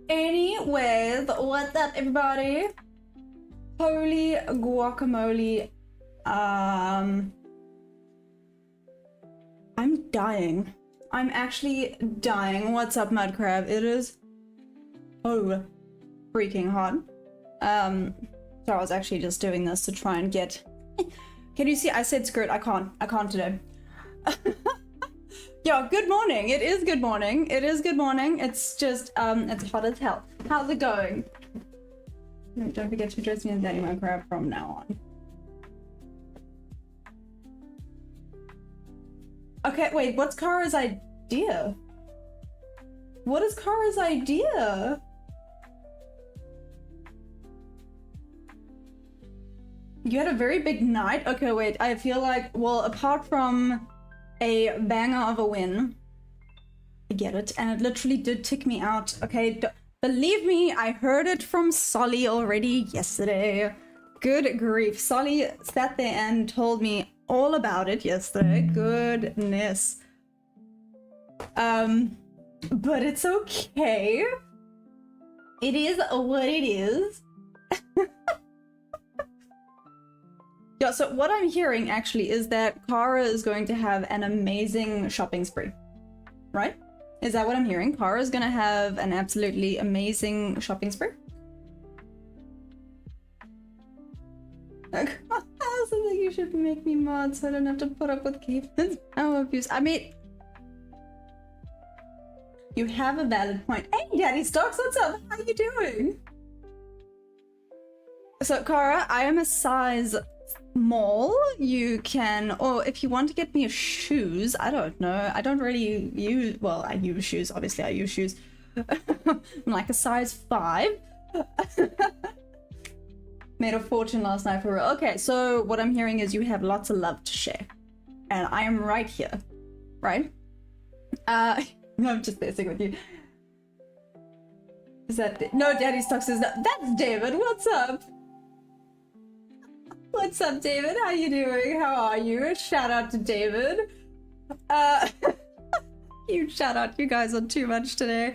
Anyways, what's up, everybody? Holy guacamole. I'm dying. I'm actually dying. What's up, Mudcrab? It is freaking hot. So I was actually just doing this to try and get. Can you see? I said skirt. I can't today. Yo, good morning. It is good morning. It is good morning. It's just it's hot as hell. How's it going? Don't forget to address me as Daddy Mudcrab from now on. Okay, wait, what's Kara's idea? What is Kara's idea? You had a very big night? Okay, wait, I feel like, well, apart from a banger of a win, I get it, and it literally did tick me out, okay? Believe me, I heard it from Solly already yesterday. Good grief, Solly sat there and told me all about it yesterday. Goodness. But it's okay. It is what it is. Yeah, so what I'm hearing actually is that Kara is going to have an amazing shopping spree, right? Is that what I'm hearing? Kara is gonna have an absolutely amazing shopping spree? Something you should make me mod so I don't have to put up with Caitlin's power abuse. I mean, you have a valid point. Hey, Daddy Stocks, what's up? How you doing? So, Kara, I am a size small. You can, or if you want to get me shoes, I don't know. I don't really use, well, I use shoes. Obviously, I use shoes. I'm like a size 5. Made a fortune last night for real. Okay, so what I'm hearing is you have lots of love to share. And I am right here, right? I'm just messing with you. Is that... No, Daddy Stocks is not... That's David, what's up? What's up, David? How you doing? How are you? Shout out to David. Huge shout out. You guys are too much today.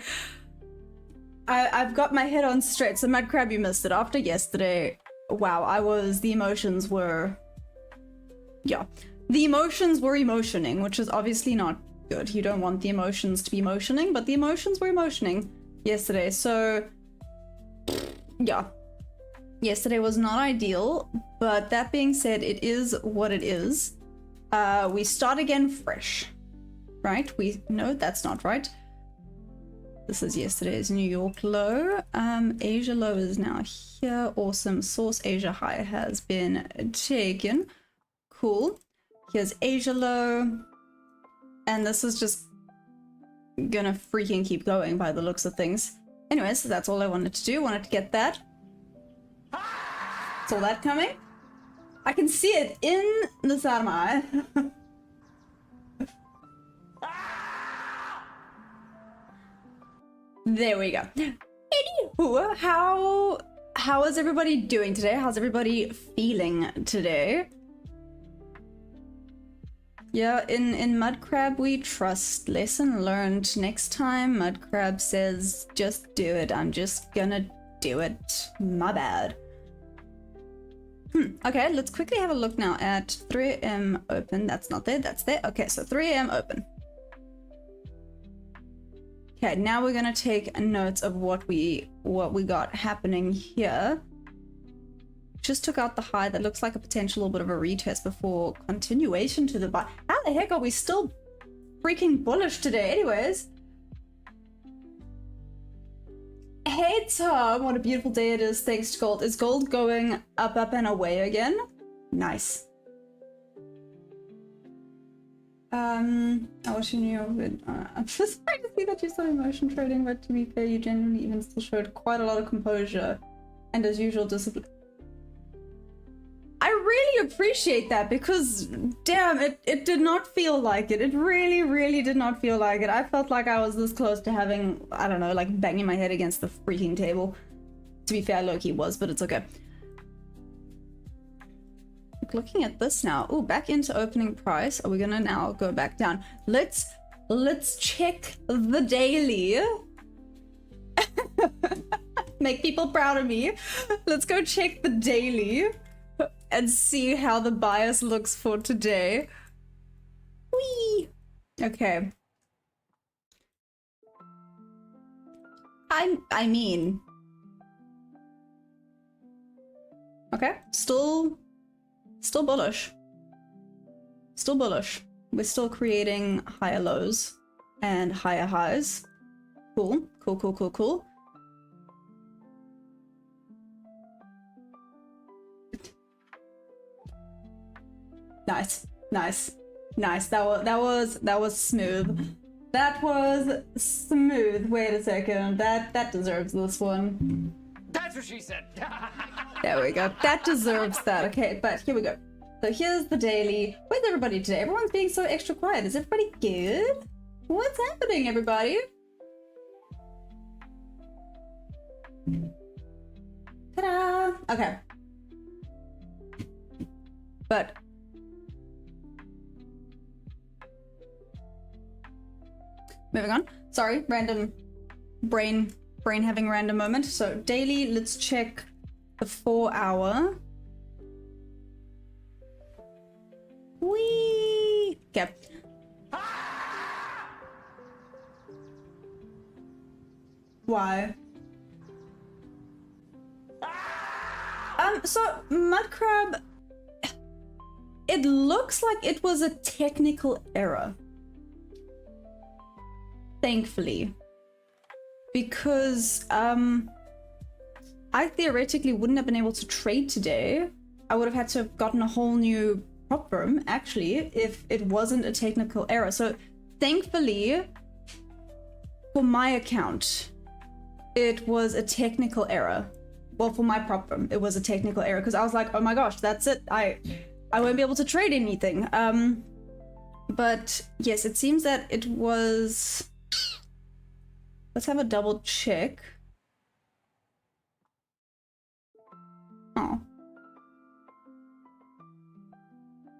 I've got my head on straight. So Mudcrab, you missed it. After yesterday, wow, the emotions were... Yeah. The emotions were emotioning, which is obviously not good. You don't want the emotions to be emotioning, but the emotions were emotioning yesterday. So, yeah. Yesterday was not ideal, but that being said, it is what it is. We start again fresh, right? No, that's not right. This is yesterday's New York low. Asia low is now here. Awesome. Source Asia high has been taken. Cool. Here's Asia low. And this is just gonna freaking keep going by the looks of things. Anyways, so that's all I wanted to do. Wanted to get that. Saw that coming. I can see it in the side of my eye. There we go. Anywho, how is everybody doing today? How's everybody feeling today? Yeah, in Mudcrab we trust. Lesson learned. Next time Mudcrab says, just do it. I'm just gonna do it. My bad. Okay, let's quickly have a look now at 3am open. That's not there, that's there. Okay, so 3am open. Okay, now we're gonna take notes of what we got happening here. Just took out the high. That looks like a potential little bit of a retest before continuation to the buy. How the heck are we still freaking bullish today? Anyways. Hey Tom, what a beautiful day it is. Thanks to gold. Is gold going up, up and away again? Nice. I wish you knew of it. I'm just trying to see that you started emotion trading, but to be fair, you genuinely even still showed quite a lot of composure and as usual discipline. I really appreciate that because damn, it did not feel like it. It really, really did not feel like it. I felt like I was this close to having, I don't know, like banging my head against the freaking table. To be fair, Loki was, but it's okay. Looking at this now. Oh, back into opening price. Are we gonna now go back down? Let's check the daily. Make people proud of me. Let's go check the daily and see how the bias looks for today. Whee! Okay. I mean... Okay, still bullish. Still bullish. We're still creating higher lows and higher highs. Cool, cool, cool, cool, cool. Nice, nice, nice. That was smooth. That was smooth. Wait a second. That deserves this one. That's what she said. There we go. That deserves that. Okay, but here we go. So here's the daily. Where's everybody today? Everyone's being so extra quiet. Is everybody good? What's happening, everybody? Ta-da! Okay. But moving on. Sorry, random brain having a random moment. So daily, let's check the 4 hour. Whee! Okay. Why? So Mudcrab, it looks like it was a technical error. Thankfully. Because I theoretically wouldn't have been able to trade today. I would have had to have gotten a whole new prop firm, actually, if it wasn't a technical error. So thankfully, for my account, it was a technical error. Well, for my prop firm, it was a technical error because I was like, oh my gosh, that's it. I won't be able to trade anything. But yes, it seems that it was... Let's have a double check. Oh.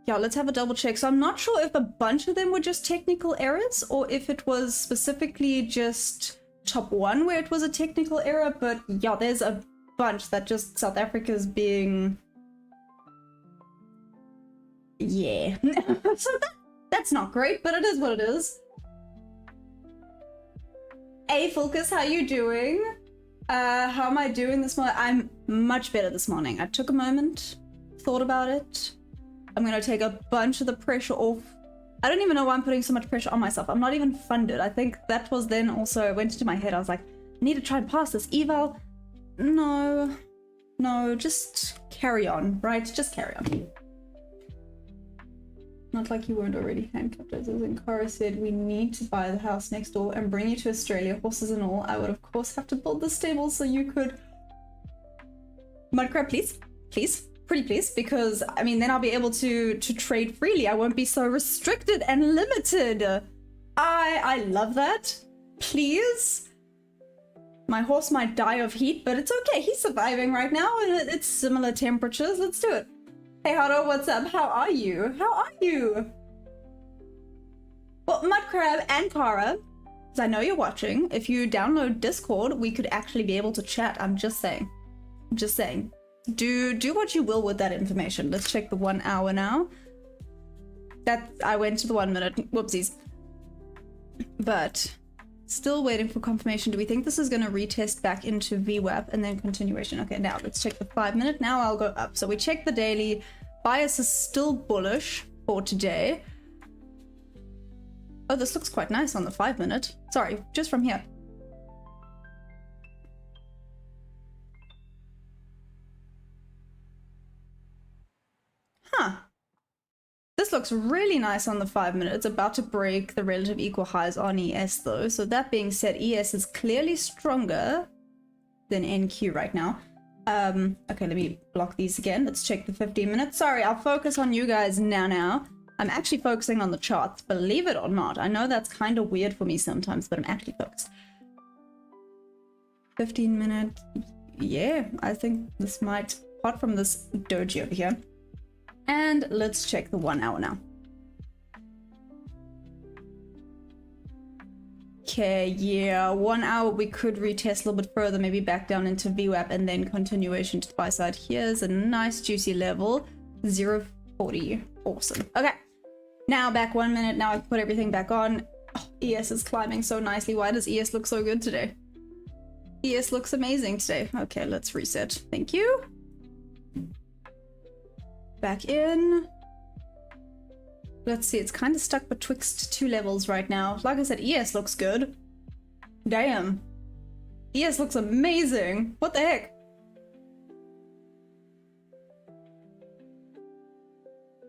Yeah, let's have a double check. So I'm not sure if a bunch of them were just technical errors or if it was specifically just top one where it was a technical error, but yeah, there's a bunch that just South Africa's being... Yeah. So that's not great, but it is what it is. Hey Fulcus, how you doing? How am I doing this morning? I'm much better this morning. I took a moment, thought about it. I'm gonna take a bunch of the pressure off. I don't even know why I'm putting so much pressure on myself. I'm not even funded. I think that was then also, it went into my head. I was like, I need to try and pass this eval. No, just carry on, right? Just carry on. Not like you weren't already handcuffed. As Ankara said, we need to buy the house next door and bring you to Australia, horses and all. I would of course have to build the stable so you could... Mudcrab, please, please, pretty please, because I mean then I'll be able to trade freely. I won't be so restricted and limited. I love that. Please. My horse might die of heat, but it's okay. He's surviving right now and it's similar temperatures. Let's do it. Hey Hado, what's up? How are you? How are you? Well, Mudcrab and Kara, because I know you're watching, if you download Discord, we could actually be able to chat. I'm just saying. I'm just saying. Do what you will with that information. Let's check the 1 hour now. That I went to the 1 minute. Whoopsies. But still waiting for confirmation. Do we think this is going to retest back into VWAP and then continuation? Okay, now let's check the 5 minute. Now I'll go up. So we check the daily. Bias is still bullish for today. Oh, this looks quite nice on the 5 minute. Sorry, just from here. Huh. This looks really nice on the 5 minute. It's about to break the relative equal highs on ES though. So that being said, ES is clearly stronger than NQ right now. Okay, let me block these again. Let's check the 15 minutes. Sorry, I'll focus on you guys now. I'm actually focusing on the charts, believe it or not. I know that's kind of weird for me sometimes, but I'm actually focused. 15 minute. Yeah, I think this might, apart from this doji over here. And let's check the 1 hour now. Okay, yeah, 1 hour we could retest a little bit further, maybe back down into VWAP and then continuation to the buy side. Here's a nice juicy level, 0.40. Awesome. Okay, now back 1 minute. Now I've put everything back on. Oh, ES is climbing so nicely. Why does ES look so good today? ES looks amazing today. Okay, let's reset. Thank you. Back in. Let's see, it's kind of stuck betwixt two levels right now. Like I said, ES looks good. Damn. ES looks amazing. What the heck?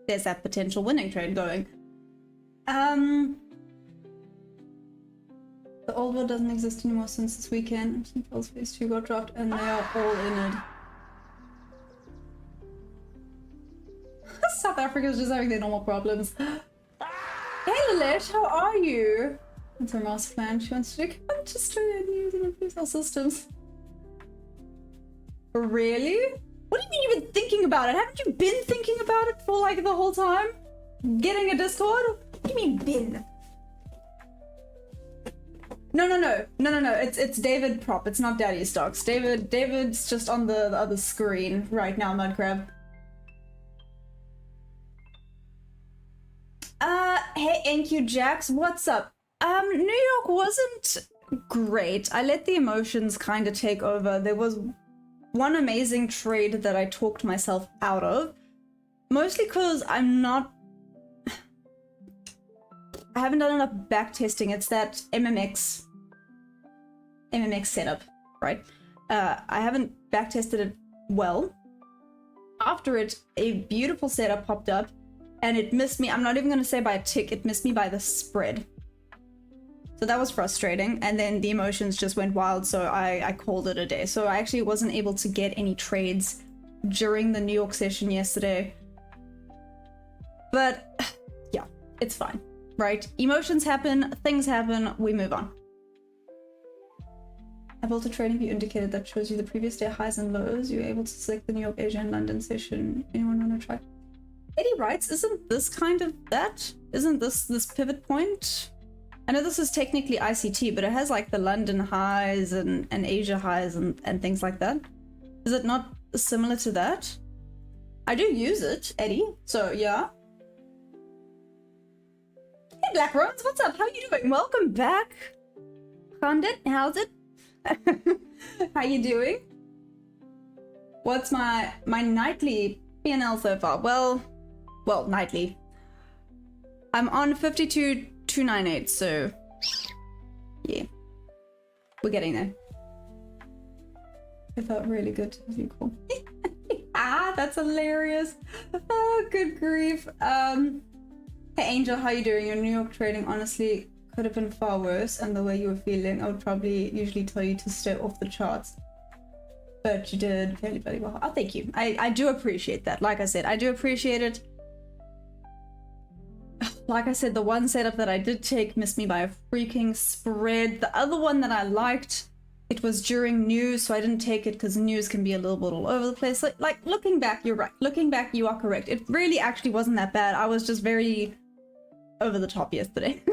There's that potential winning trade going. The old one doesn't exist anymore since this weekend. People's phase 2 got dropped and they are all in it. South Africa is just having their normal problems. Hey Lilith, how are you? It's her master plan. She wants to come to Australia and use and improve our systems. Really? What do you mean you've been thinking about it? Haven't you been thinking about it for like the whole time? Getting a Discord? What do you mean been? No. It's David Prop. It's not Daddy Stocks. David's just on the other screen right now, Mudcrab. Hey NQ Jax, what's up? New York wasn't great. I let the emotions kind of take over. There was one amazing trade that I talked myself out of. Mostly because I haven't done enough back testing. It's that MMX setup, right? I haven't back tested it well. After it, a beautiful setup popped up and it missed me. I'm not even going to say by a tick. It missed me by the spread. So that was frustrating. And then the emotions just went wild. So I called it a day. So I actually wasn't able to get any trades during the New York session yesterday. But yeah, it's fine. Right? Emotions happen, things happen, we move on. I built a trading view indicator that shows you the previous day highs and lows. You're able to select the New York, Asia, and London session. Anyone want to try? Eddie writes, isn't this kind of that? Isn't this pivot point? I know this is technically ICT, but it has like the London highs and Asia highs and things like that. Is it not similar to that? I do use it, Eddie, so yeah. Hey Black Rose, what's up? How you doing? Welcome back. Condit, how's it? How you doing? What's my nightly P&L so far? Well, nightly. I'm on 52,298, so yeah. We're getting there. It felt really good to be cool. Ah, that's hilarious. Oh, good grief. Hey Angel, how you doing? Your New York trading honestly could have been far worse, and the way you were feeling, I would probably usually tell you to stay off the charts. But you did fairly well. Oh, thank you. I do appreciate that. Like I said, I do appreciate it. Like I said, the one setup that I did take missed me by a freaking spread. The other one that I liked, it was during news, so I didn't take it because news can be a little bit all over the place. Like looking back, you're right. Looking back, you are correct. It really actually wasn't that bad. I was just very over the top yesterday.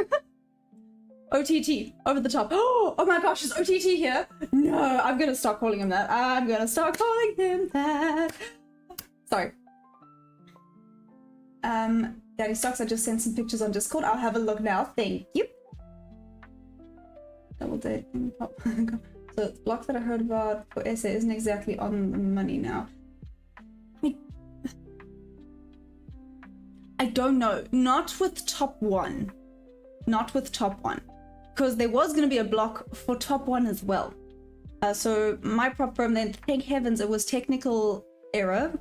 OTT, over the top. Oh my gosh, is OTT here? No, I'm gonna start calling him that. I'm gonna start calling him that. Sorry. Daddy Stocks, I just sent some pictures on Discord. I'll have a look now. Thank you. Double date. So the block that I heard about for SA isn't exactly on the money now. I don't know. Not with top one. Not with top one. Because there was going to be a block for top one as well. So my prop firm then, thank heavens, it was technical error.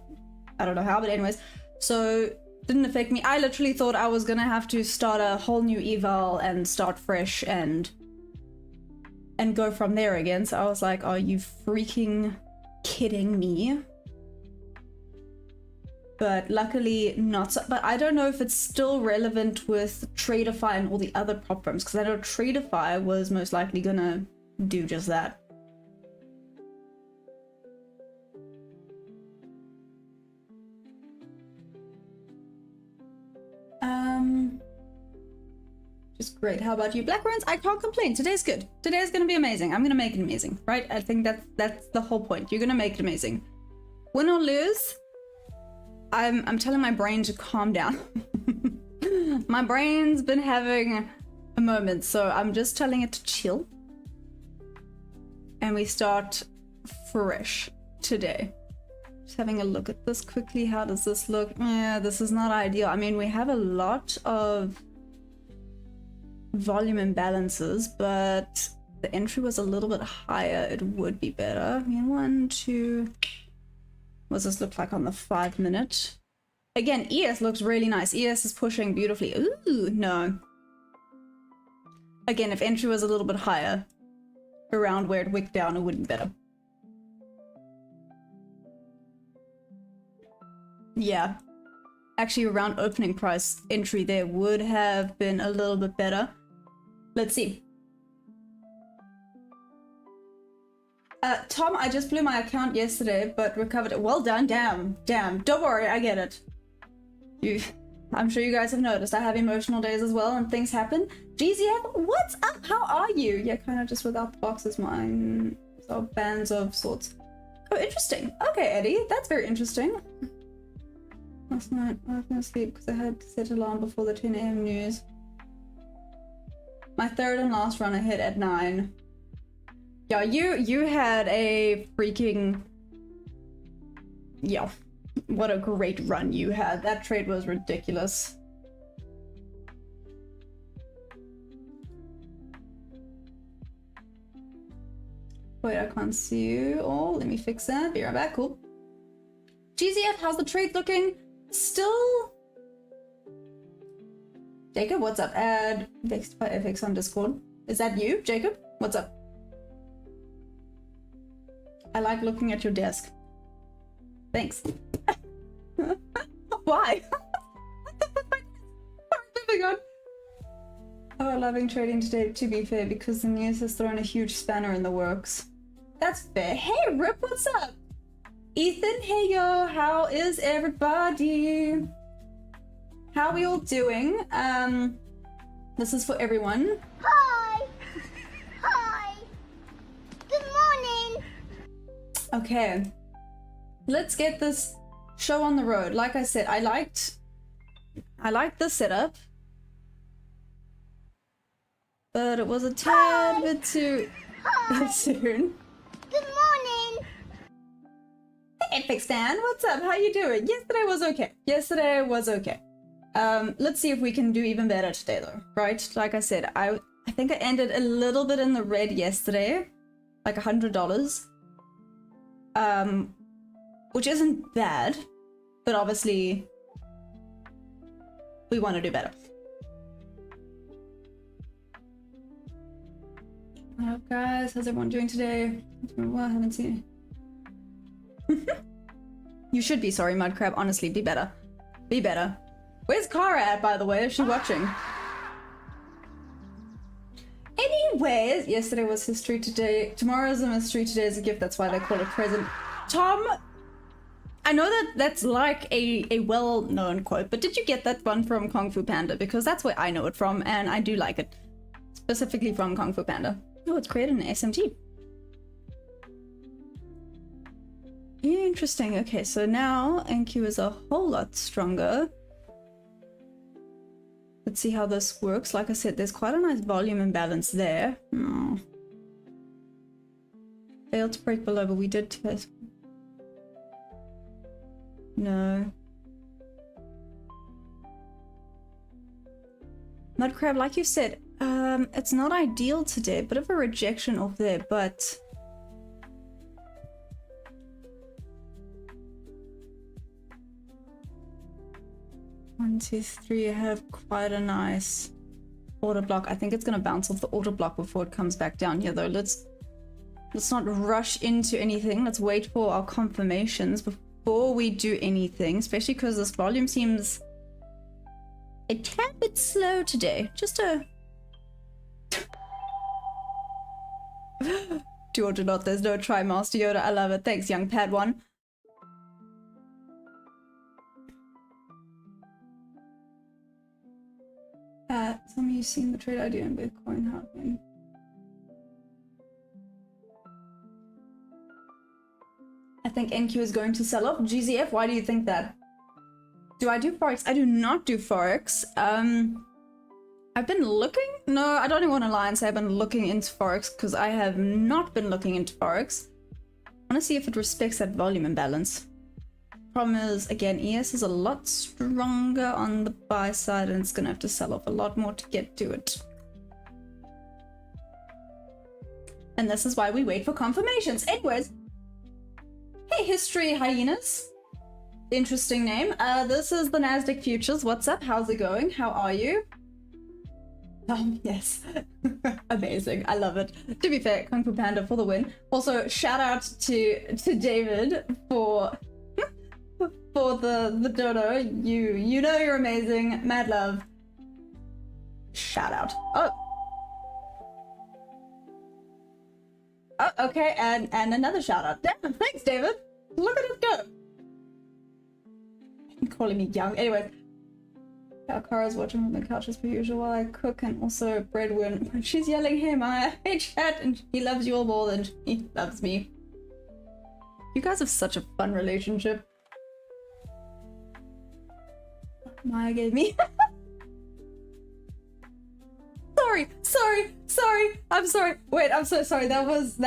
I don't know how, but anyways. So didn't affect me. I literally thought I was going to have to start a whole new eval and start fresh and go from there again. So I was like, are you freaking kidding me? But luckily not so. But I don't know if it's still relevant with Traderfy and all the other prop firms, because I know Traderfy was most likely gonna do just that. Just great. How about you? Black runes, I can't complain. Today's good. Today's gonna be amazing. I'm gonna make it amazing, right? I think that's the whole point. You're gonna make it amazing. Win or lose, I'm telling my brain to calm down. My brain's been having a moment, so I'm just telling it to chill. And we start fresh today. Just having a look at this quickly. How does this look? Yeah, this is not ideal. I mean, we have a lot of volume imbalances, but the entry was a little bit higher. It would be better. I mean, 1, 2. What does this look like on the 5-minute? Again, ES looks really nice. ES is pushing beautifully. Ooh, no. Again, if entry was a little bit higher, around where it wicked down, it would be better. Yeah. Actually, around opening price, entry there would have been a little bit better. Let's see. Tom, I just blew my account yesterday, but recovered it. Well done. Damn. Don't worry, I get it. I'm sure you guys have noticed I have emotional days as well, and things happen. GZF, what's up? How are you? Yeah, kind of just without boxes, mine. So bands of sorts. Oh, interesting. Okay, Eddie, that's very interesting. Last night, I was gonna sleep because I had to set alarm before the 10 AM news. My third and last run I hit at 9. Yeah, you had a freaking... Yeah. What a great run you had. That trade was ridiculous. Wait, I can't see you. Oh, let me fix that. Be right back. Cool. GZF, how's the trade looking? Still... Jacob, what's up? Add Vexed by FX on Discord. Is that you, Jacob? What's up? I like looking at your desk. Thanks. Why? Moving on. Oh, loving trading today, to be fair, because the news has thrown a huge spanner in the works. That's fair. Hey, Rip, what's up? Ethan, hey yo, how is everybody? How are we all doing? This is for everyone. Hi! Hi! Good morning! Okay. Let's get this show on the road. Like I said, I liked the setup, but it was a tad bit too soon. Good morning! Hey, Epic Stan, what's up? How you doing? Yesterday was okay. Let's see if we can do even better today, though. Right? Like I said, I think I ended a little bit in the red yesterday, like $100. Which isn't bad, but obviously we want to do better. Hello guys, how's everyone doing today? Well, I haven't seen it. You should be sorry, Mudcrab. Honestly, be better. Be better. Where's Kara at, by the way? Is she watching? Anyways, yesterday was history, today. Tomorrow is a mystery, today is a gift. That's why they call it present. Tom, I know that that's like a well-known quote, but did you get that one from Kung Fu Panda? Because that's where I know it from, and I do like it. Specifically from Kung Fu Panda. Oh, it's created an SMT. Interesting. Okay, so now NQ is a whole lot stronger. Let's see how this works. Like I said, there's quite a nice volume imbalance there. Oh. Failed to break below, but we did test. No. Mudcrab, like you said, it's not ideal today. Bit of a rejection off there, but... One, two, three. I have quite a nice order block. I think it's gonna bounce off the order block before it comes back down here, though. Let's not rush into anything. Let's wait for our confirmations before we do anything, especially because this volume seems a tad bit slow today. Just a... Do or do not, there's no try, Master Yoda. I love it. Thanks, young Padawan. Tell me you've seen the trade idea in Bitcoin happening. I think NQ is going to sell off. GZF, why do you think that? Do I do Forex? I do not do Forex. I've been looking. No, I don't even want to lie and say I've been looking into Forex because I have not been looking into Forex. I want to see if it respects that volume imbalance. Problem is, again, ES is a lot stronger on the buy side and it's going to have to sell off a lot more to get to it. And this is why we wait for confirmations. Anyways, hey, History Hyenas. Interesting name. This is the Nasdaq futures. What's up? How's it going? How are you? Yes. Amazing. I love it. To be fair, Kung Fu Panda for the win. Also, shout out to David for the dodo. You know you're amazing. Mad love. Shout out. Oh, okay, and another shout out. Damn, thanks, David. Look at it go. Calling me young. Anyway, Kara's watching from the couch as per usual while I cook and also breadwin. She's yelling him, I hate chat, and he loves you all more than he loves me. You guys have such a fun relationship. Maya gave me. Sorry. I'm sorry. Wait, I'm so sorry. That was.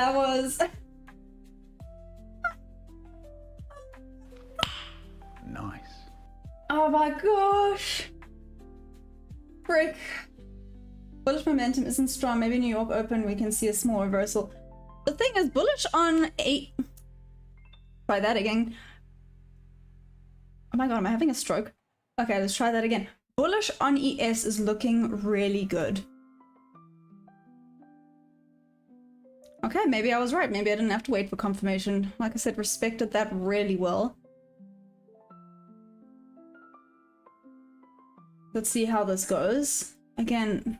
Nice. Oh my gosh. Frick. Bullish momentum isn't strong. Maybe New York Open we can see a small reversal. The thing is, bullish on a. Try that again. Oh my god, am I having a stroke? Okay, let's try that again. Bullish on ES is looking really good. Okay, maybe I was right. Maybe I didn't have to wait for confirmation. Like I said, respected that really well. Let's see how this goes. Again,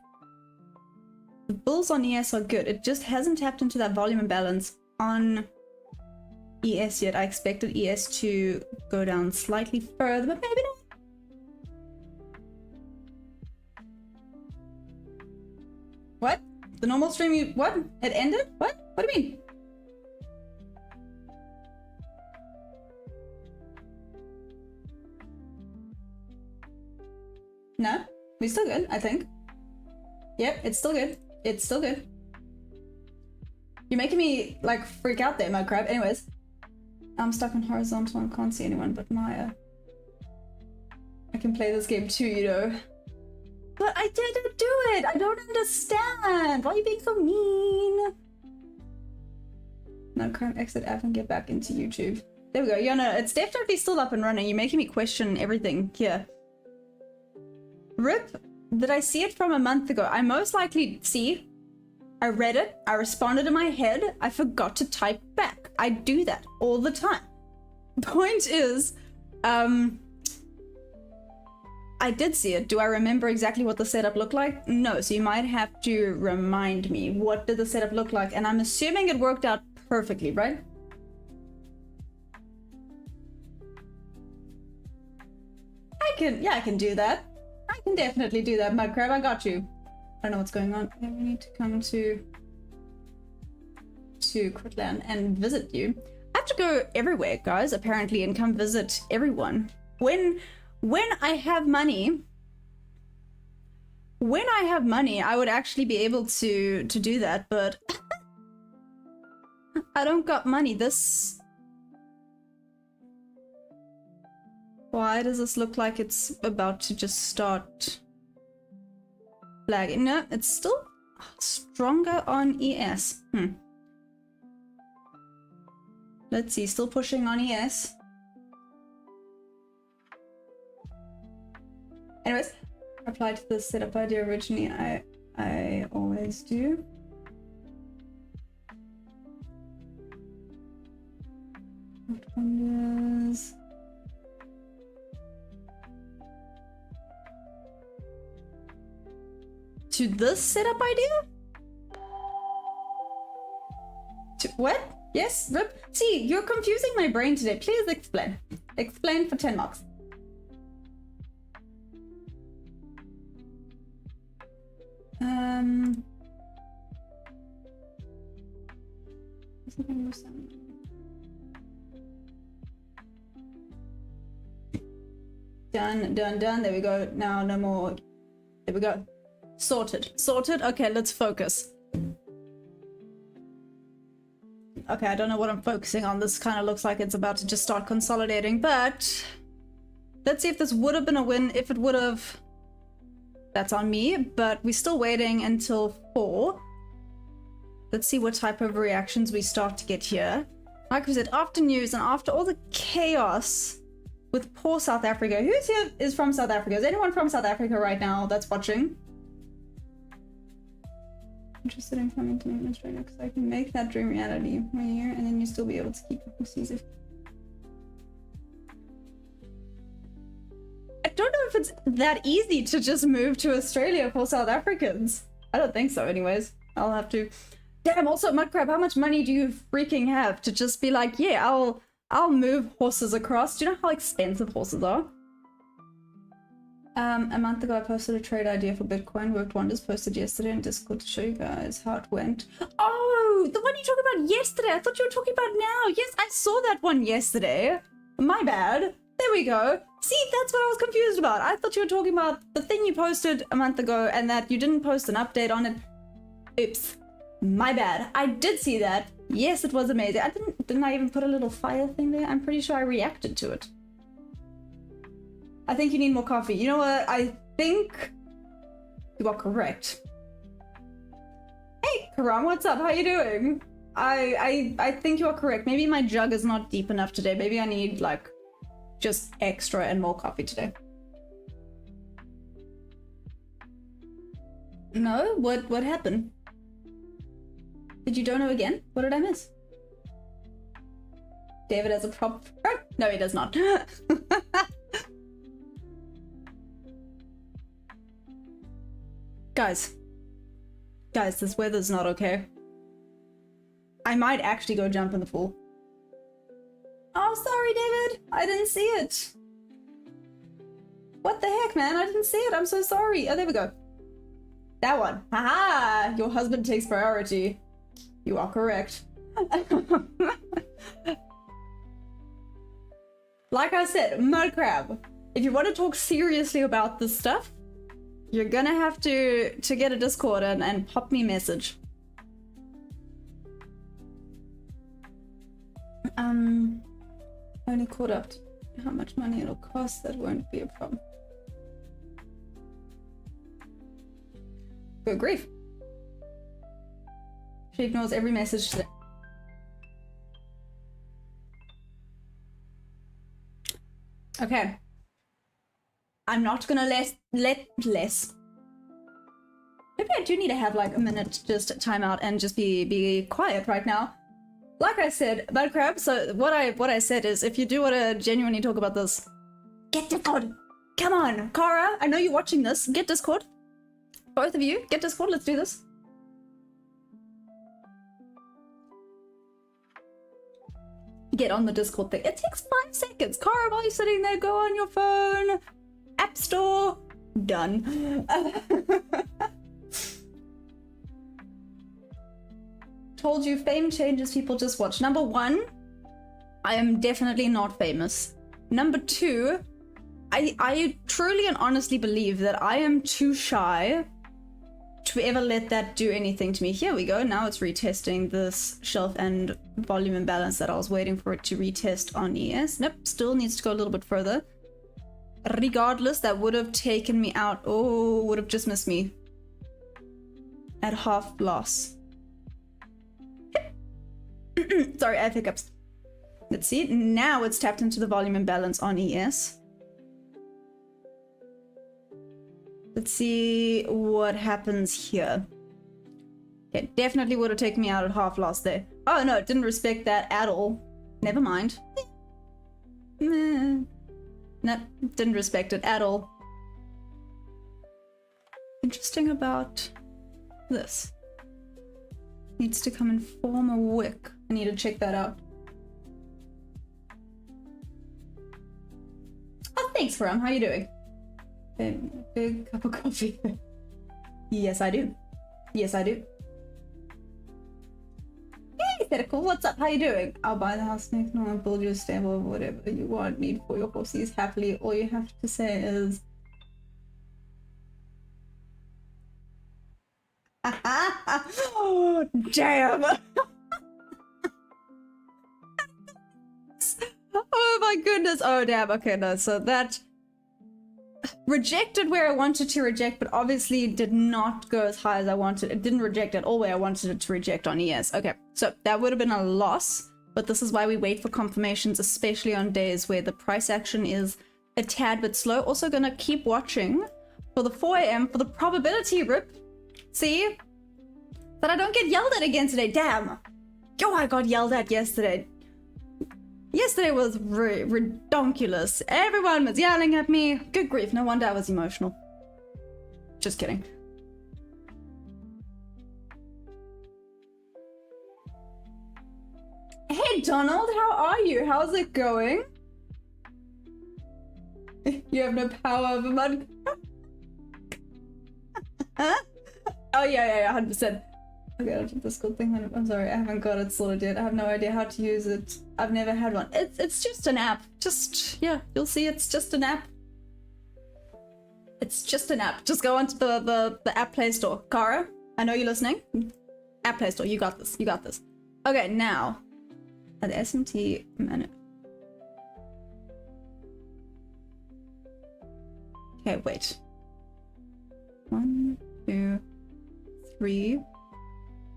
the bulls on ES are good. It just hasn't tapped into that volume imbalance on ES yet. I expected ES to go down slightly further, but maybe not. What? The normal stream you... What? It ended? What? What do you mean? No? We're still good, I think. Yep, it's still good. It's still good. You're making me, like, freak out there, mud crab. Anyways. I'm stuck on horizontal and can't see anyone but Maya. I can play this game too, you know. But I didn't do it! I don't understand! Why are you being so mean? No, can't exit app and get back into YouTube. There we go. Yeah, no, it's definitely still up and running. You're making me question everything here. RIP, did I see it from a month ago? I most likely see. I read it. I responded in my head. I forgot to type back. I do that all the time. Point is, I did see it. Do I remember exactly what the setup looked like? No, so you might have to remind me. What did the setup look like? And I'm assuming it worked out perfectly, right? I can do that. I can definitely do that, Mudcrab. I got you. I don't know what's going on. Yeah, we need to come to Critland and visit you. I have to go everywhere, guys, apparently, and come visit everyone. When I have money, I would actually be able to do that, but I don't got money. Why does this look like it's about to just start flagging? No, it's still stronger on ES. Let's see, still pushing on ES. Anyways, reply to the setup idea originally. I always do. What wonders? To this setup idea? To what? Yes, Rip? See, you're confusing my brain today. Please explain. Explain for 10 marks. Um. Done, done, done. There we go. Now, no more. There we go. Sorted. Sorted. Okay, let's focus. Okay, I don't know what I'm focusing on. This kind of looks like it's about to just start consolidating, but let's see if this would have been a win. If it would have, that's on me, but we're still waiting until 4. Let's see what type of reactions we start to get here. Like we said, after news and after all the chaos with poor South Africa. Who's here is from South Africa? Is anyone from South Africa right now that's watching? Interested in coming to Australia because I can make that dream reality 1 year and then you still be able to keep overseas if... I don't know if it's that easy to just move to Australia for South Africans. I don't think so anyways. I'll have to... Damn, also Mudcrab, how much money do you freaking have to just be like, yeah, I'll move horses across? Do you know how expensive horses are? A month ago I posted a trade idea for Bitcoin, worked wonders, posted yesterday in Discord to show you guys how it went. Oh, the one you talked about yesterday. I thought you were talking about now. Yes, I saw that one yesterday. My bad. There we go. See, that's what I was confused about. I thought you were talking about the thing you posted a month ago and that you didn't post an update on it. Oops. My bad. I did see that. Yes, it was amazing. Didn't I even put a little fire thing there? I'm pretty sure I reacted to it. I think you need more coffee. You know what? I think you are correct. Hey, Karam, what's up? How you doing? I think you are correct. Maybe my jug is not deep enough today. Maybe I need like just extra and more coffee today. No? What happened? Did you dono again? What did I miss? David has a prop. No, he does not. Guys, this weather's not okay. I might actually go jump in the pool. Oh, sorry, David. I didn't see it. What the heck, man? I didn't see it. I'm so sorry. Oh, there we go. That one. Haha! Your husband takes priority. You are correct. Like I said, Mudcrab, if you want to talk seriously about this stuff, you're gonna have to get a Discord and pop me a message. Only caught up to how much money it'll cost. That won't be a problem. Good grief. She ignores every message today. Okay. I'm not gonna let less. Maybe I do need to have like a minute to just time out and just be quiet right now. Like I said, Mudcrab, so what I said is if you do want to genuinely talk about this, get Discord. Come on, Kara, I know you're watching this. Get Discord. Both of you, get Discord, let's do this. Get on the Discord thing. It takes 5 seconds. Kara, while you're sitting there, go on your phone. App Store. Done. Told you, fame changes people, just watch. Number 1, I am definitely not famous. Number 2, I truly and honestly believe that I am too shy to ever let that do anything to me. Here we go. Now it's retesting this shelf and volume imbalance that I was waiting for it to retest on ES. Nope, still needs to go a little bit further. Regardless, that would have taken me out. Oh, would have just missed me at half loss. Sorry, I have hiccups. Let's see. Now it's tapped into the volume imbalance on ES. Let's see what happens here. Okay, definitely would have taken me out at half loss there. Oh no, it didn't respect that at all. Never mind. No, didn't respect it at all. Interesting about this. Needs to come and form a wick. I need to check that out. Oh, thanks, Ram. How you doing? Big cup of coffee. Yes, I do. Yes, I do. Hey, Thetical, what's up? How you doing? I'll buy the house next month and build you a stable or whatever you want, need for your horses happily. All you have to say is... Damn! Oh my goodness. Oh damn. Okay, no. So that rejected where I wanted to reject, but obviously did not go as high as I wanted. It didn't reject at all where I wanted it to reject on ES. Okay, so that would have been a loss, but this is why we wait for confirmations, especially on days where the price action is a tad bit slow. Also gonna keep watching for the 4 a.m. for the probability rip. See? That I don't get yelled at again today. Damn. Yo, I got yelled at yesterday. Yesterday was redonkulous. Everyone was yelling at me. Good grief, no wonder I was emotional. Just kidding. Hey Donald, how are you? How's it going? You have no power over mud. Huh? Oh yeah, 100%. Okay, I'll do this good thing. I'm sorry, I haven't got it sorted yet. I have no idea how to use it. I've never had one. It's just an app. Just, yeah, you'll see it's just an app. It's just an app. Just go onto the app Play Store. Kara, I know you're listening. App Play Store, you got this. You got this. Okay, now, at the SMT minute. Okay, wait. 1, 2, 3,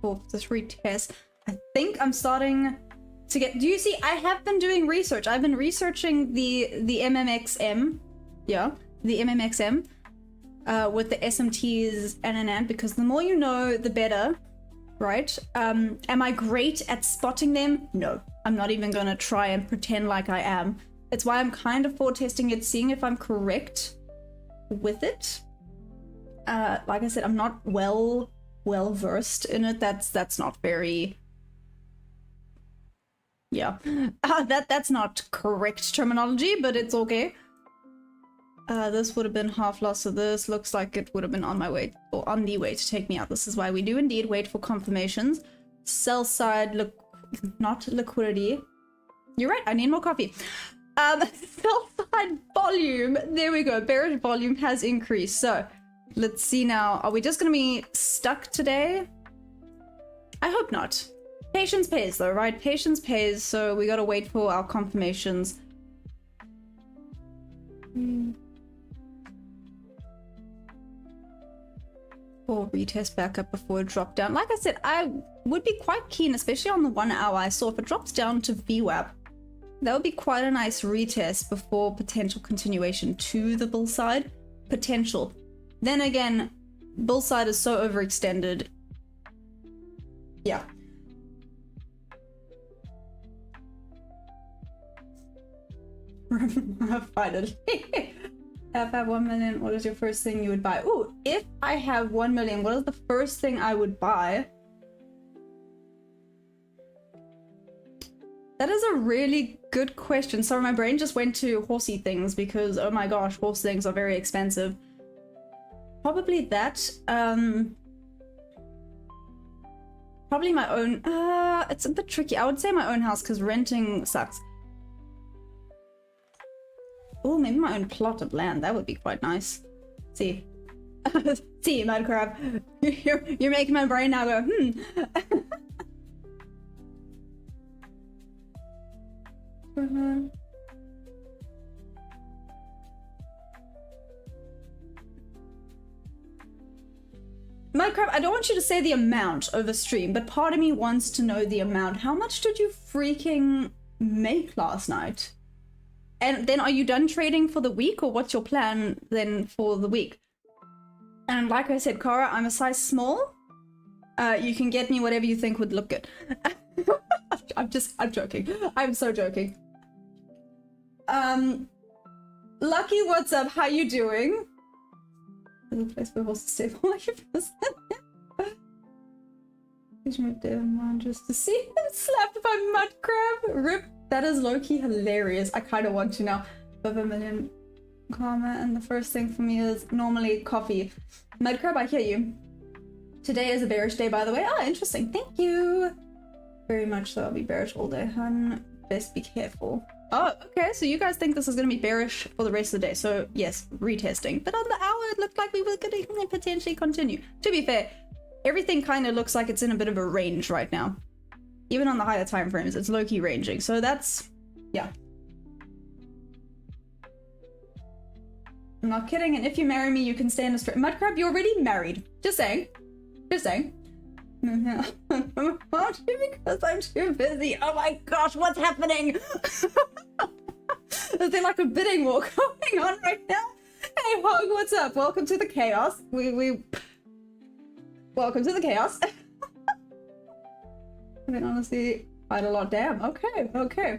4, the 3 tests. I think I'm starting to get... Do you see? I have been doing research. I've been researching the MMXM. Yeah, the MMXM with the SMTs and because the more you know, the better, right? Am I great at spotting them? No. I'm not even going to try and pretend like I am. It's why I'm kind of forward testing it, seeing if I'm correct with it. Like I said, I'm not well versed in it. That's not very, yeah, that's not correct terminology, but it's okay. This would have been half loss, so this looks like it would have been on my way, or on the way to take me out. This is why we do indeed wait for confirmations. Sell side, not liquidity. You're right, I need more coffee. Sell side volume, there we go. Bearish volume has increased, so let's see now. Are we just gonna be stuck today? I hope not. Patience pays though, right? Patience pays, so we gotta wait for our confirmations. Or retest back up before it dropped down. Like I said, I would be quite keen, especially on the 1 hour. I saw if it drops down to VWAP, that would be quite a nice retest before potential continuation to the bull side. Potential. Then again, bull side is so overextended. Yeah. Finally. If I have 1 million, what is your first thing you would buy? Ooh, if I have 1 million, what is the first thing I would buy? That is a really good question. Sorry, my brain just went to horsey things because, oh my gosh, horse things are very expensive. Probably that. Probably my own. It's a bit tricky. I would say my own house because renting sucks. Oh, maybe my own plot of land. That would be quite nice. See. See, mad crab. You're making my brain now go, Mad crab, I don't want you to say the amount over stream, but part of me wants to know the amount. How much did you freaking make last night? And then are you done trading for the week, or what's your plan then for the week? And like I said, Cara, I'm a size small. You can get me whatever you think would look good. I'm joking. I'm so joking. Lucky, what's up? How you doing? There's a place where horses stay for like a percent. Just to see him slapped by mud crab. Rip. That is low-key hilarious. I kind of want to now. Above 1 million karma, and the first thing for me is normally coffee. Mud crab, I hear you. Today is a bearish day, by the way. Ah, interesting. Thank you. Very much so. I'll be bearish all day, hun. Best be careful. Oh, okay. So you guys think this is going to be bearish for the rest of the day. So yes, retesting. But on the hour, it looked like we were going to potentially continue. To be fair, everything kind of looks like it's in a bit of a range right now. Even on the higher time frames, it's low-key ranging. So that's, yeah. I'm not kidding. And if you marry me, you can stay in a straight. Mudcrab, you're already married. Just saying. Just saying. Because I'm too busy. Oh my gosh, what's happening? Is there like a bidding war going on right now? Hey Hog, what's up? Welcome to the chaos. Welcome to the chaos. I mean, honestly, quite a lot. Damn. Okay, okay.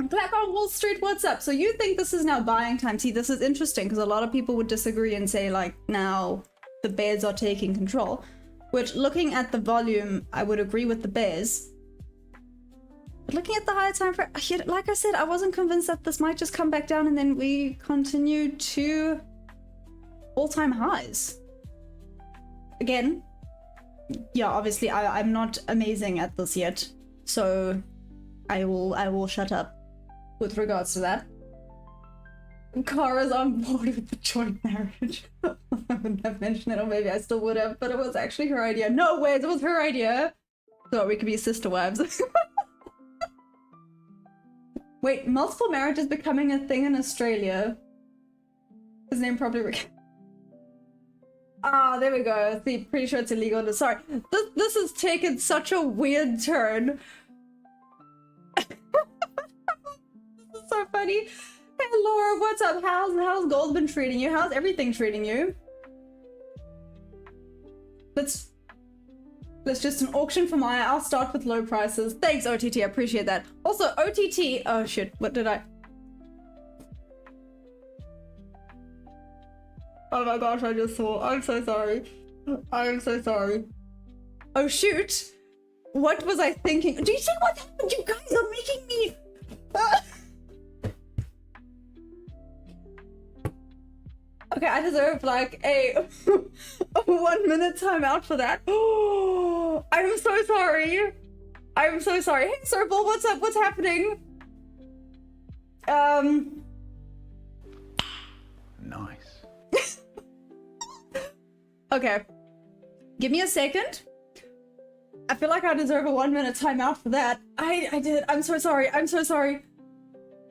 Black on Wall Street, what's up? So you think this is now buying time? See, this is interesting because a lot of people would disagree and say like now the bears are taking control. Which, looking at the volume, I would agree with the bears. But looking at the higher time frame, like I said, I wasn't convinced that this might just come back down and then we continue to all-time highs. Again, yeah, obviously I'm not amazing at this yet, so I will shut up with regards to that. Kara's on board with the joint marriage. I wouldn't have mentioned it, or maybe I still would have, but it was actually her idea. No way, it was her idea! So we could be sister wives. Wait, multiple marriages becoming a thing in Australia. His name probably Rick. Ah, there we go. See, pretty sure it's illegal. Sorry, this has taken such a weird turn. This is so funny. Hey Laura, what's up? How's gold been treating you? How's everything treating you? Let's just an auction for Maya. I'll start with low prices. Thanks, OTT. I appreciate that. Also, OTT. Oh shit! What did I? Oh my gosh! I just saw. I'm so sorry. I am so sorry. Oh shoot! What was I thinking? Do you see what happened? You guys are making me. Okay, I deserve like a 1 minute timeout for that. Oh, I'm so sorry. I'm so sorry. Hey, Circle, what's up? What's happening? Nice. Okay. Give me a second. I feel like I deserve a 1 minute timeout for that. I did. I'm so sorry. I'm so sorry.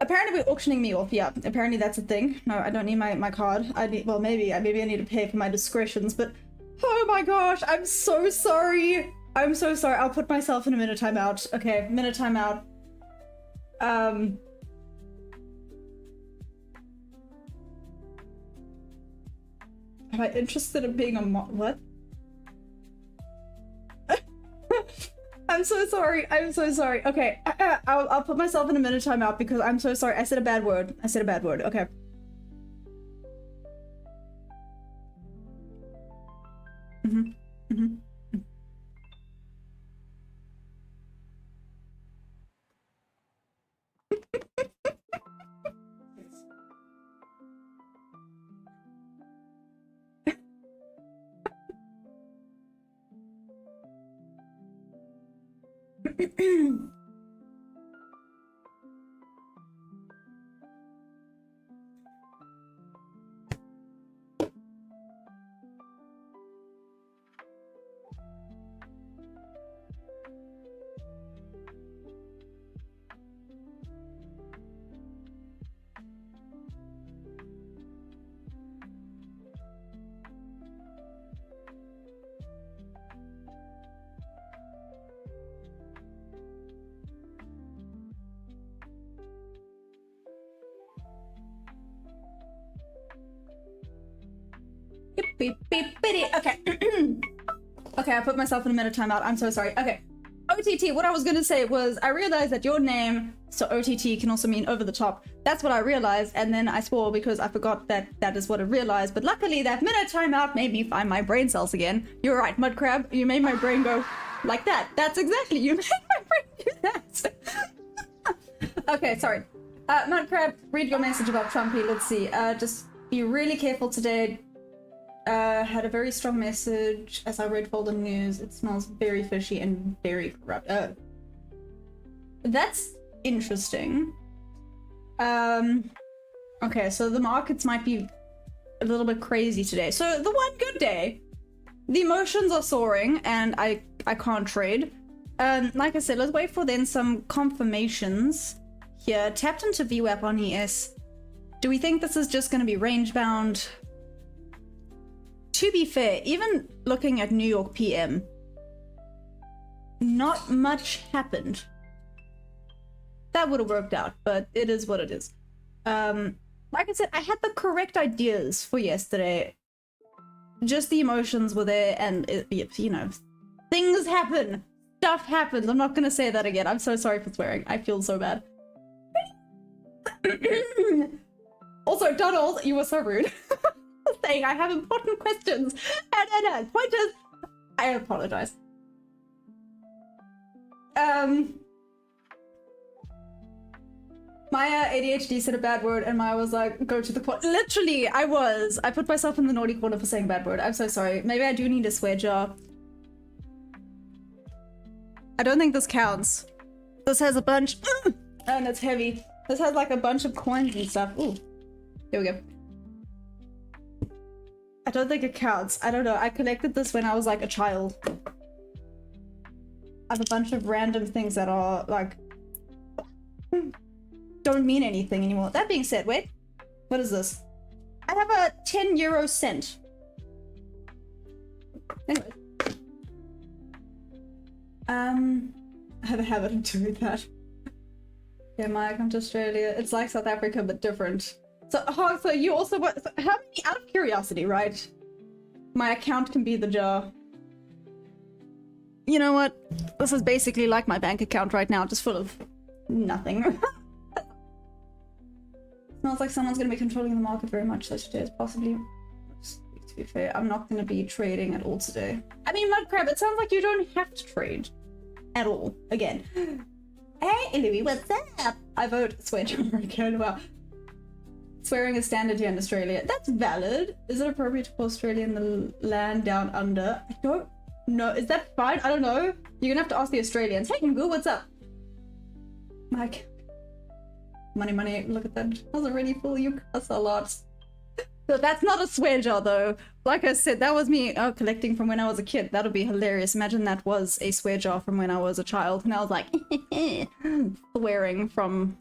Apparently we're auctioning me off, yeah. Apparently that's a thing. No, I don't need my card. I need, well, maybe I need to pay for my discretions, but oh my gosh, I'm so sorry. I'm so sorry. I'll put myself in a minute timeout. Okay, minute timeout. Am I interested in being a what? I'm so sorry. I'm so sorry. Okay, I'll put myself in a minute timeout because I'm so sorry. I said a bad word. I said a bad word. Okay. Okay. Okay, I put myself in a minute timeout. I'm so sorry. Okay. OTT, what I was gonna say was I realized that your name, so OTT, can also mean over the top. That's what I realized, and then I swore because I forgot that that is what I realized. But luckily, that minute timeout made me find my brain cells again. You're right, Mudcrab. You made my brain go like that. That's exactly, you made my brain do that. Okay, sorry. Mudcrab, read your message about Trumpy. Let's see. Just be really careful today. had a very strong message as I read folder news. It smells very fishy and very corrupt. That's interesting. Okay, so the markets might be a little bit crazy today. So the one good day, the emotions are soaring and I can't trade. Like I said, let's wait for then some confirmations here. Tapped into VWAP on ES. Do we think this is just going to be range bound? To be fair, even looking at New York PM, not much happened. That would have worked out, but it is what it is. Like I said, I had the correct ideas for yesterday. Just the emotions were there, and you know, things happen. Stuff happens. I'm not gonna say that again. I'm so sorry for swearing. I feel so bad. Also, Donald, you were so rude. Saying I have important questions and pointers. I apologize. Maya ADHD said a bad word and Maya was like, go to the corner. Literally, I put myself in the naughty corner for saying bad word. I'm so sorry. Maybe I do need a swear jar. I don't think this counts. This has a bunch, and it's heavy. This has like a bunch of coins and stuff. Ooh, here we go. I don't think it counts. I don't know. I collected this when I was like a child. I have a bunch of random things that are like don't mean anything anymore. That being said, wait, what is this? I have a 10 cent. Anyway. I have a habit of doing that. Yeah, Maya, come to Australia. It's like South Africa, but different. So you also what? So how many? Out of curiosity, right? My account can be the jar. You know what? This is basically like my bank account right now, just full of nothing. Smells like someone's going to be controlling the market very much so today is possibly. To be fair, I'm not going to be trading at all today. I mean, Mudcrab, it sounds like you don't have to trade at all. Again. Hey, Louis, what's up? I vote swear jar again. Wow. Swearing is standard here in Australia. That's valid. Is it appropriate to call Australia in the land down under? I don't know. Is that fine? I don't know. You're gonna have to ask the Australians. Hey, Ngoo, what's up? Mike. Money, look at that. I was already full. You cuss a lot. So that's not a swear jar, though. Like I said, that was me collecting from when I was a kid. That would be hilarious. Imagine that was a swear jar from when I was a child. And I was like, swearing from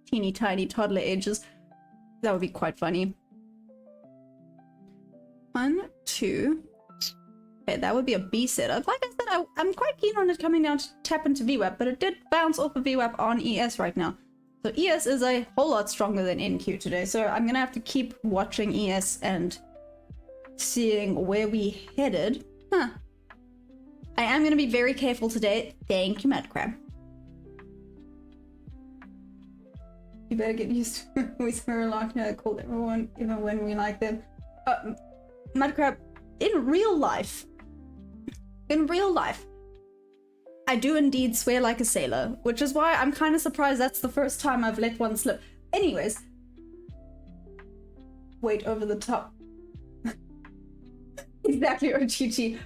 teeny tiny toddler ages. That would be quite funny. 1, 2. Okay, that would be a B setup. Like I said, I'm quite keen on it coming down to tap into VWAP, but it did bounce off of VWAP on ES right now. So ES is a whole lot stronger than NQ today. So I'm gonna have to keep watching ES and seeing where we headed. Huh. I am gonna be very careful today. Thank you, Mudcrab. You better get used to we swear a lot. I called everyone, even when we like them. Mudcrab, in real life, I do indeed swear like a sailor, which is why I'm kind of surprised that's the first time I've let one slip. Anyways. Wait, over the top. Exactly, OTT.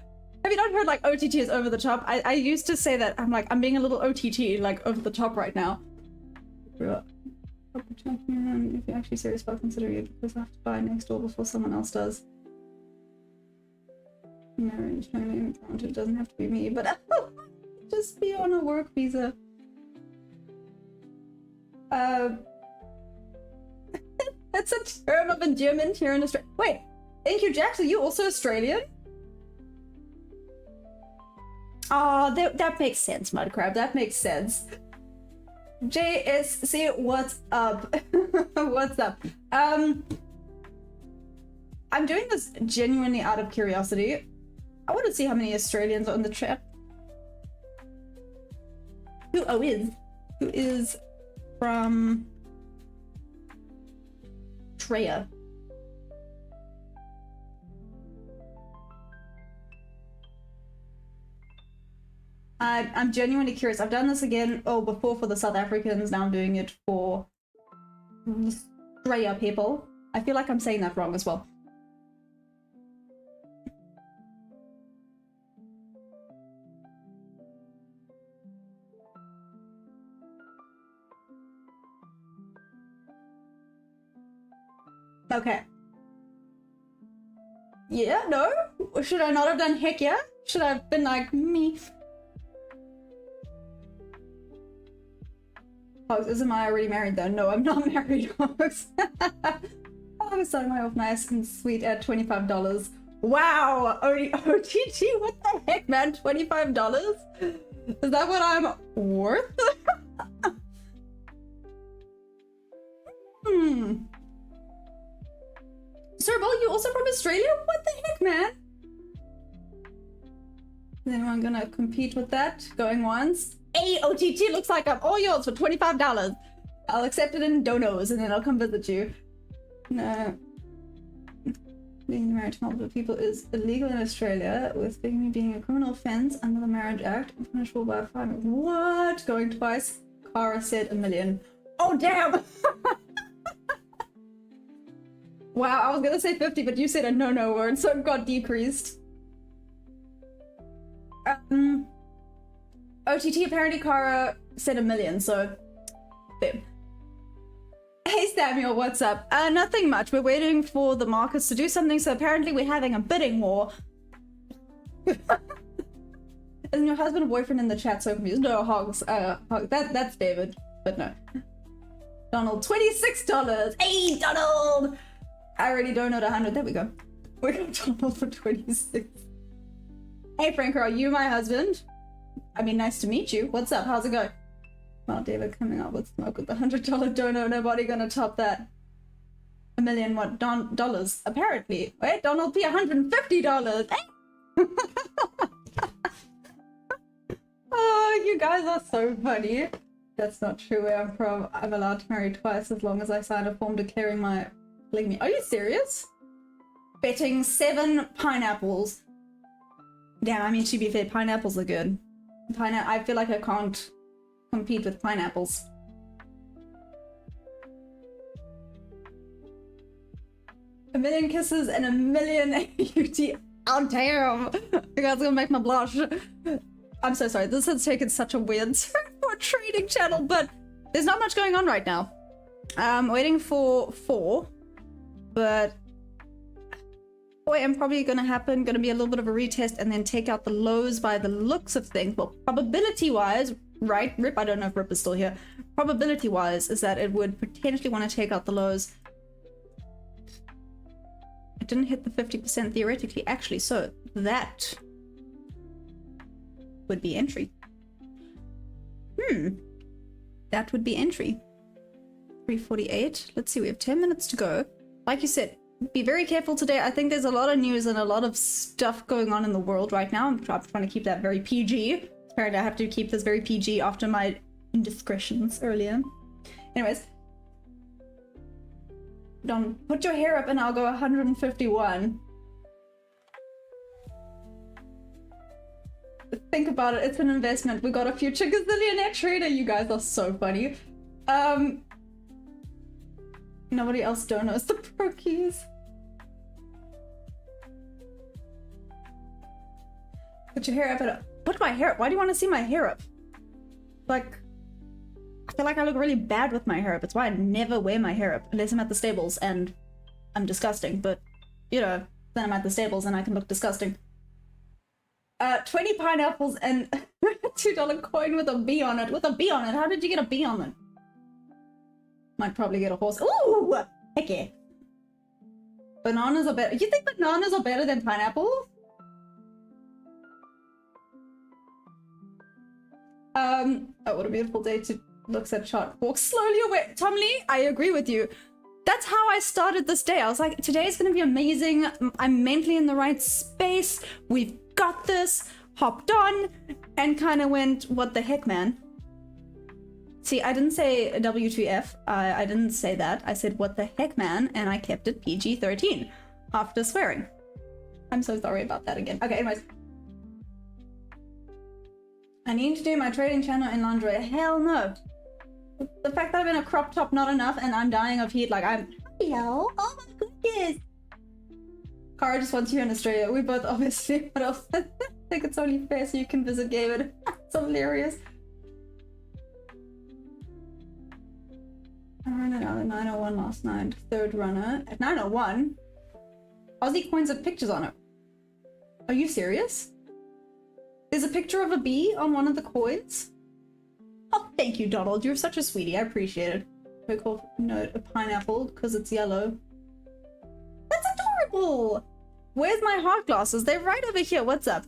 Have you not heard like OTT is over the top? I used to say that. I'm like, I'm being a little OTT, like over the top right now. If you're actually serious about considering it, because I have to buy next door before someone else does. Marriage, training, it doesn't have to be me, but just be on a work visa. That's a term of endearment here in Australia. Wait, NQ Jax, are you also Australian? Oh, that makes sense, Mudcrab. That makes sense. JSC, what's up? What's up? I'm doing this genuinely out of curiosity. I want to see how many Australians are on the trip. Who is from Treya? I'm genuinely curious. I've done this again, before for the South Africans, now I'm doing it for Australia people. I feel like I'm saying that wrong as well. Okay. Yeah, no? Should I not have done heck yeah? Should I have been like me? Hogs, am I already married though? No, I'm not married, Hogs. I was starting my off nice and sweet at $25. Wow! OTT, what the heck, man? $25? Is that what I'm worth? Sir Bill, you also from Australia? What the heck, man? Is anyone gonna compete with that? Going once? Hey, OTT, looks like I'm all yours for $25. I'll accept it in donos and then I'll come visit you. No. Being married to multiple people is illegal in Australia, with being a criminal offense under the Marriage Act, punishable by a fine. What? Going twice? Cara said $1 million. Oh, damn! Wow, I was gonna say 50, but you said a no-no word, so it got decreased. OTT, apparently Cara said $1 million, so... Boom. Hey Samuel, what's up? Nothing much. We're waiting for the markets to do something, so apparently we're having a bidding war. Isn't your husband or boyfriend in the chat so confused? No, Hogs. That's David, but no. Donald, $26! Hey, Donald! I already donated 100. There we go. We got Donald for 26. Hey Franco, are you my husband? I mean, nice to meet you. What's up? How's it going? Well, David coming up with smoke with the $100 dono. Nobody gonna top that. $1 million what? Dollars? Apparently. Wait, Donald P, $150. Hey! Oh, you guys are so funny. That's not true where I'm from. I'm allowed to marry twice as long as I sign a form declaring my polygamy. Are you serious? Betting 7 pineapples. Damn, I mean, to be fair, pineapples are good. I feel like I can't compete with pineapples. $1 million kisses and $1 million AUT. Oh damn! You guys are gonna make me blush. I'm so sorry. This has taken such a weird turn for a trading channel, but there's not much going on right now. Waiting for 4, but 4am probably gonna happen. Gonna be a little bit of a retest and then take out the lows by the looks of things. Well, probability-wise, right? Rip, I don't know if Rip is still here. Probability-wise is that it would potentially want to take out the lows. It didn't hit the 50% theoretically, actually, so that would be entry. That would be entry. 3:48. Let's see, we have 10 minutes to go. Like you said, be very careful today. I think there's a lot of news and a lot of stuff going on in the world right now. I'm trying to keep that very PG. Apparently I have to keep this very PG after my indiscretions earlier. Anyways. Don, put your hair up and I'll go 151. Think about it, it's an investment. We got a future gazillionaire trader. You guys are so funny. Nobody else donos the pro keys. Put your hair up and put my hair up. Why do you want to see my hair up? Like, I feel like I look really bad with my hair up. It's why I never wear my hair up unless I'm at the stables and I'm disgusting. But, you know, then I'm at the stables and I can look disgusting. 20 pineapples and $2 coin with a B on it. With a B on it? How did you get a B on it? Might probably get a horse. Ooh! Heck yeah. Bananas are better. You think bananas are better than pineapples? Oh, what a beautiful day to look at chart. Walk slowly away. Tom Lee, I agree with you. That's how I started this day. I was like, today's gonna be amazing. I'm mentally in the right space. We've got this. Hopped on and kind of went, what the heck, man? See, I didn't say W2F. I didn't say that. I said, what the heck, man? And I kept it PG-13 after swearing. I'm so sorry about that again. Okay, anyways. I need to do my trading channel in lingerie. Hell no. The fact that I'm in a crop top not enough and I'm dying of heat, like I'm... Hello? Oh my goodness! Cara just wants you in Australia. We both obviously, but I think it's only fair so you can visit David. It's hilarious. I don't know, 901 last night. Third runner at 901. Aussie coins have pictures on it. Are you serious? There's a picture of a bee on one of the coins. Oh, thank you, Donald. You're such a sweetie. I appreciate it. We call note a pineapple because it's yellow. That's adorable. Where's my heart glasses? They're right over here. What's up?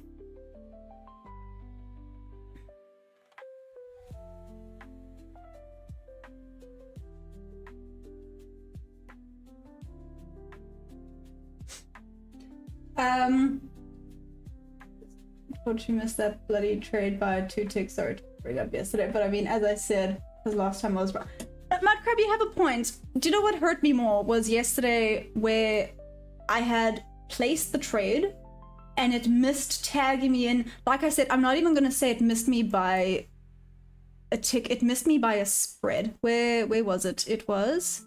Thought you missed that bloody trade by 2 ticks. Sorry to bring up yesterday, but I mean, as I said, because last time I was wrong. Mudcrab, you have a point. Do you know what hurt me more was yesterday where I had placed the trade and it missed tagging me in. Like I said, I'm not even gonna say it missed me by a tick. It missed me by a spread. Where was it? It was.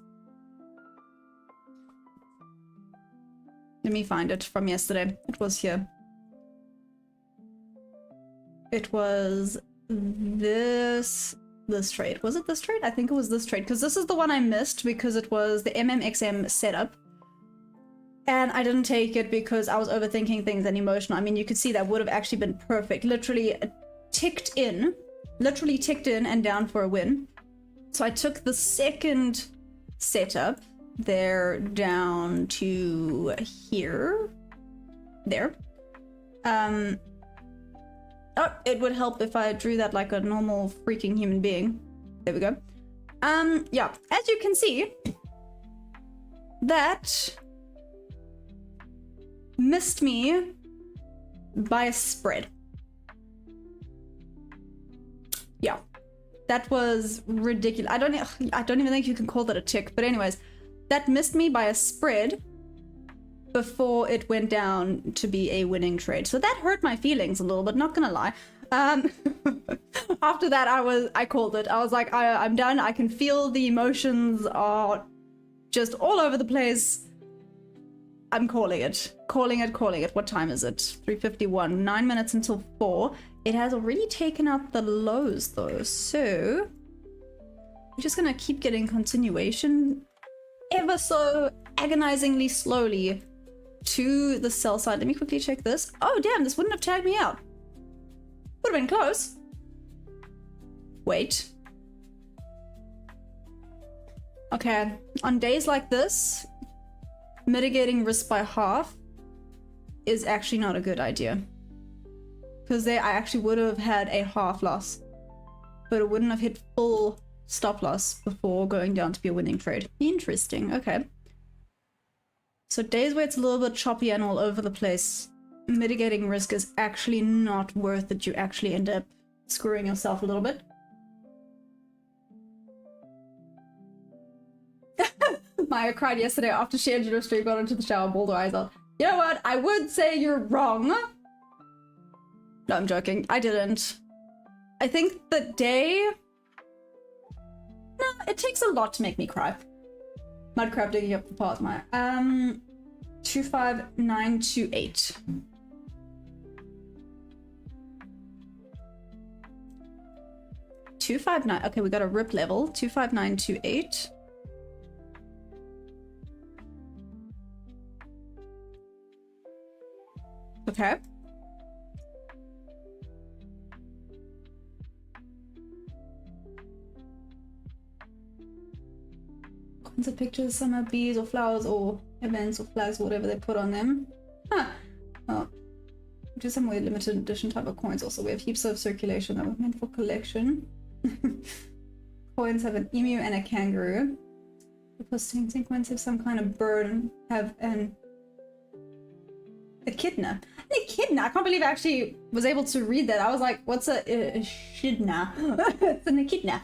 Let me find it from yesterday. It was here. It was this trade. Was it this trade? I think it was this trade because this is the one I missed because it was the MMXM setup. And I didn't take it because I was overthinking things and emotional. I mean, you could see that would have actually been perfect. Literally ticked in and down for a win. So I took the second setup there down to here. There. Oh, it would help if I drew that like a normal freaking human being. There we go. Yeah, as you can see, that missed me by a spread. Yeah, that was ridiculous. I don't even think you can call that a tick, but anyways, that missed me by a spread before it went down to be a winning trade. So that hurt my feelings a little bit, not gonna lie. After that, I called it. I was like, I'm done. I can feel the emotions are just all over the place. I'm calling it. Calling it. What time is it? 3:51. 9 minutes until 4. It has already taken out the lows though, so we're just gonna keep getting continuation ever so agonizingly slowly to the sell side. Let me quickly check this. Oh damn, this wouldn't have tagged me out. Would have been close. Wait. Okay, on days like this, mitigating risk by half is actually not a good idea. Because I actually would have had a half loss, but it wouldn't have hit full stop loss before going down to be a winning trade. Interesting, okay. So days where it's a little bit choppy and all over the place, mitigating risk is actually not worth it. You actually end up screwing yourself a little bit. Maya cried yesterday after she entered her stream, got into the shower, bawled her eyes out. You know what? I would say you're wrong. No, I'm joking. I didn't. I think the day... No, it takes a lot to make me cry. Mudcrab digging up the path, Maya. 25928. Okay, we got a rip level. 25928. Okay. Coins of pictures, some are bees or flowers or events or flags or whatever they put on them. Huh. Oh. Just some weird limited edition type of coins also. We have heaps of circulation that were meant for collection. Coins have an emu and a kangaroo. The posting coins have some kind of bird and have an echidna. An echidna? I can't believe I actually was able to read that. I was like, what's a echidna? It's an echidna.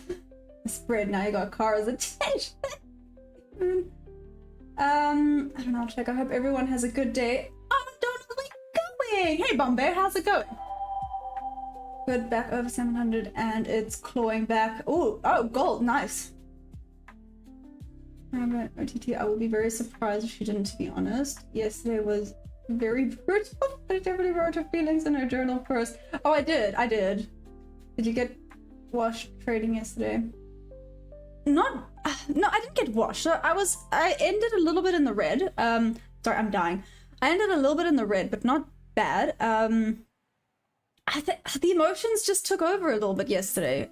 A spread. Now you got Kara's attention. I don't know, I'll check. I hope everyone has a good day. Oh, Donald, where you going? Hey, Bombay, how's it going? Good, back over 700 and it's clawing back. Oh, gold, nice. OTT, I will be very surprised if she didn't, to be honest. Yesterday was very brutal. I definitely wrote her feelings in her journal first. Oh, I did. Did you get washed trading yesterday? Not... No, I didn't get washed. So I ended a little bit in the red. Sorry, I'm dying. I ended a little bit in the red, but not bad. The emotions just took over a little bit yesterday.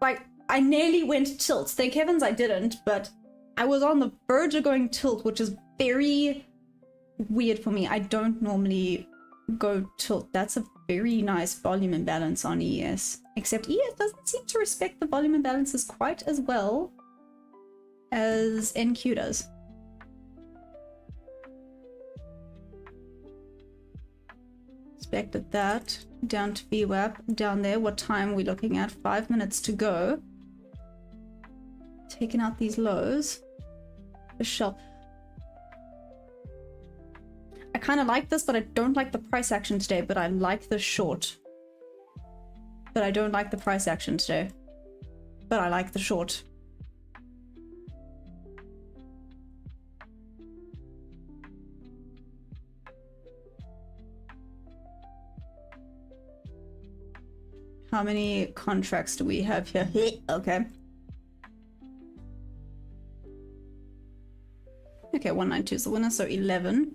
Like, I nearly went tilt. Thank heavens I didn't, but I was on the verge of going tilt, which is very weird for me. I don't normally go tilt. That's a very nice volume imbalance on ES. Except ES doesn't seem to respect the volume imbalances quite as well as NQ does. Expected that. Down to VWAP. Down there. What time are we looking at? 5 minutes to go. Taking out these lows. The shelf. I kind of like this, but I don't like the price action today. But I like the short. But I don't like the price action today. But I like the short. How many contracts do we have here? Okay. Okay, 192 is the winner, so 11.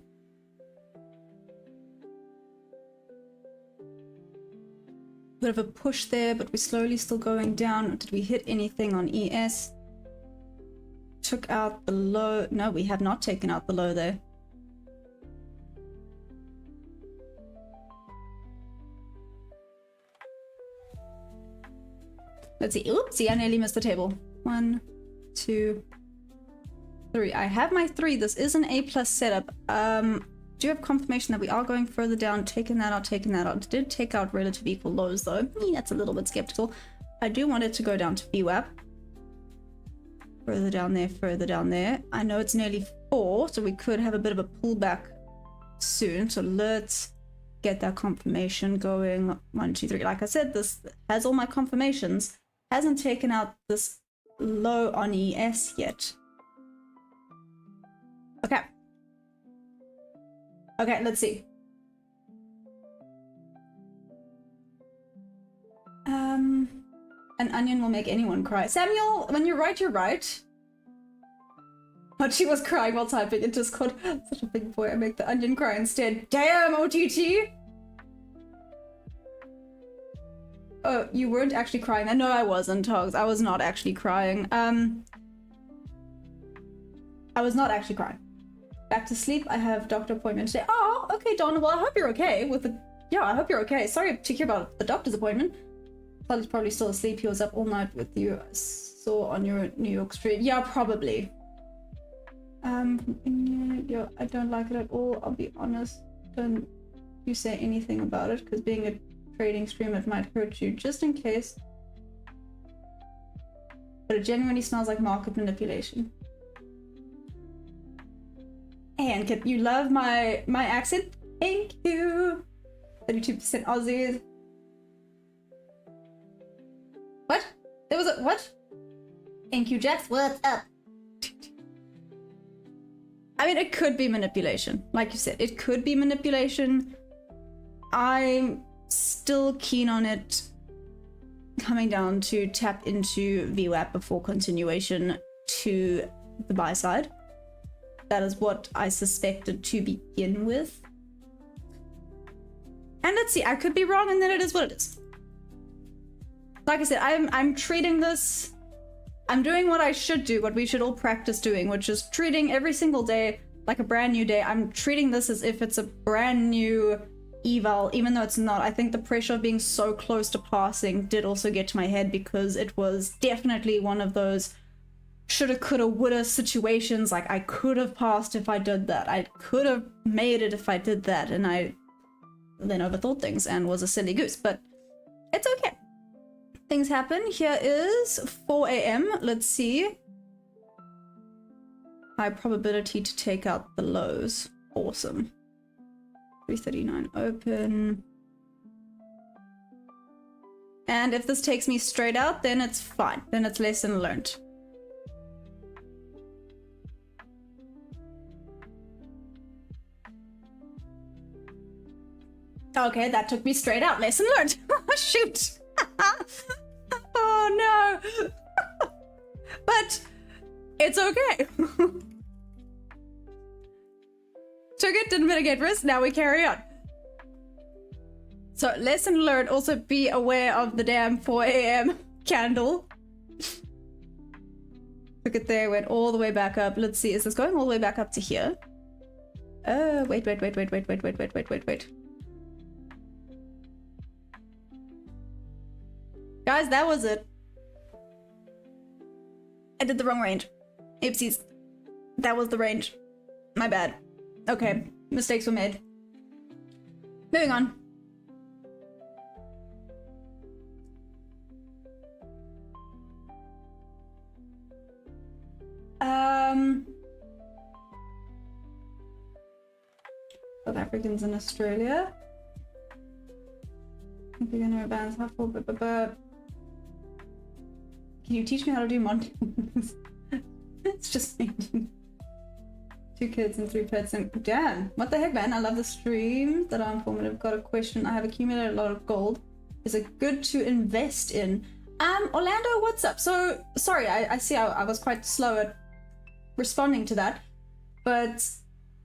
Bit of a push there, but we're slowly still going down. Did we hit anything on ES? Took out the low. No, we have not taken out the low there. Let's see. Oopsie, I nearly missed the table. 1, 2, 3. I have my 3. This is an A+ setup. Do you have confirmation that we are going further down? Taking that out, taking that out. Did take out relative equal lows though. That's a little bit skeptical. I do want it to go down to VWAP. Further down there, further down there. I know it's nearly 4, so we could have a bit of a pullback soon. So let's get that confirmation going. 1, 2, 3. Like I said, this has all my confirmations. Hasn't taken out this low on ES yet. Okay. Okay, let's see. An onion will make anyone cry. Samuel, when you're right, you're right. But she was crying while typing. It just called such a big boy. I make the onion cry instead. Damn, OTT! Oh, you weren't actually crying. No, I wasn't, Hogs. I was not actually crying. I was not actually crying. Back to sleep. I have doctor appointment today. Oh, okay, Donna. Well, I hope you're okay with the... Yeah, I hope you're okay. Sorry to hear about the doctor's appointment. Thought he's probably still asleep. He was up all night with you. I saw on your New York stream. Yeah, probably. Yeah, I don't like it at all. I'll be honest. Don't you say anything about it, because being a trading stream, it might hurt you. Just in case. But it genuinely smells like market manipulation. And you love my accent? Thank you. 32% Aussie. What? There was a what? Thank you, Jax. What's up? I mean, it could be manipulation. Like you said, it could be manipulation. I'm still keen on it coming down to tap into VWAP before continuation to the buy side. That is what I suspected to begin with. And let's see, I could be wrong, and then it is what it is. Like I said, I'm treating this... I'm doing what I should do, what we should all practice doing, which is treating every single day like a brand new day. I'm treating this as if it's a brand new eval, even though it's not. I think the pressure of being so close to passing did also get to my head, because it was definitely one of those shoulda, coulda, woulda situations. Like, I could have passed if I did that. I could have made it if I did that. And I then overthought things and was a silly goose. But it's okay. Things happen. Here is 4 a.m. Let's see. High probability to take out the lows. Awesome. 339 open. And if this takes me straight out, then it's fine. Then it's lesson learned. Okay, that took me straight out. Lesson learned. Shoot. Oh no. It's okay. Took it, didn't mitigate risk, now we carry on. So lesson learned, also be aware of the damn 4 a.m. candle. Look at there, went all the way back up. Let's see, is this going all the way back up to here? Wait. Guys, that was it. I did the wrong range. Oopsies. That was the range. My bad. Okay, mistakes were made. Moving on. South Africans in Australia. I think we're gonna advance half full, Can you teach me how to do Mondays? It's just me. 2 kids and 3 pets and damn, what the heck, man? I love the stream that are informative. Got a question. I have accumulated a lot of gold. Is it good to invest in? Orlando, what's up? So sorry, I see I was quite slow at responding to that, but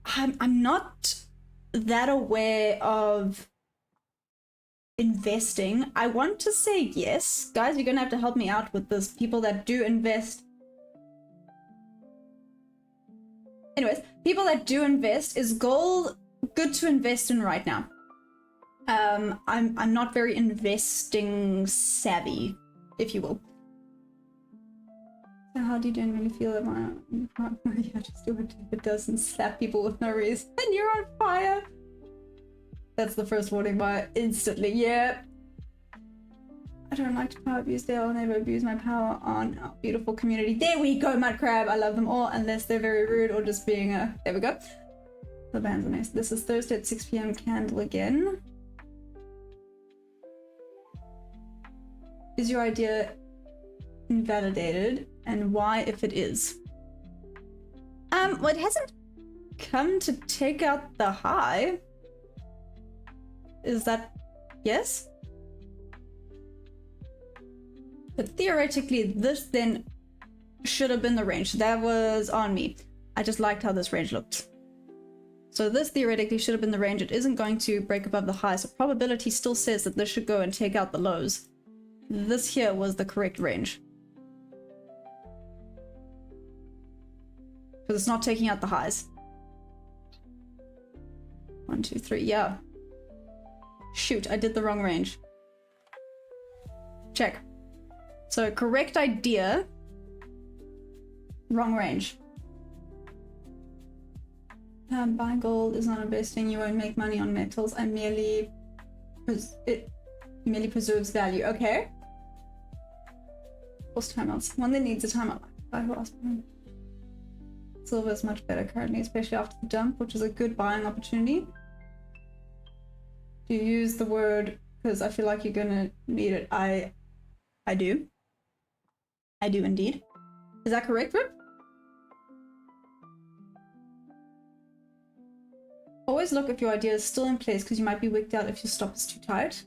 I'm not that aware of investing. I want to say yes. Guys, you're gonna have to help me out with this. People that do invest. Anyways, people that do invest, is gold good to invest in right now? I'm not very investing savvy, if you will. So how do you genuinely feel that my yeah, just do what it does and slap people with no reason and you're on fire? That's the first warning by instantly. Yeah. I don't like to power abuse. I'll never abuse my power on our beautiful community. There we go, Mud Crab. I love them all, unless they're very rude or just being a... There we go. The bands are nice. This is Thursday at 6 p.m. candle again. Is your idea invalidated? And why if it is? Well, it hasn't come to take out the high. Is that... Yes? But theoretically, this then should have been the range. That was on me. I just liked how this range looked. So this theoretically should have been the range. It isn't going to break above the high, so probability still says that this should go and take out the lows. This here was the correct range. Because it's not taking out the highs. 1, 2, 3, yeah. Shoot, I did the wrong range. Check. So correct idea, wrong range. Buying gold is not investing. You won't make money on metals. I merely it merely preserves value. Okay. Force timeouts. One that needs a timeout. Silver is much better currently, especially after the dump, which is a good buying opportunity. Do you use the word because I feel like you're gonna need it? I do. I do indeed. Is that correct, Rip? Always look if your idea is still in place because you might be wicked out if your stop is too tight.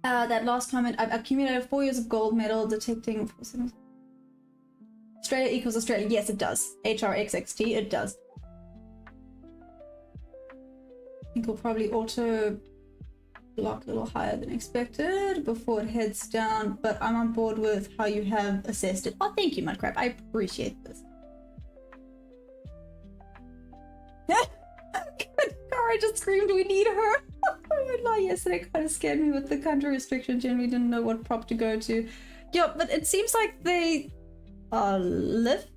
That last comment, I've accumulated 4 years of gold medal detecting... Australia equals Australia. Yes, it does. HRXXT, it does. I think we'll probably auto block a little higher than expected before it heads down, but I'm on board with how you have assessed it. Oh, thank you, Mudcrab. I appreciate this. Good. Cara just screamed, we need her. I would lie, yesterday kind of scared me with the country restrictions and we didn't know what prop to go to. Yeah, but it seems like they are lifted.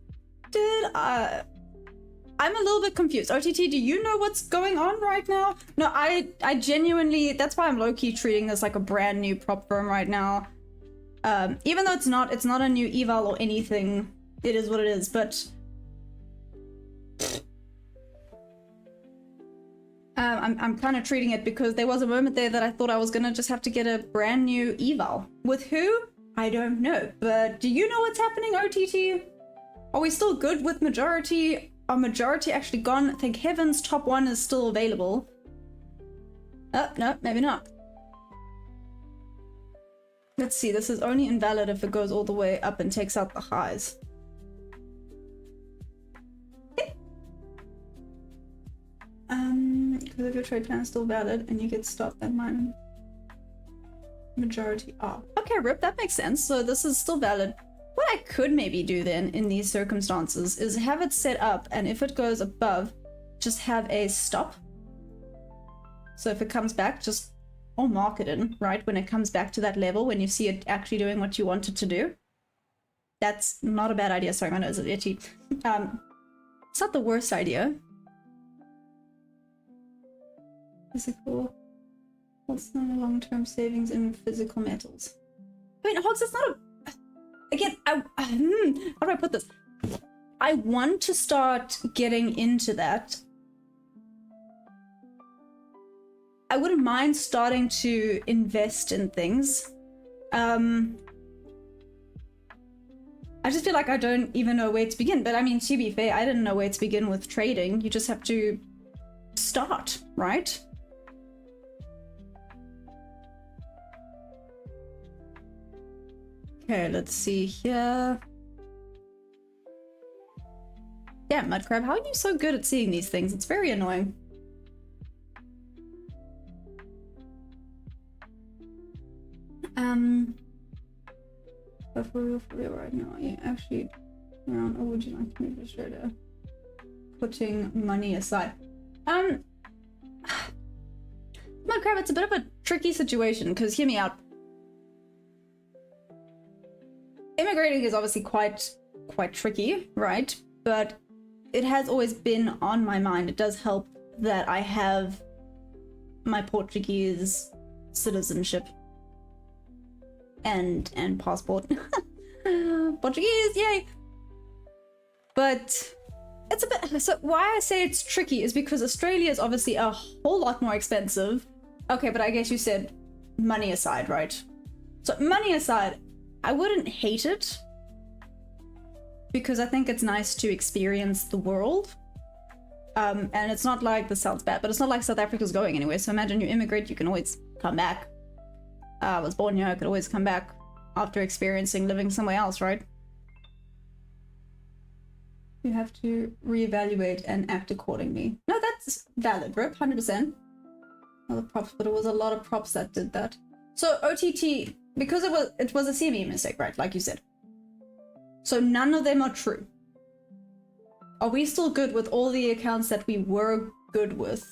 I'm a little bit confused. OTT, do you know what's going on right now? No, I genuinely, that's why I'm low-key treating this like a brand new prop firm right now. Even though it's not a new eval or anything, it is what it is, but... I'm kind of treating it because there was a moment there that I thought I was gonna just have to get a brand new eval. With who? I don't know, but do you know what's happening, OTT? Are we still good with majority? Are majority actually gone? Thank heavens top 1 is still available. Oh, no, maybe not. Let's see, this is only invalid if it goes all the way up and takes out the highs. Okay. Because if your trade plan is still valid and you get stopped, then mine majority are. Okay, Rip, that makes sense. So this is still valid. What I could maybe do then in these circumstances is have it set up, and if it goes above, just have a stop. So if it comes back, just, or mark it in, right? When it comes back to that level, when you see it actually doing what you want it to do. That's not a bad idea. Sorry, my nose is itchy. It's not the worst idea. Physical. What's the long-term savings in physical metals? I mean, Hogs, it's not a... Again, how do I put this? I want to start getting into that. I wouldn't mind starting to invest in things. I just feel like I don't even know where to begin. But I mean, to be fair, I didn't know where to begin with trading. You just have to start, right? Okay, let's see here. Yeah, Mudcrab, how are you so good at seeing these things? It's very annoying. But for real right now, are you actually around, or would you like to move to Australia? Putting money aside. Mudcrab, it's a bit of a tricky situation, because hear me out. Immigrating is obviously quite tricky, right? But it has always been on my mind. It does help that I have my Portuguese citizenship and passport. Portuguese, yay! But it's a bit... So why I say it's tricky is because Australia is obviously a whole lot more expensive. Okay, but I guess you said money aside, right? So money aside, I wouldn't hate it, because I think it's nice to experience the world. And it's not like, this sounds bad, but it's not like South Africa's going anywhere. So imagine you immigrate, you can always come back. I was born here, I could always come back after experiencing living somewhere else, right? You have to reevaluate and act accordingly. No, that's valid, Rip, 100%. Other props, but it was a lot of props that did that. So OTT, because it was a CME mistake, right? Like you said. So none of them are true. Are we still good with all the accounts that we were good with?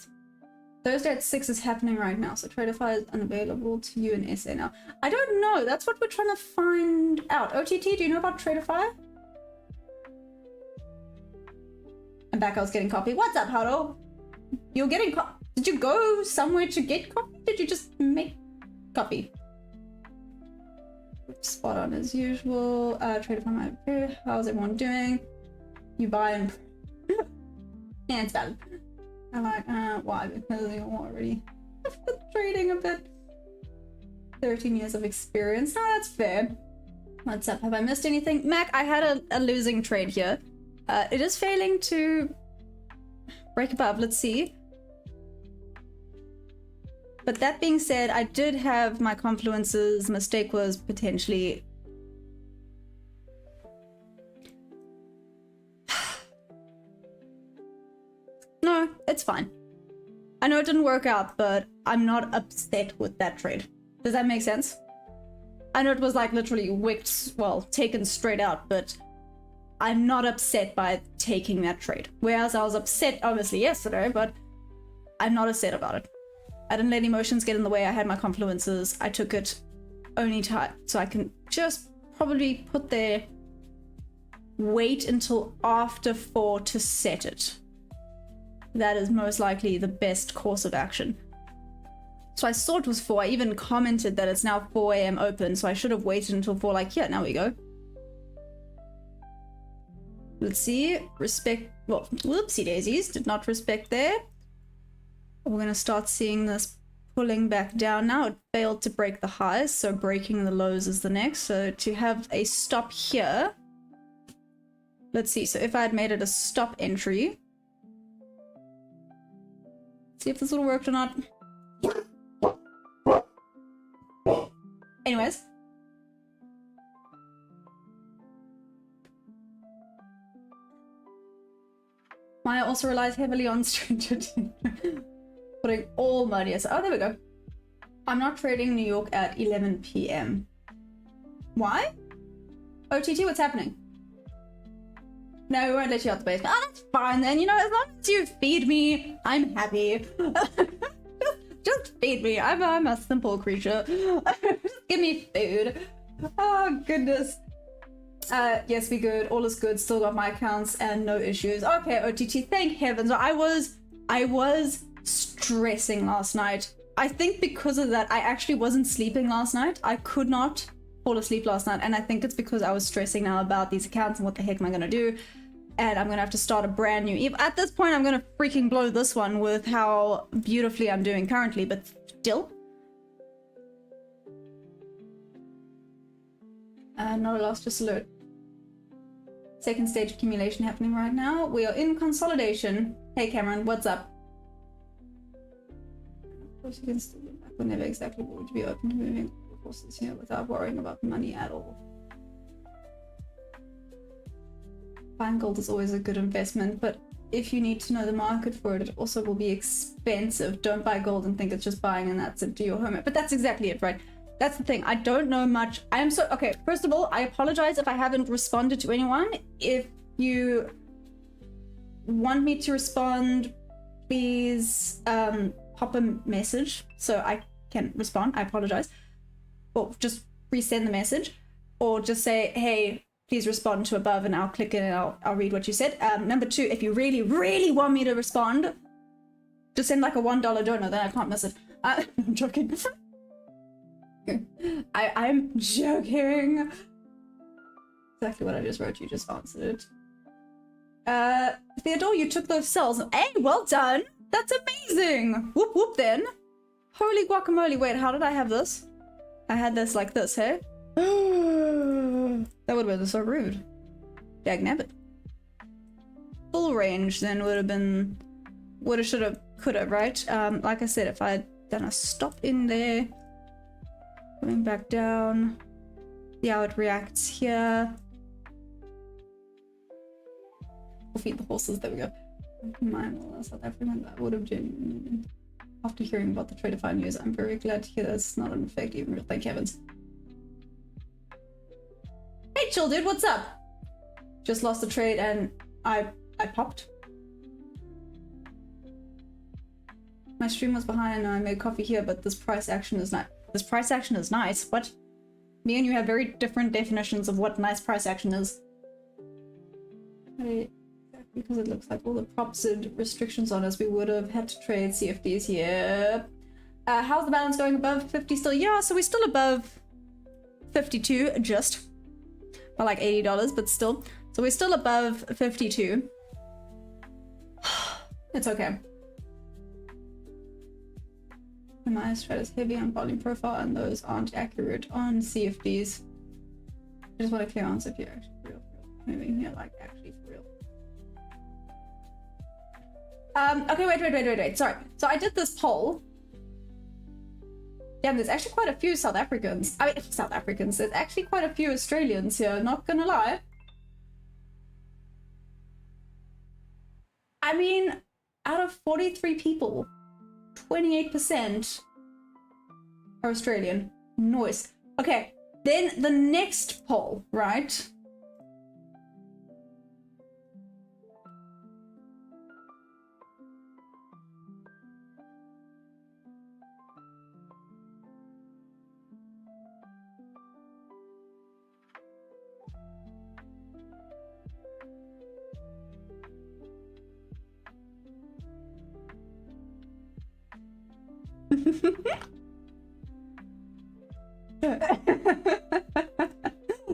Thursday at 6 is happening right now, so Tradeify is unavailable to you in SA now. I don't know, that's what we're trying to find out. OTT, do you know about Tradeify? I'm back, I was getting coffee. What's up, Huddle? You're getting coffee? Did you go somewhere to get coffee? Did you just make coffee? Spot on as usual. Tradeify my... How's everyone doing? You buy and... Yeah, it's valid. I'm like, why? Because you're already trading a bit. 13 years of experience. No, that's fair. What's up? Have I missed anything? Mac, I had a losing trade here. It is failing to break above. Let's see. But that being said, I did have my confluences. Mistake was potentially... No, it's fine. I know it didn't work out, but I'm not upset with that trade. Does that make sense? I know it was like literally wicked, well, taken straight out, but I'm not upset by taking that trade. Whereas I was upset, obviously, yesterday, but I'm not upset about it. I didn't let emotions get in the way. I had my confluences. I took it only time, so I can just probably put there, wait until after 4 to set it. That is most likely the best course of action. So I saw it was 4. I even commented that it's now 4 AM open, so I should have waited until 4, like, yeah, now we go. Let's see, respect, well, whoopsie daisies, did not respect there. We're gonna start seeing this pulling back down now. It failed to break the highs, so breaking the lows is the next. So to have a stop here, let's see, so if I had made it a stop entry, see if this would have worked or not. Anyways, Maya also relies heavily on Stranger Things. Putting all money aside. Oh, there we go. I'm not trading New York at 11 p.m. Why? OTT, what's happening? No, we won't let you out the basement. Oh, that's fine then. You know, as long as you feed me, I'm happy. just feed me. I'm a simple creature. Just give me food. Oh, goodness. Yes, we good. All is good. Still got my accounts and no issues. Okay, OTT, thank heavens. I was stressing last night. I think because of that, I actually wasn't sleeping last night. I could not fall asleep last night, and I think it's because I was stressing now about these accounts and what the heck am I gonna do, and I'm gonna have to start a brand new. At this point, I'm gonna freaking blow this one with how beautifully I'm doing currently, but still. No loss, just alert. Second stage accumulation happening right now. We are in consolidation. Hey Cameron, what's up? Of course you can still be back whenever exactly would be open to moving forces here without worrying about money at all. Buying gold is always a good investment, but if you need to know the market for it, it also will be expensive. Don't buy gold and think it's just buying and that's it, do your homework. But that's exactly it, right? That's the thing. I don't know much. I am so... Okay, first of all, I apologize if I haven't responded to anyone. If you want me to respond, please pop a message so I can respond. I apologize. Or just resend the message. Or just say, hey, please respond to above and I'll click it and I'll read what you said. Number two, if you really, really want me to respond, just send like a $1 donor, then I can't miss it. I'm joking. I'm joking. Exactly what I just wrote, you just answered it. Theodore, you took those cells. Hey, well done. That's amazing. Whoop whoop then. Holy guacamole. Wait, how did I have this? I had this like this, hey? That would have been so rude. Dag nabbit. Full range then would have been... Woulda, shoulda, coulda, right? Like I said, if I had done a stop in there... Coming back down. See how it reacts here. We'll feed the horses. There we go. Mine, South African. That would have been. After hearing about the Tradeify news, I'm very glad to hear that's not an effect even real. Thank heavens. Hey, chill dude, what's up? Just lost a trade and I popped. My stream was behind and I made coffee here, but this price action is not. This price action is nice. What? Me and you have very different definitions of what nice price action is. Because it looks like all the props and restrictions on us, we would have had to trade CFDs here. How's the balance going? Above 50 still? Yeah, so we're still above 52, just. By like $80, but still. So we're still above 52. It's okay. My strat is heavy on volume profile and those aren't accurate on CFDs. I just want a clear answer if you're actually for real. Moving here, like actually for real. Okay, wait. Sorry. So I did this poll. Yeah, there's actually quite a few South Africans. I mean, South Africans. There's actually quite a few Australians here, not gonna lie. I mean, out of 43 people, 28% are Australian. Nice. Okay, then the next poll, right?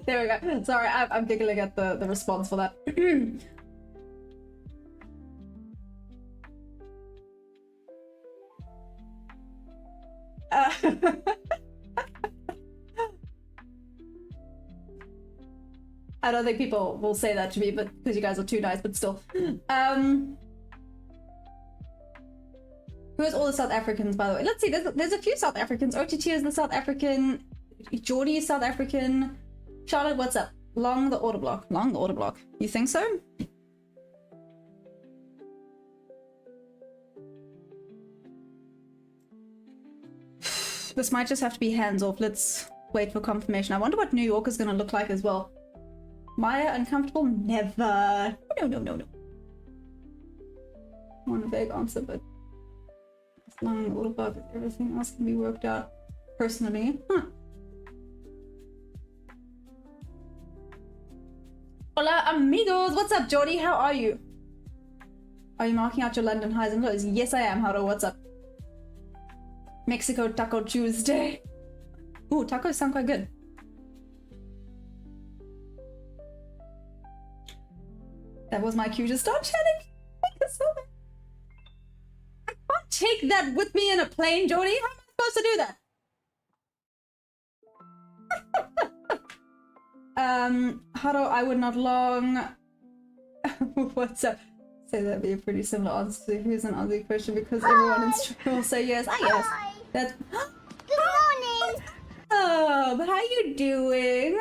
There we go. Sorry, I'm giggling at the response for that. I don't think people will say that to me, but because you guys are too nice, but still. Who is all the South Africans, by the way? Let's see, there's a few South Africans. OTT is the South African. Geordie is South African. Charlotte, what's up? Long the order block. Long the order block. You think so? This might just have to be hands off. Let's wait for confirmation. I wonder what New York is going to look like as well. Maya, uncomfortable? Never. No, no, no, no. I want a vague answer, but as long as all about it, everything else can be worked out personally. Huh. Hola, amigos. What's up, Jordy? How are you? Are you marking out your London highs and lows? Yes, I am. Haro, what's up? Mexico Taco Tuesday. Ooh, tacos sound quite good. That was my cue to start chatting. Thank you so much. I can't take that with me in a plane, Jordy. How am I supposed to do that? Haro, I would not long. What's up? Say that'd be a pretty similar answer to who's an Aussie question because everyone in stream will say yes. Ah, yes. Hi. That's. Good morning. Oh, but how you doing?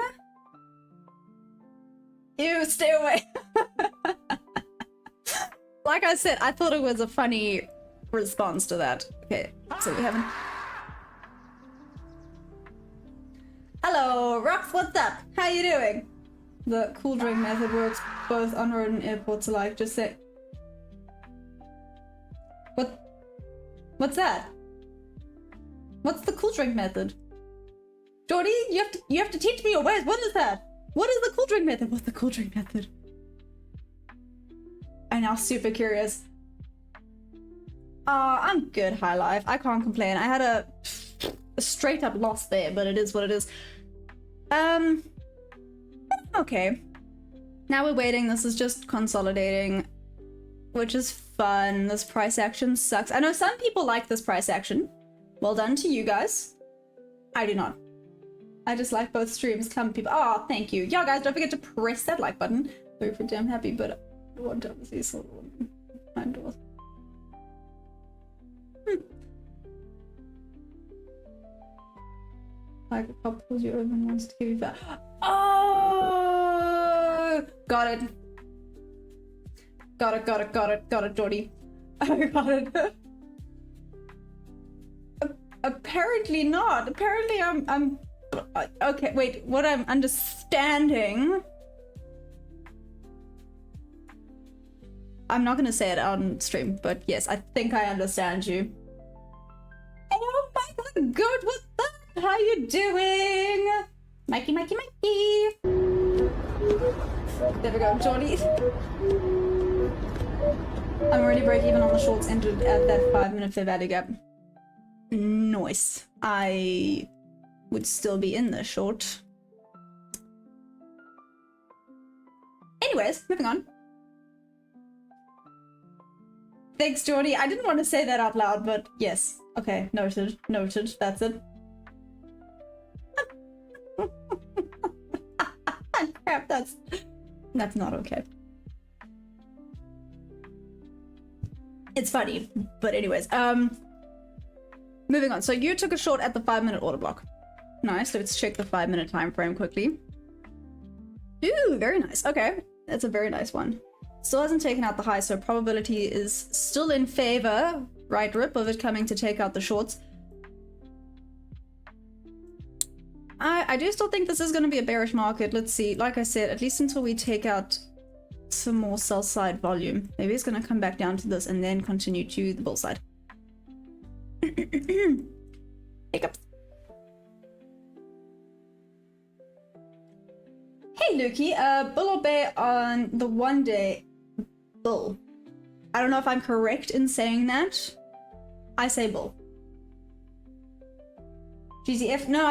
You stay away. Like I said, I thought it was a funny response to that. Okay, so we haven't. Hello, Rox, what's up? How you doing? The cool drink method works both on road and airports alike. Just say. What's that? What's the cool drink method? Jordy, you have to teach me your ways. What is that? What is the cool drink method? What's the cool drink method? I'm now super curious. I'm good, High Life. I can't complain. I had a straight up loss there, but it is what it is. Okay. Now we're waiting. This is just consolidating, which is fun. This price action sucks. I know some people like this price action. Well done to you guys. I do not. I just like both streams. Come people. Oh, thank you. Yeah, guys, don't forget to press that like button. We're pretty damn happy, but I want to obviously sort of handle. Like a couple pulls you over and wants to give you back. Oh, got it. Got it, Jordy. I got it. Apparently not. Apparently I'm okay, wait, what I'm understanding. I'm not gonna say it on stream, but yes, I think I understand you. Oh my god, good, what's up? How you doing? Mikey. There we go, Jordy. I'm already break even on the shorts entered at that 5-minute fair value gap. Nice. I would still be in the short. Anyways, moving on. Thanks, Jordy. I didn't want to say that out loud, but yes. Okay, noted. That's it. Crap, that's not okay. It's funny, but anyways, moving on. So you took a short at the 5-minute order block. Nice. Let's check the 5-minute time frame quickly. Ooh, very nice. Okay, that's a very nice one. Still hasn't taken out the high, so probability is still in favor, right rip, of it coming to take out the shorts. I do still think this is going to be a bearish market. Let's see. Like I said, at least until we take out some more sell side volume. Maybe it's going to come back down to this and then continue to the bull side. Hiccups. Hey Lukey, bull or bear on the 1 day? Bull. I don't know if I'm correct in saying that. I say bull. GZF? No,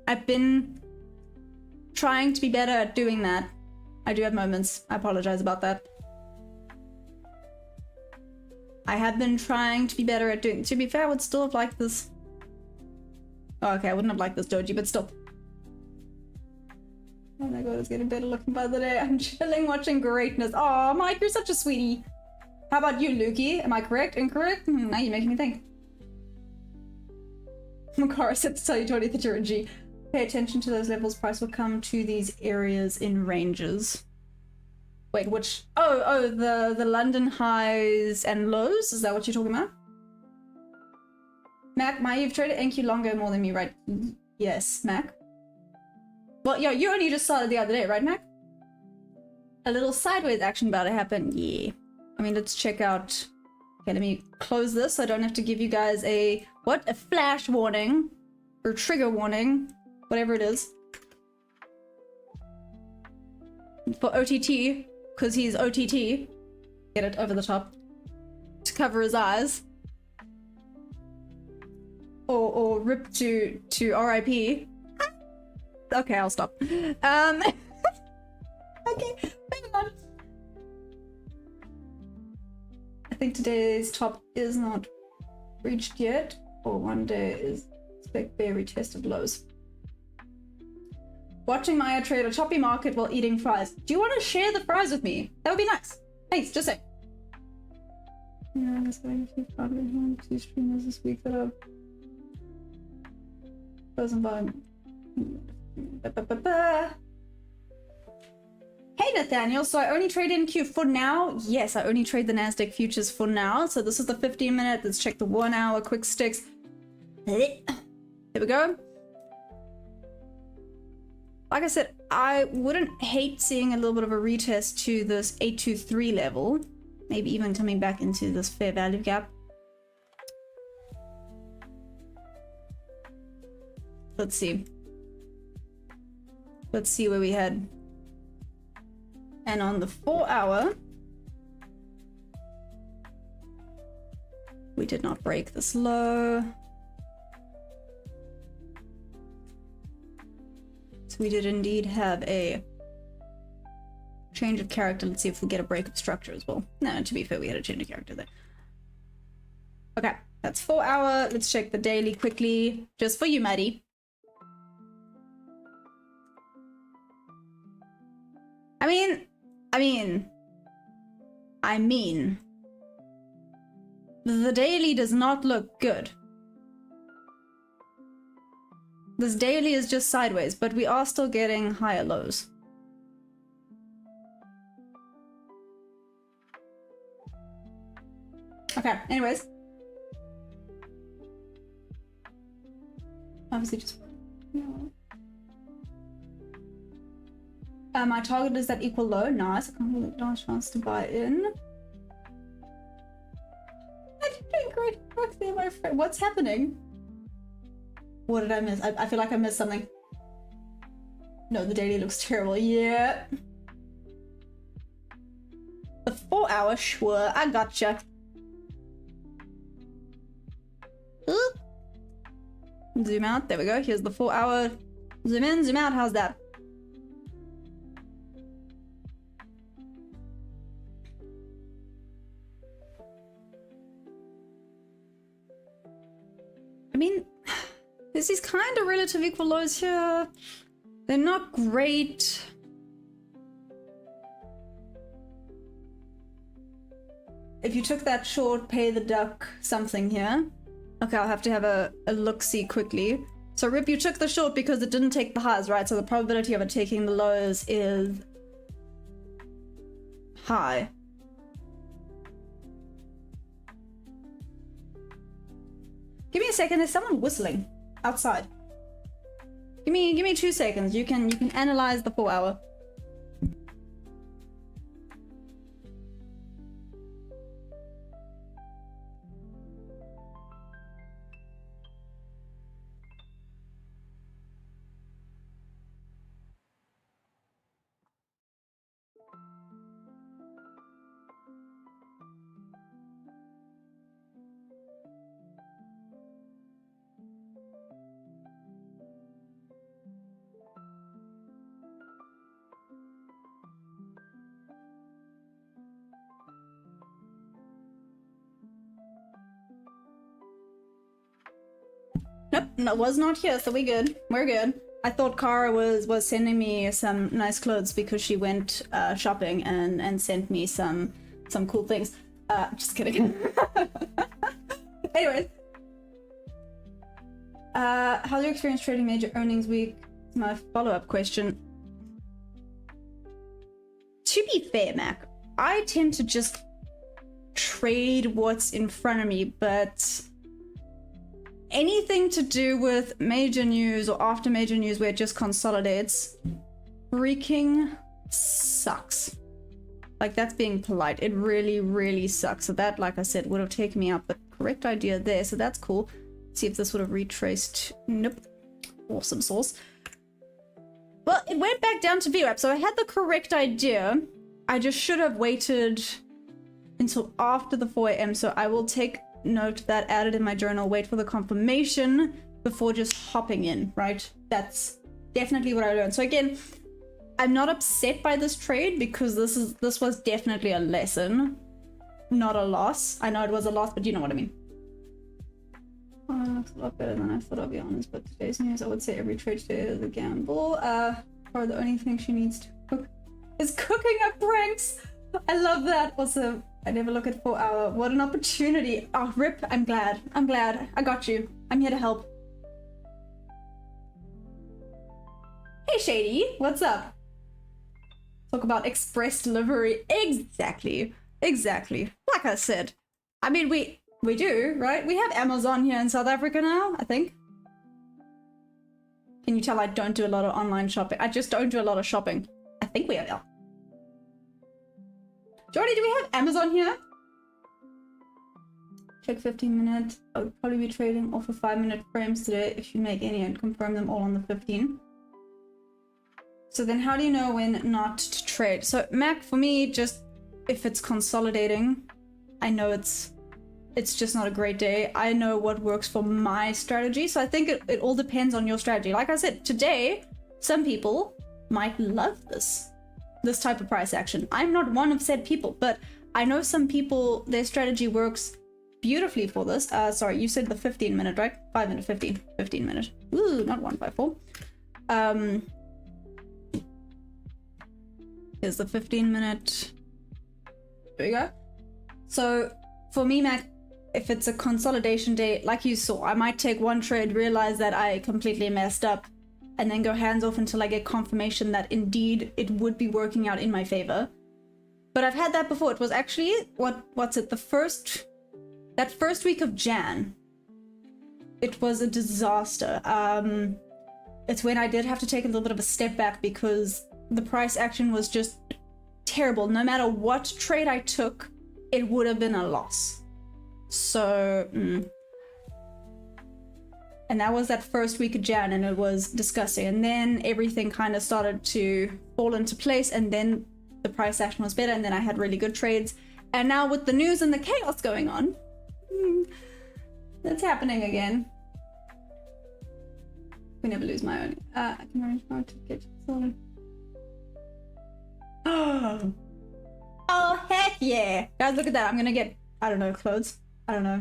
I've been trying to be better at doing that. I do have moments. I apologize about that. I have been trying to be better at doing. To be fair, I would still have liked this. Oh, okay, I wouldn't have liked this doji, but still. Oh my god, it's getting better looking by the day. I'm chilling watching greatness. Oh, Mike, you're such a sweetie. How about you, Lukey? Am I correct? Incorrect? Now you're making me think. Makara said to tell you, Tony, that you're a G. Pay attention to those levels. Price will come to these areas in ranges. Wait, which? Oh, the London highs and lows? Is that what you're talking about? Mac, you've traded NQ longer more than me, right? Yes, Mac. Well, yo, you only just started the other day, right, Mac? A little sideways action about to happen. Yeah. I mean, let's check out... Okay, let me close this so I don't have to give you guys a... What? A flash warning. Or trigger warning. Whatever it is. For OTT. Because he's OTT. Get it over the top. To cover his eyes. Or rip to RIP. Okay, I'll stop. Okay, hang on. I think today's top is not reached yet, or one day is expect bear retested lows. Watching Maya trade a choppy market while eating fries. Do you want to share the fries with me? That would be nice. Thanks, just say. Yeah, I'm going to probably 2 streamers this week that are doesn't buy. Hey Nathaniel, so I only trade NQ for now? Yes, I only trade the Nasdaq futures for now. So this is the 15-minute. Let's check the 1 hour quick sticks. Here we go. Like I said, I wouldn't hate seeing a little bit of a retest to this 823 level. Maybe even coming back into this fair value gap. Let's see. Let's see where we head. And on the 4 hour, we did not break this low. So we did indeed have a change of character. Let's see if we get a break of structure as well. No, to be fair, we had a change of character there. Okay, that's 4 hour. Let's check the daily quickly, just for you, Maddie. I mean, the daily does not look good. This daily is just sideways, but we are still getting higher lows. Okay, anyways. Obviously just... No. My target is that equal low. Nice. I can't really last chance to buy in. I did doing great work there, my friend. What's happening? What did I miss? I feel like I missed something. No, the daily looks terrible. Yeah. The 4 hour, sure. I gotcha. Zoom out. There we go. Here's the 4 hour. Zoom in, zoom out. How's that? I mean, there's these kind of relative equal lows here. They're not great. If you took that short, pay the duck something here. Okay, I'll have to have a look-see quickly. So Rip, you took the short because it didn't take the highs, right? So the probability of it taking the lows is high. Give me a second, there's someone whistling outside. Give me 2 seconds. You can analyze the 4 hour. Nope, no, was not here, so we good. We're good. I thought Kara was sending me some nice clothes because she went shopping and sent me some cool things. Just kidding. Anyways. How's your experience trading major earnings week? It's my follow-up question. To be fair, Mac, I tend to just trade what's in front of me, but anything to do with major news or after major news where it just consolidates freaking sucks. Like, that's being polite. It really, really sucks. So that, like I said, would have taken me up, but correct idea there. So that's cool. See if this would have retraced. Nope. Awesome sauce. Well, it went back down to VWAP, so I had the correct idea. I just should have waited until after the 4 a.m. So I will take note of that, add it in my journal, wait for the confirmation before just hopping in, right? That's definitely what I learned. So again, I'm not upset by this trade because this was definitely a lesson, not a loss. I know it was a loss, but you know what I mean. Oh, it looks a lot better than I thought, I'll be honest, but today's news, I would say every trade today is a gamble. Or the only thing she needs to cook is cooking up pranks. I love that. Also, I never look at 4 hour. What an opportunity. Oh, rip. I'm glad. I'm glad. I got you. I'm here to help. Hey, Shady. What's up? Talk about express delivery. Exactly. Exactly. Like I said. I mean, we do, right? We have Amazon here in South Africa now, I think. Can you tell I don't do a lot of online shopping? I just don't do a lot of shopping. I think we have. Jordy, do we have Amazon here? Check 15 minutes. I would probably be trading off of 5-minute frames today if you make any and confirm them all on the 15. So then how do you know when not to trade? So Mac, for me, just if it's consolidating, I know it's just not a great day. I know what works for my strategy. So I think it all depends on your strategy. Like I said, today, some people might love this type of price action. I'm not one of said people, but I know some people, their strategy works beautifully for this. Sorry, you said the 15 minute, right? 5 minute, 15 minute. Ooh, not 154. Here's the 15 minute. There you go. So for me, Mac, if it's a consolidation day, like you saw, I might take one trade, realize that I completely messed up, and then go hands off until I get confirmation that indeed it would be working out in my favor. But I've had that before. It was actually, what's it, that first week of Jan. It was a disaster. It's when I did have to take a little bit of a step back because the price action was just terrible. No matter what trade I took, it would have been a loss. So, and that was that first week of Jan, and it was disgusting. And then everything kind of started to fall into place, and then the price action was better, and then I had really good trades. And now with the news and the chaos going on, that's happening again. We never lose my own. I can arrange my ticket. Sorry. Oh, heck yeah! Guys, look at that. I'm gonna get, I don't know, clothes. I don't know.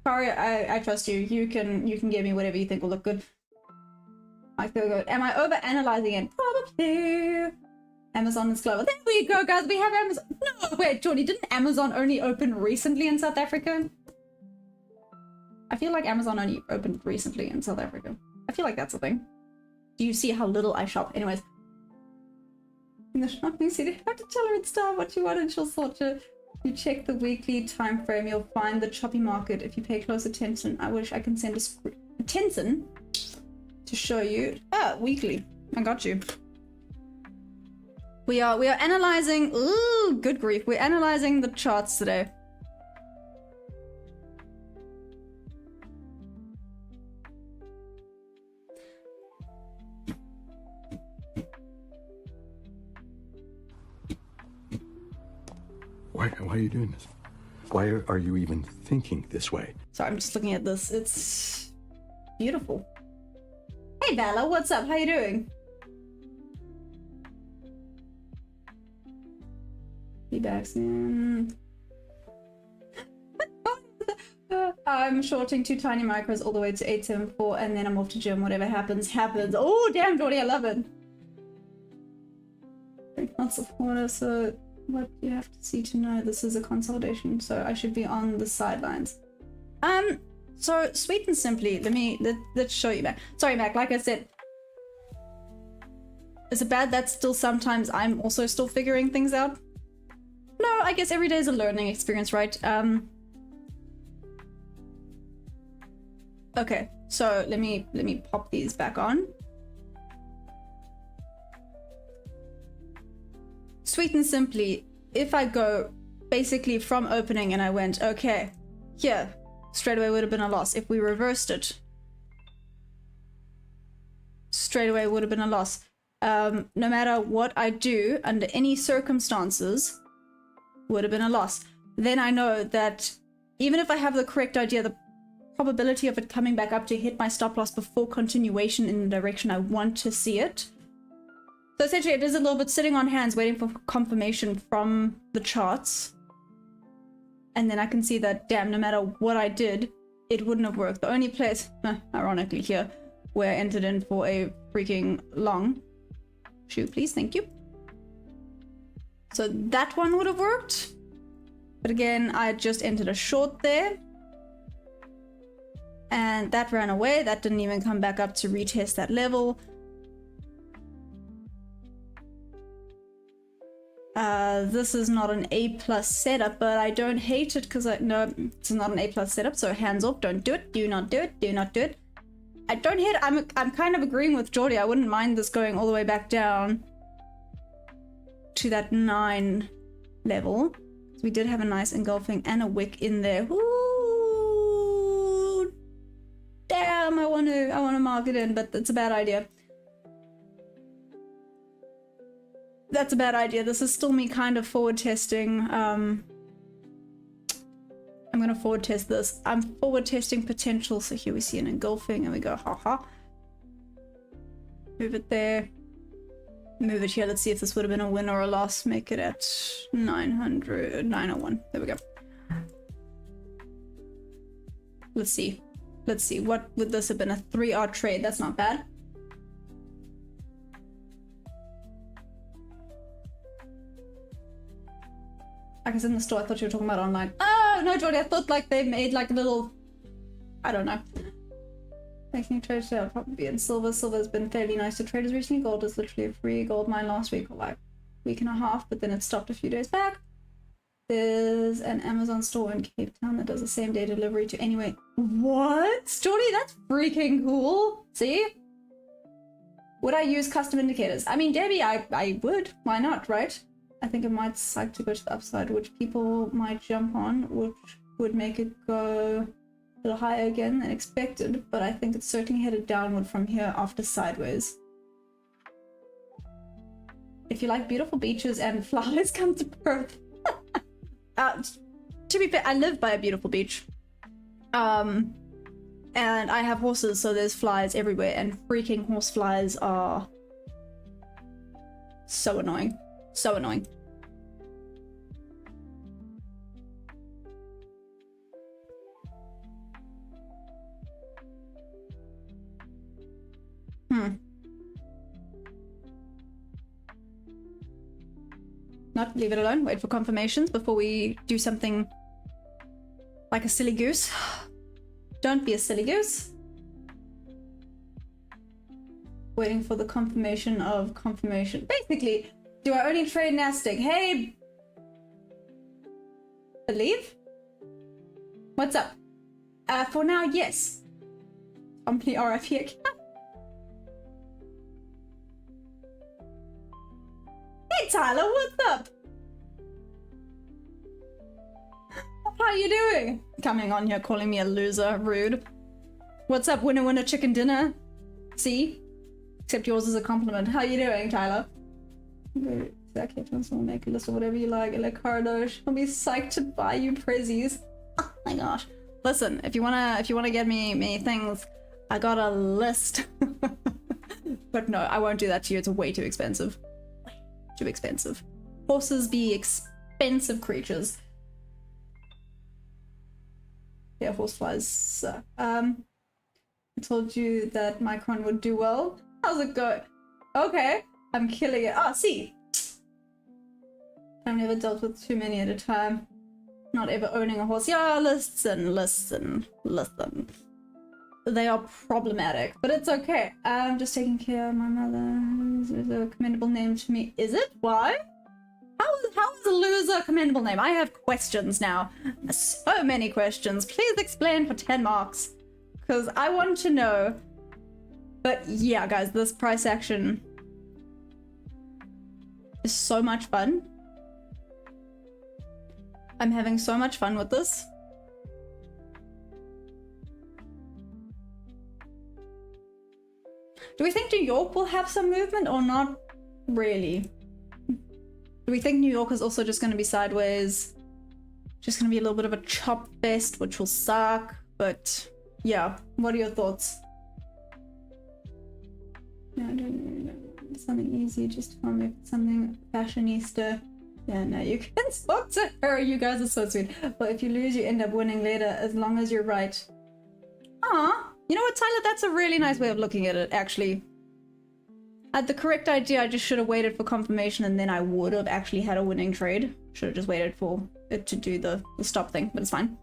Kari, I trust you. You can give me whatever you think will look good. I feel good. Am I over analyzing it? Probably. Amazon is global. There we go, guys. We have Amazon. No, wait, Jordy, didn't Amazon only open recently in South Africa? I feel like Amazon only opened recently in South Africa. I feel like that's a thing. Do you see how little I shop? Anyways. In the shopping city, you have to tell her in style what you want and she'll sort you. You check the weekly time frame, you'll find the choppy market if you pay close attention. I wish I can send a Tencent to show you. Weekly. I got you. We are analyzing. Ooh, good grief. We're analyzing the charts today. Why are you doing this? Why are you even thinking this way? Sorry, I'm just looking at this. It's beautiful. Hey Bella, what's up? How you doing? Be back soon. I'm shorting 2 tiny micros all the way to 874 and then I'm off to gym. Whatever happens, happens. Oh, damn, Jordy, I love it. Lots of water, so what you have to see to know this is a consolidation, so I should be on the sidelines. So sweet and simply, let's show you Mac. Sorry, Mac, like I said, is it bad that still sometimes I'm also still figuring things out? No, I guess every day is a learning experience, right? Okay, so let me pop these back on. Sweet and simply, if I go basically from opening and I went, okay, here, straight away would have been a loss. If we reversed it, straight away would have been a loss. No matter what I do, under any circumstances, would have been a loss. Then I know that even if I have the correct idea, the probability of it coming back up to hit my stop loss before continuation in the direction I want to see it. So essentially it is a little bit sitting on hands waiting for confirmation from the charts. And then I can see that, damn, no matter what I did, it wouldn't have worked. The only place, ironically here, where I entered in for a freaking long shoe, please, thank you. So that one would have worked. But again, I just entered a short there. And that ran away. That didn't even come back up to retest that level. This is not an A+ setup, but I don't hate it because no, it's not an A+ setup, so hands off, don't do it, do not do it, do not do it. I don't hate it. I'm kind of agreeing with Geordie. I wouldn't mind this going all the way back down to that 9 level. So we did have a nice engulfing and a wick in there. Ooh, damn, I want to mark it in, but it's a bad idea. That's a bad idea. This is still me kind of forward testing. I'm gonna forward test this. I'm forward testing potential. So here we see an engulfing and we go, haha. Move it there. Move it here. Let's see if this would have been a win or a loss. Make it at 900, 901. There we go. Let's see. Let's see. What would this have been? A 3R trade. That's not bad. I was in the store. I thought you were talking about online. Oh, no, Jordy. I thought like they made like a little... I don't know. Making trades today, I'll probably be in silver. Silver's been fairly nice to traders recently. Gold is literally a free gold mine last week, or like week and a half, but then it stopped a few days back. There's an Amazon store in Cape Town that does the same day delivery to anywhere. What? Jordy, that's freaking cool. See? Would I use custom indicators? I mean, Debbie, I would. Why not, right? I think it might psych to go to the upside, which people might jump on, which would make it go a little higher again than expected, but I think it's certainly headed downward from here after sideways. If you like beautiful beaches and flowers, come to Perth. To be fair, I live by a beautiful beach. And I have horses, so there's flies everywhere, and freaking horse flies are so annoying. So annoying. Not leave it alone. Wait for confirmations before we do something like a silly goose. Don't be a silly goose. Waiting for the confirmation of confirmation. Basically, do I only trade Nasdaq? Hey, believe? What's up? For now, yes. Company RFP account. Hey Tyler, what's up? How are you doing? Coming on here calling me a loser, rude. What's up, winner winner chicken dinner? See? Except yours is a compliment. How are you doing, Tyler? Exactly, we'll make a list of whatever you like. Cardosh, I'll be psyched to buy you prezzies. Oh my gosh. Listen, if you wanna get me things, I got a list. But no, I won't do that to you. It's way too expensive. Way too expensive. Horses be expensive creatures. Yeah, horseflies. I told you that Micron would do well. How's it go? Okay, I'm killing it. Ah, see. I've never dealt with too many at a time. Not ever owning a horse. Yeah, listen. They are problematic, but it's okay. I'm just taking care of my mother. It's a commendable name to me. Is it? Why? How is a loser a commendable name? I have questions now. So many questions. Please explain for 10 marks. because I want to know. But yeah, guys, this price action is so much fun. I'm having so much fun with this. Do we think New York will have some movement or not really? Do we think New York is also just going to be sideways? Just going to be a little bit of a chop fest, which will suck. But yeah, what are your thoughts? No, I don't know. Something easy, just tell me if it's something fashionista. Yeah, no, you can talk to her. You guys are so sweet. But if you lose, you end up winning later, as long as you're right. Ah, you know what, Tyler? That's a really nice way of looking at it, actually. I had the correct idea. I just should have waited for confirmation, and then I would have actually had a winning trade. Should have just waited for it to do the stop thing, but it's fine.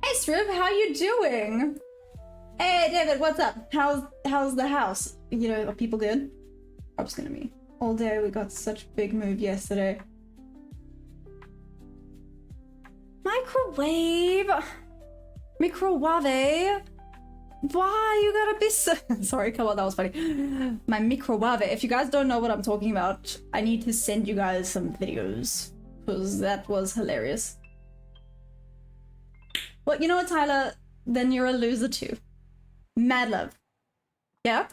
Hey, Strib, how you doing? Hey, David, what's up? How's the house? You know, are people good? Rob's gonna be all day. We got such a big move yesterday. Microwave. Why you gotta be so... Sorry, come on, that was funny. My microwave. If you guys don't know what I'm talking about, I need to send you guys some videos, because that was hilarious. Well, you know what, Tyler? Then you're a loser too. Mad love. Yeah?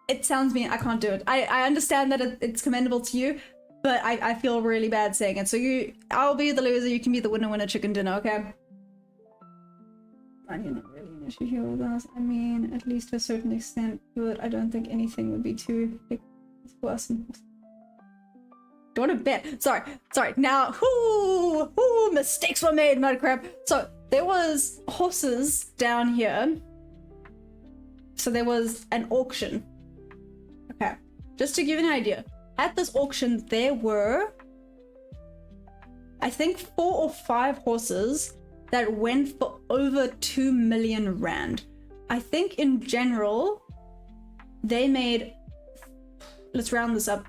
It sounds mean. I can't do it. I understand that it's commendable to you, but I feel really bad saying it. So I'll be the loser, you can be the winner chicken dinner, okay? You're not really an issue here with us. I mean, at least to a certain extent, but I don't think anything would be too big for us. Do you want to bet? Sorry. Now, mistakes were made, mudcrab. So there was horses down here. So there was an auction. Okay, just to give you an idea, at this auction there were, I think, 4 or 5 horses that went for over 2 million rand. I think in general, they made, let's round this up,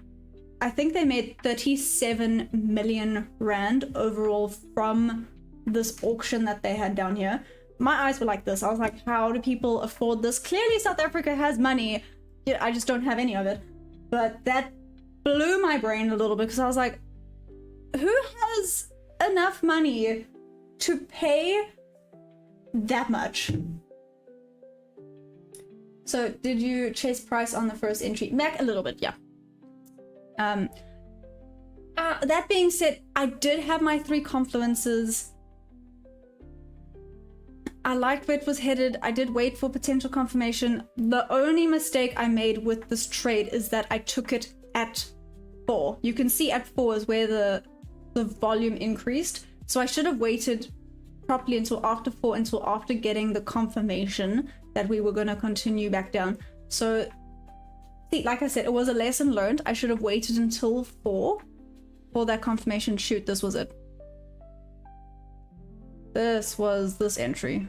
I think they made 37 million rand overall from this auction that they had down here. My eyes were like this. I was like, how do people afford this? Clearly South Africa has money. Yeah, I just don't have any of it. But that blew my brain a little bit, because I was like, who has enough money to pay that much? So did you chase price on the first entry? Back a little bit, yeah. That being said, I did have my 3 confluences. I liked where it was headed. I did wait for potential confirmation. The only mistake I made with this trade is that I took it at 4. You can see at 4 is where the volume increased. So I should have waited properly until after 4, until after getting the confirmation that we were going to continue back down. So, see, like I said, it was a lesson learned. I should have waited until 4 for that confirmation. Shoot, this was it. This was this entry.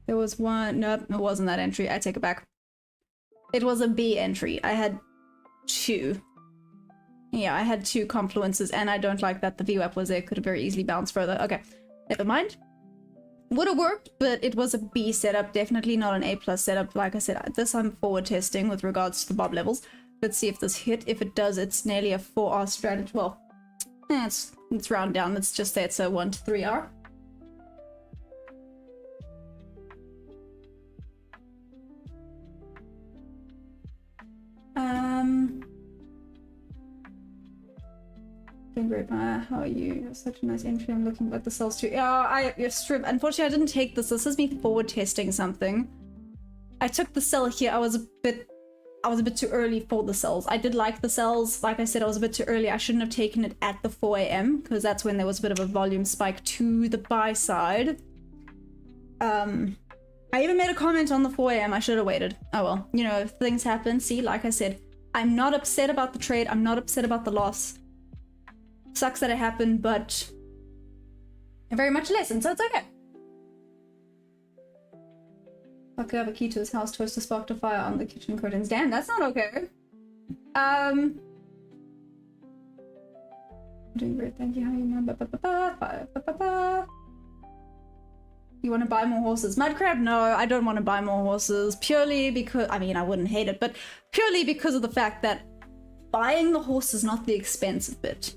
There was one, nope, it wasn't that entry. I take it back. It was a B entry. I had 2. Yeah, I had 2 confluences, and I don't like that the VWAP was there. Could have very easily bounced further. Okay, never mind. Would have worked, but it was a B setup. Definitely not an A+ setup. Like I said, this I'm forward testing with regards to the bob levels. Let's see if this hit. If it does, it's nearly a 4R strategy. Well, it's round down. Let's just say it's a 1 to 3R. Doing great, Maya. How are you? You have such a nice entry. I'm looking at the cells too. Yeah, Strip. Unfortunately, I didn't take this. This is me forward testing something. I took the cell here. I was a bit too early for the cells. I did like the cells. Like I said, I was a bit too early. I shouldn't have taken it at the 4 AM, because that's when there was a bit of a volume spike to the buy side. I even made a comment on the 4 AM. I should have waited. Oh well, you know, things happen. See, like I said, I'm not upset about the trade. I'm not upset about the loss. Sucks that it happened, but very much a lesson, so it's okay. I could have a key to his house, toaster sparked a fire on the kitchen curtains. Damn, that's not okay. Doing great, thank you. How are you now? You want to buy more horses? Mudcrab, no, I don't want to buy more horses. Purely because, I mean, I wouldn't hate it, but purely because of the fact that buying the horse is not the expensive bit.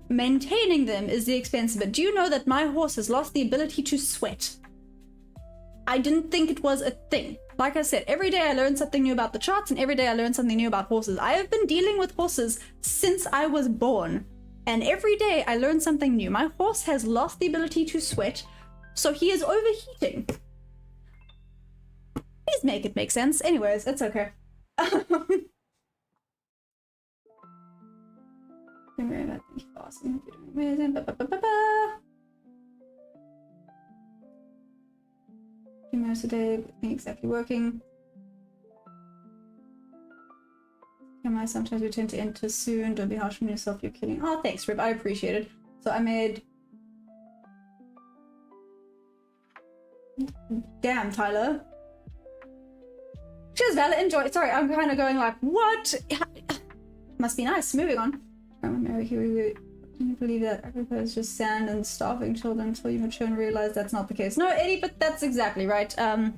Maintaining them is the expensive bit. Do you know that my horse has lost the ability to sweat? I didn't think it was a thing. Like I said, every day I learn something new about the charts, and every day I learn something new about horses. I have been dealing with horses since I was born, and every day I learn something new. My horse has lost the ability to sweat, so he is overheating. Please make it make sense. Anyways, it's okay. Thank you very much. Thank you for asking. You're doing amazing. Few minutes a day, exactly working. Sometimes we tend to enter soon. Don't be harsh on yourself, you're killing. Oh, thanks, Rib. I appreciate it. So I made. Damn, Tyler. Cheers, Vala. Enjoy. Sorry, I'm kind of going like, what? Must be nice. Moving on. I'm American. Can you believe that Africa is just sand and starving children until you mature and realize that's not the case? No, Eddie, but that's exactly right. I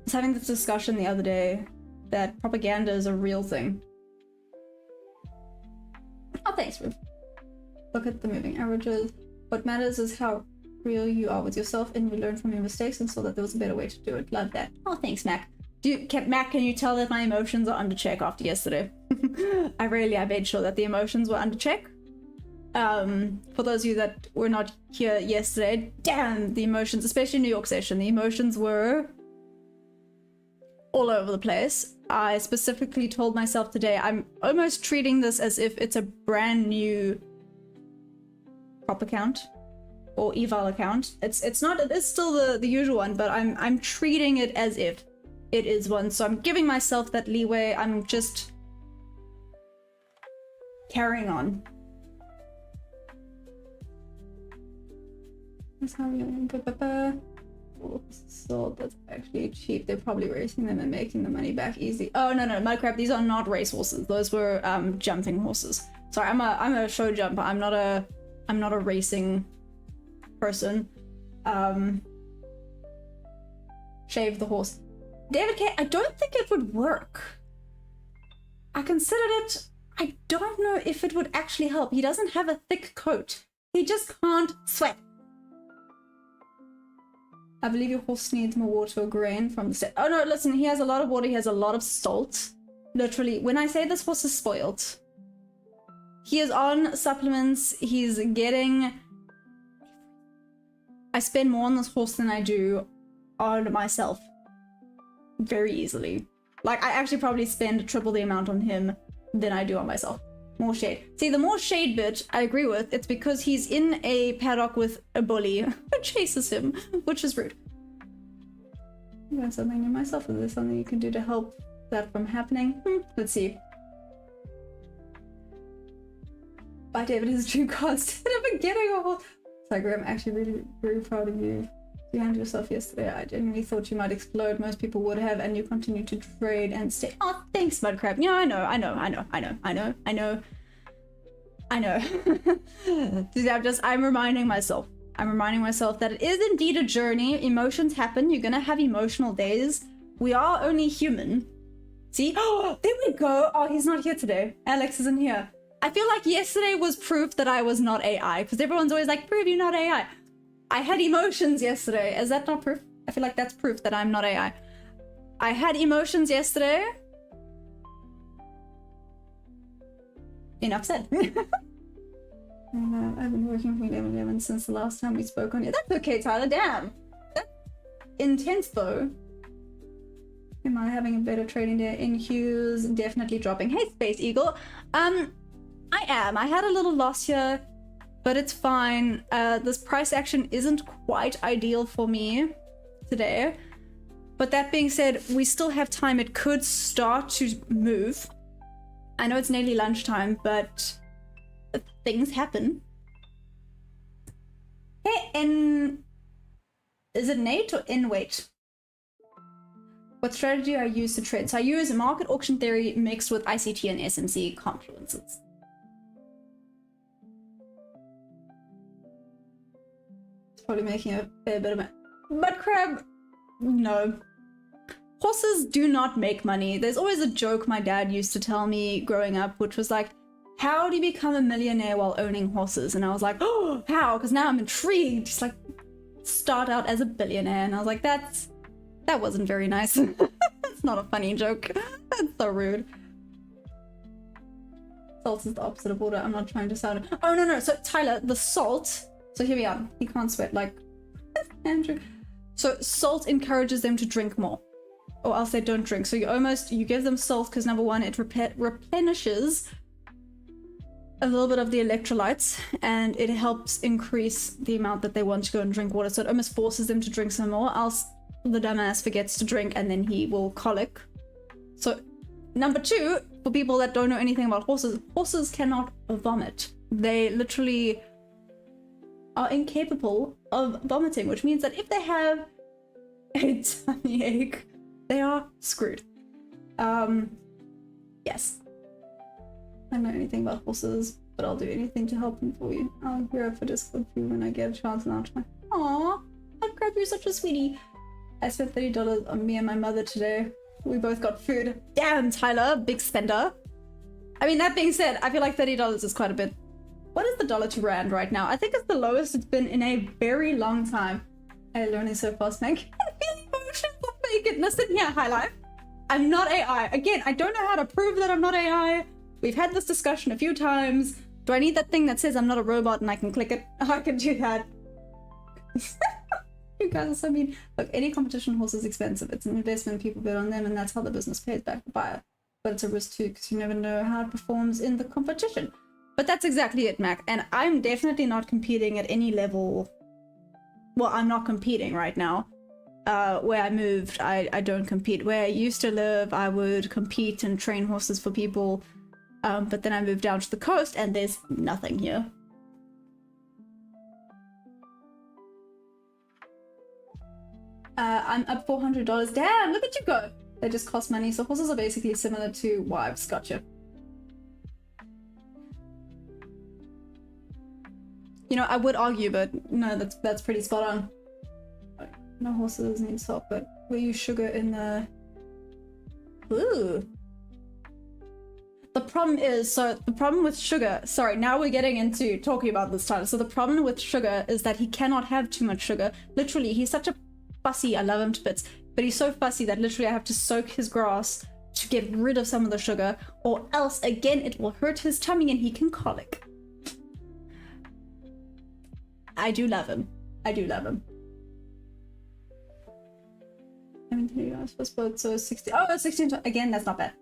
was having this discussion the other day that propaganda is a real thing. Oh, thanks, Rib. Look at the moving averages. What matters is how real you are with yourself, and you learn from your mistakes and saw that there was a better way to do it. Love that. Oh, thanks, Mac. Mac, can you tell that my emotions are under check after yesterday? I made sure that the emotions were under check. For those of you that were not here yesterday, damn, the emotions, especially New York session, the emotions were all over the place. I specifically told myself today, I'm almost treating this as if it's a brand new prop account or eval account. It's not, it is still the usual one, but I'm treating it as if it is one. So I'm giving myself that leeway. I'm just carrying on. That's how we sold. That's actually cheap. They're probably racing them and making the money back easy. Oh no, mudcrab, these are not race horses. Those were jumping horses. Sorry, I'm a show jumper. I'm not a racing person. Shave the horse. David K, I don't think it would work. I considered it. I don't know if it would actually help. He doesn't have a thick coat. He just can't sweat. I believe your horse needs more water or grain from the state. Oh no, listen, he has a lot of water, he has a lot of salt. Literally, when I say this horse is spoiled, he is on supplements, he's getting... I spend more on this horse than I do on myself. Very easily. Like, I actually probably spend triple the amount on him than I do on myself. More shade. See, the more shade bit, I agree with. It's because he's in a paddock with a bully who chases him, which is rude. I'm doing something to myself. Is there something you can do to help that from happening? Let's see. Buy David his dream car instead of getting a horse. Tiger, I'm actually really, very proud of you. You handled yourself yesterday. I genuinely thought you might explode. Most people would have, and you continue to trade and stay. Oh, thanks, Mudcrab. Yeah, I know. I'm reminding myself. That it is indeed a journey. Emotions happen. You're gonna have emotional days. We are only human. See? Oh, there we go. Oh, he's not here today. Alex isn't here. I feel like yesterday was proof that I was not AI, because everyone's always like, prove you're not AI. I had emotions yesterday. Is that not proof? I feel like that's proof that I'm not AI. I had emotions yesterday. Enough said. I've been working for 11 since the last time we spoke on it. That's okay, Tyler. Damn. That's intense, though. Am I having a better trading day? In Hughes, definitely dropping. Hey, Space Eagle. I am. I had a little loss here, but it's fine. This price action isn't quite ideal for me today. But that being said, we still have time. It could start to move. I know it's nearly lunchtime, but things happen. Hey, is it Nate or in wait? What strategy I use to trade? So I use market auction theory mixed with ICT and SMC confluences. It's probably making a fair bit of it. But crab, no. Horses do not make money. There's always a joke my dad used to tell me growing up, which was like, how do you become a millionaire while owning horses? And I was like, oh, how? Because now I'm intrigued. Just like, start out as a billionaire. And I was like, that wasn't very nice. That's not a funny joke. That's so rude. Salt is the opposite of water. I'm not trying to sound it. Oh, no. So Tyler, the salt. So here we are. He can't sweat like Andrew. So salt encourages them to drink more. Or else they don't drink. So you give them salt because number one, it replenishes a little bit of the electrolytes and it helps increase the amount that they want to go and drink water. So it almost forces them to drink some more, else the dumbass forgets to drink and then he will colic. So number two, for people that don't know anything about horses cannot vomit. They literally are incapable of vomiting, which means that if they have a tummy ache, they are screwed. Yes. I don't know anything about horses, but I'll do anything to help them for you. I'll gear up for Discord for you when I get a chance and I'll try. Aww, I'd grab you such a sweetie. I spent $30 on me and my mother today. We both got food. Damn, Tyler, big spender. I mean, that being said, I feel like $30 is quite a bit. What is the dollar to rand right now? I think it's the lowest it's been in a very long time. I'm learning so fast, man. Listen here, High Life. I'm not AI. Again, I don't know how to prove that I'm not AI. We've had this discussion a few times. Do I need that thing that says I'm not a robot and I can click it? I can do that. You guys are so mean. Look, any competition horse is expensive. It's an investment, people bet on them, and that's how the business pays back the buyer. But it's a risk too, because you never know how it performs in the competition. But that's exactly it, Mac. And I'm definitely not competing at any level. Well, I'm not competing right now. Where I moved, I don't compete. Where I used to live, I would compete and train horses for people. But then I moved down to the coast and there's nothing here. I'm up $400. Damn, look at you go. They just cost money. So horses are basically similar to wives. Gotcha. You know, I would argue, but no, that's pretty spot on. No horses need salt, but we use sugar in the... Ooh. The problem is, so the problem with sugar, sorry, now we're getting into talking about this title. So the problem with sugar is that he cannot have too much sugar. Literally, he's such a fussy, I love him to bits, but he's so fussy that literally I have to soak his grass to get rid of some of the sugar, or else, again, it will hurt his tummy and he can colic. I do love him. I do love him. I mean, I suppose both, so 60. Oh, 16. Again, that's not bad.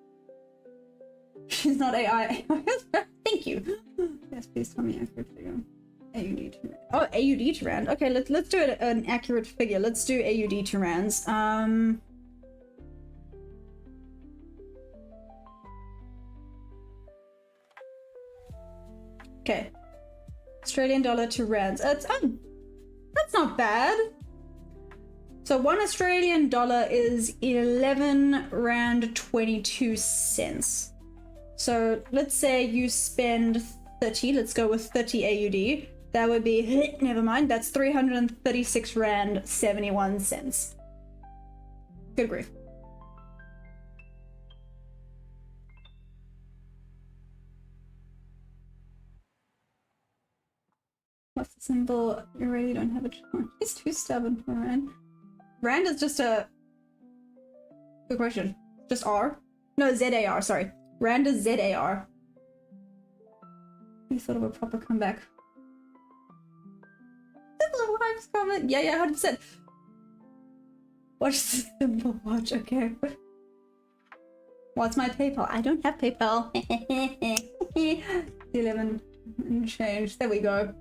She's not AI. Thank you. Yes, please tell me accurate figure. AUD to rand. Oh, AUD to rand. Okay, let's do it an accurate figure. Let's do AUD to rands. Okay. Australian dollar to rands. That's not bad. So 1 Australian dollar is 11 rand 22 cents. So let's say you spend 30, let's go with 30 AUD. That would be, never mind, that's 336 rand 71 cents. Good grief. What's the symbol? You really don't have a chance. He's too stubborn for rand. Rand is just a... Good question. Just R? No, ZAR, sorry. Rand is ZAR. Any sort of a proper comeback. Simple Wives comment. Yeah, 100%. Watch the simple watch, okay. What's my PayPal? I don't have PayPal. 11 and change. There we go.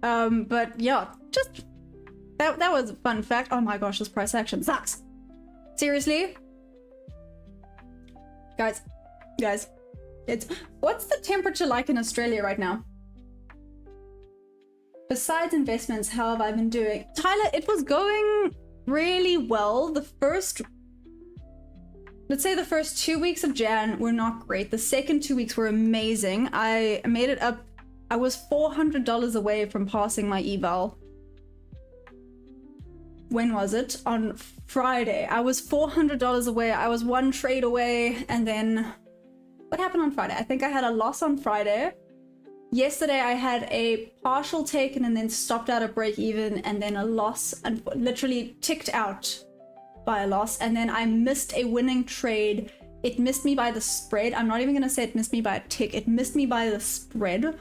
But yeah, just... That was a fun fact. Oh my gosh, this price action sucks. Seriously? Guys, it's... What's the temperature like in Australia right now? Besides investments, how have I been doing? Tyler, it was going really well the first let's say the first 2 weeks of Jan were not great. The second 2 weeks were amazing. I made it up. I was $400 away from passing my eval. When was it? On Friday. I was $400 away. I was one trade away. And then what happened on Friday? I think I had a loss on Friday. Yesterday I had a partial taken and then stopped out at break even, and then a loss, and literally ticked out by a loss. And then I missed a winning trade. It missed me by the spread. I'm not even gonna say it missed me by a tick. It missed me by the spread.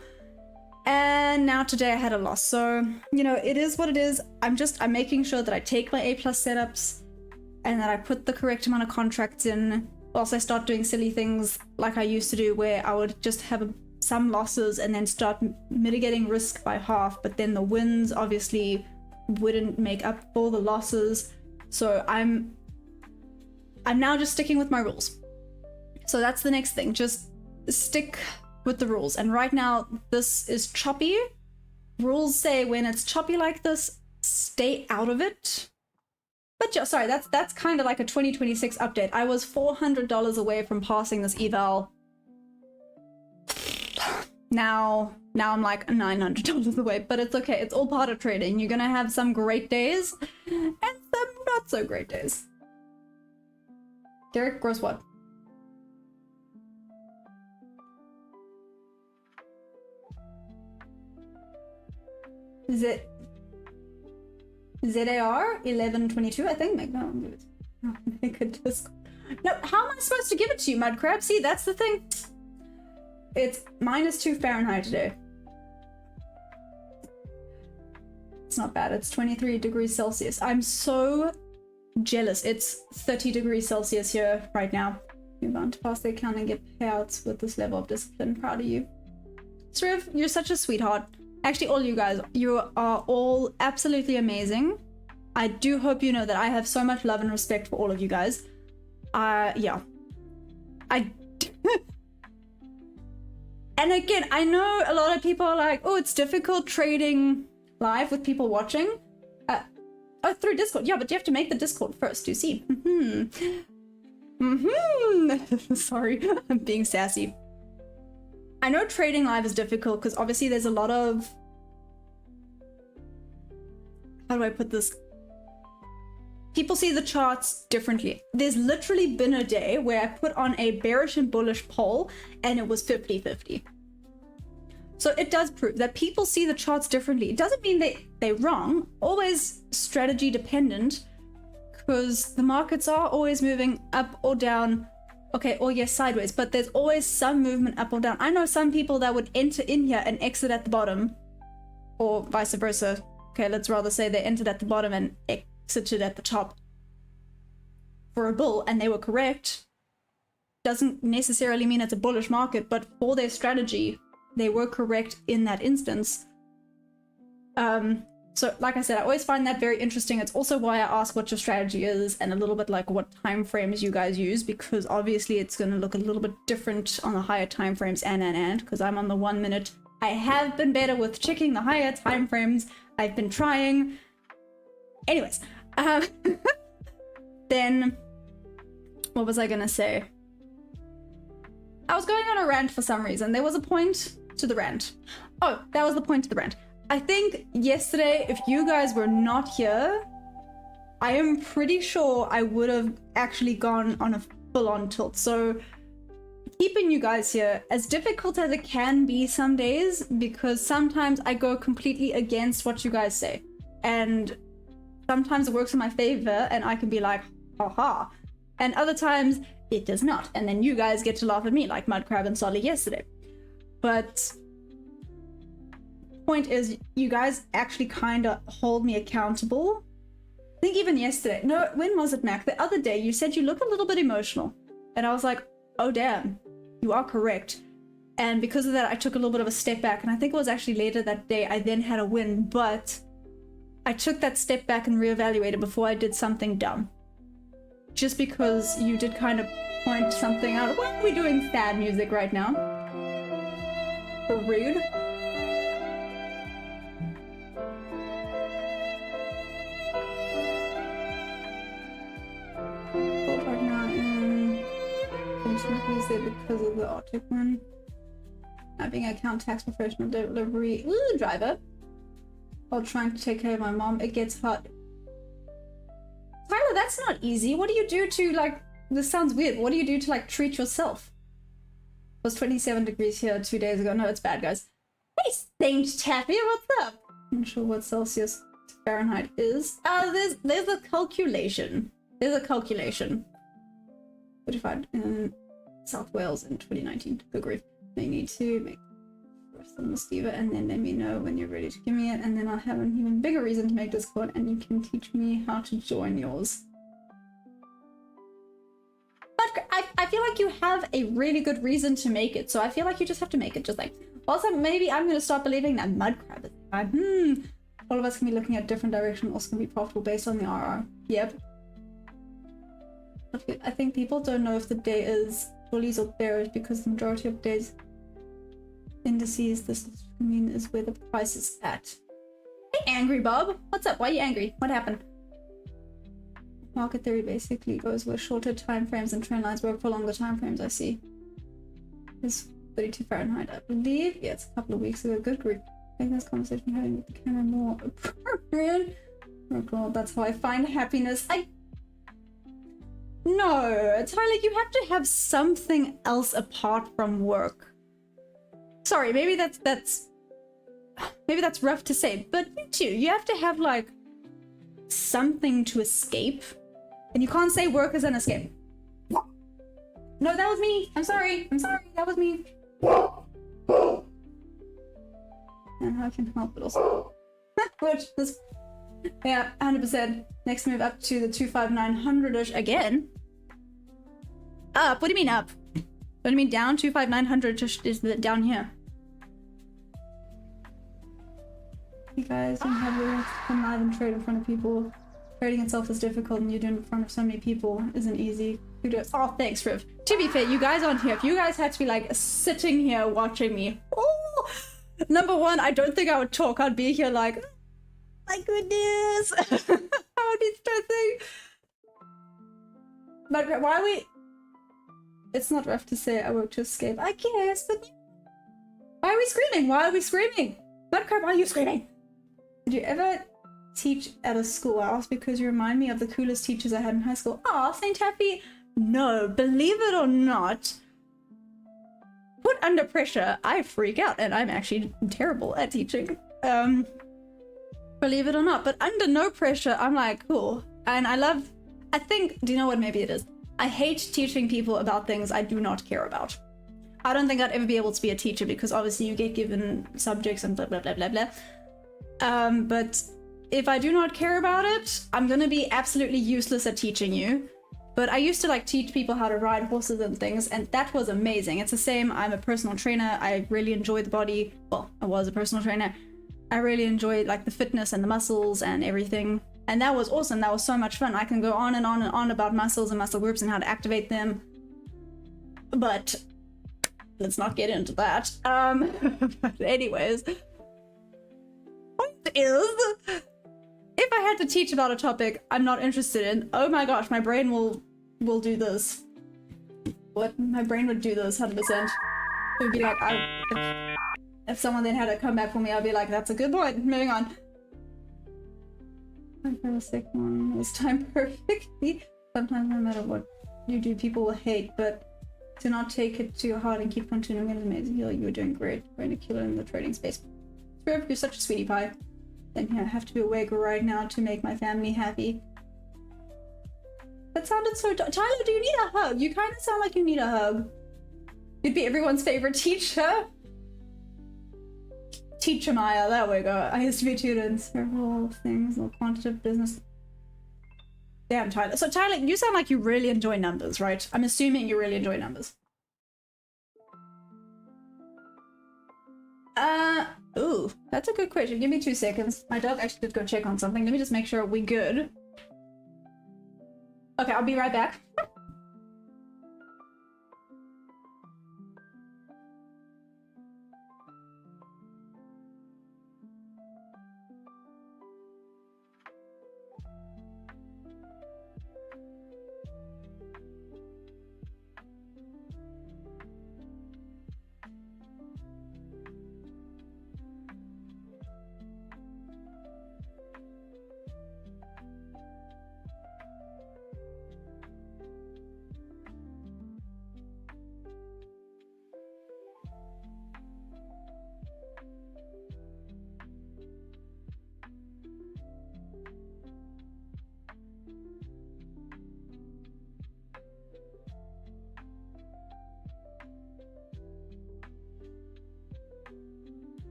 And now today I had a loss. So, you know, it is what it is. I'm making sure that I take my A+ setups and that I put the correct amount of contracts in, whilst I start doing silly things like I used to do, where I would just have some losses and then start mitigating risk by half, but then the wins obviously wouldn't make up for the losses. So I'm now just sticking with my rules. So that's the next thing. Just stick with the rules. And right now this is choppy. Rules say when it's choppy like this, stay out of it. But yeah, sorry, that's kind of like a 2026 update. I was $400 away from passing this eval. Now I'm like $900 away, but it's okay. It's all part of trading. You're gonna have some great days and some not so great days. Derek, gross what? Is it ZAR 1122? I think. No, make a Discord. No, how am I supposed to give it to you, Mud Crab? See, that's the thing. It's -2 Fahrenheit today. It's not bad. It's 23 degrees Celsius. I'm so jealous. It's 30 degrees Celsius here right now. You're bound to pass the account and get payouts with this level of discipline. Proud of you. Sriv, you're such a sweetheart. Actually, all you guys, you are all absolutely amazing. I do hope you know that I have so much love and respect for all of you guys. Yeah. And again, I know a lot of people are like, oh, it's difficult trading live with people watching. Oh, through Discord. Yeah, but you have to make the Discord first, you see. Sorry, I'm being sassy. I know trading live is difficult because obviously there's a lot of... How do I put this? People see the charts differently. There's literally been a day where I put on a bearish and bullish poll and it was 50-50. So it does prove that people see the charts differently. It doesn't mean they're wrong, always strategy dependent, because the markets are always moving up or down. Okay, or yes, sideways, but there's always some movement up or down. I know some people that would enter in here and exit at the bottom, or vice versa. Okay, let's rather say they entered at the bottom and exited at the top for a bull, and they were correct. Doesn't necessarily mean it's a bullish market, but for their strategy, they were correct in that instance. So like I said, I always find that very interesting. It's also why I ask what your strategy is and a little bit like what time frames you guys use, because obviously it's going to look a little bit different on the higher time frames and because I'm on the 1 minute. I have been better with checking the higher time frames. I've been trying. Anyways, then what was I going to say? I was going on a rant for some reason. There was a point to the rant. Oh, that was the point to the rant. I think yesterday, if you guys were not here, I am pretty sure I would have actually gone on a full-on tilt. So keeping you guys here, as difficult as it can be some days, because sometimes I go completely against what you guys say. And sometimes it works in my favor and I can be like, haha. And other times it does not. And then you guys get to laugh at me like Mudcrab and Solly yesterday. But point is, you guys actually kind of hold me accountable. I think even yesterday, no, when was it, Mac? The other day you said you look a little bit emotional, and I was like, oh damn, you are correct. And because of that, I took a little bit of a step back, and I think it was actually later that day I then had a win, but I took that step back and reevaluated before I did something dumb. Just because you did kind of point something out. Why are we doing sad music right now? For rude. decrease there because of the Arctic one. Now being an account tax professional delivery driver while trying to take care of my mom, it gets hard. Tyler, that's not easy. What do you do to, like, this sounds weird. What do you do to, like, treat yourself? It was 27 degrees here 2 days ago. No, it's bad, guys. Hey, Saint Taffy, what's up? I'm not sure what Celsius to Fahrenheit is. There's a calculation. There's a calculation. 45 in South Wales in 2019. Good grief. They need to make rest on the Steva and then let me know when you're ready to give me it, and then I'll have an even bigger reason to make Discord and you can teach me how to join yours. But I feel like you have a really good reason to make it, so I feel like you just have to make it. Just like, also maybe I'm going to start believing that mud crab is fine. All of us can be looking at different directions, also can be profitable based on the RR. Yep. I think people don't know if the day is bullies or bearish because the majority of days indices this mean is where the price is at. Hey, Angry Bob, what's up? Why are you angry? What happened? Market theory basically goes where shorter time frames and trend lines work for longer time frames. I see. It's 32 Fahrenheit, I believe. Yeah, it's a couple of weeks ago. Good group. I think this conversation having with the camera more appropriate. Oh god, that's how I find happiness. No, Tyler, you have to have something else apart from work. Sorry, maybe that's rough to say, but you too. You have to have like something to escape, and you can't say work is an escape. No, that was me. I'm sorry. That was me. And how I can help it also. Which is, yeah, 100%. Next move up to the 25900-ish again. Up? What do you mean up? What do you mean down? 25900-ish is the down here. You guys don't have to come live and trade in front of people. Trading itself is difficult and you do it in front of so many people isn't easy. Who do it? Oh, thanks, Riv. To be fair, you guys aren't here. If you guys had to be like sitting here watching me, oh, number one, I don't think I would talk. I'd be here like, my goodness. I would be stressing. But why are we... It's not rough to say I work to escape. I guess, but... Why are we screaming? Why are we screaming? Mudcrab, why are you screaming? Did you ever teach at a school? I asked because you remind me of the coolest teachers I had in high school. Aw, St. Taffy. No, believe it or not, put under pressure, I freak out, and I'm actually terrible at teaching. Believe it or not, but under no pressure, I'm like, cool. And I think, do you know what maybe it is? I hate teaching people about things I do not care about. I don't think I'd ever be able to be a teacher because obviously you get given subjects and blah, blah, blah, blah, blah. But if I do not care about it, I'm gonna be absolutely useless at teaching you. But I used to like teach people how to ride horses and things, and that was amazing. It's the same, I'm a personal trainer. I really enjoy the body. Well, I was a personal trainer. I really enjoyed like the fitness and the muscles and everything. And that was awesome. That was so much fun. I can go on and on and on about muscles and muscle groups and how to activate them. But let's not get into that. But anyways, point is, if I had to teach about a topic I'm not interested in, oh my gosh, my brain will do this. What? My brain would do this 100%. It would be like, if someone then had to come back for me, I'd be like, that's a good point. Moving on. My first one was timed perfectly. Sometimes no matter what you do, people will hate, but do not take it too hard and keep continuing. It's amazing. You were doing great. Going to kill it in the trading space. Spirit, you're such a sweetie pie. Then here, I have to be awake right now to make my family happy. That sounded so... Tyler, do you need a hug? You kind of sound like you need a hug. You'd be everyone's favorite teacher. Teacher Maya, there we go. I used to be tutored in several things, or quantitative business. Damn, Tyler. So Tyler, you sound like you really enjoy numbers, right? I'm assuming you really enjoy numbers. Ooh, that's a good question. Give me 2 seconds. My dog actually did go check on something. Let me just make sure we're good. Okay, I'll be right back.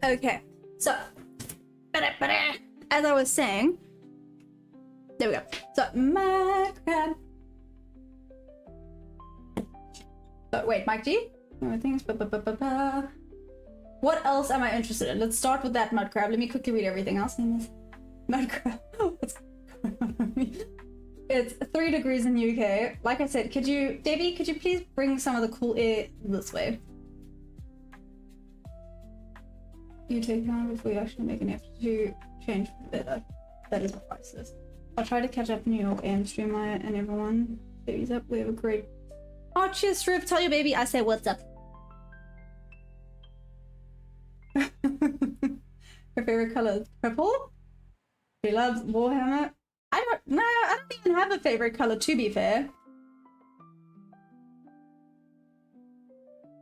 Okay, so as I was saying, there we go. So mud crab. But wait, Mike G. Things. What else am I interested in? Let's start with that mud crab. Let me quickly read everything else. Mud crab. What's going on with me? It's 3 degrees in UK. Like I said, Davey, could you please bring some of the cool air this way? You take time before you actually make an effort to change for the better. That is priceless. I'll try to catch up in New York and stream my and everyone. Baby's up. We have a great. Oh, cheers, Shriv. Tell your baby I say what's up. Her favorite color is purple. She loves Warhammer. I don't even have a favorite color, to be fair.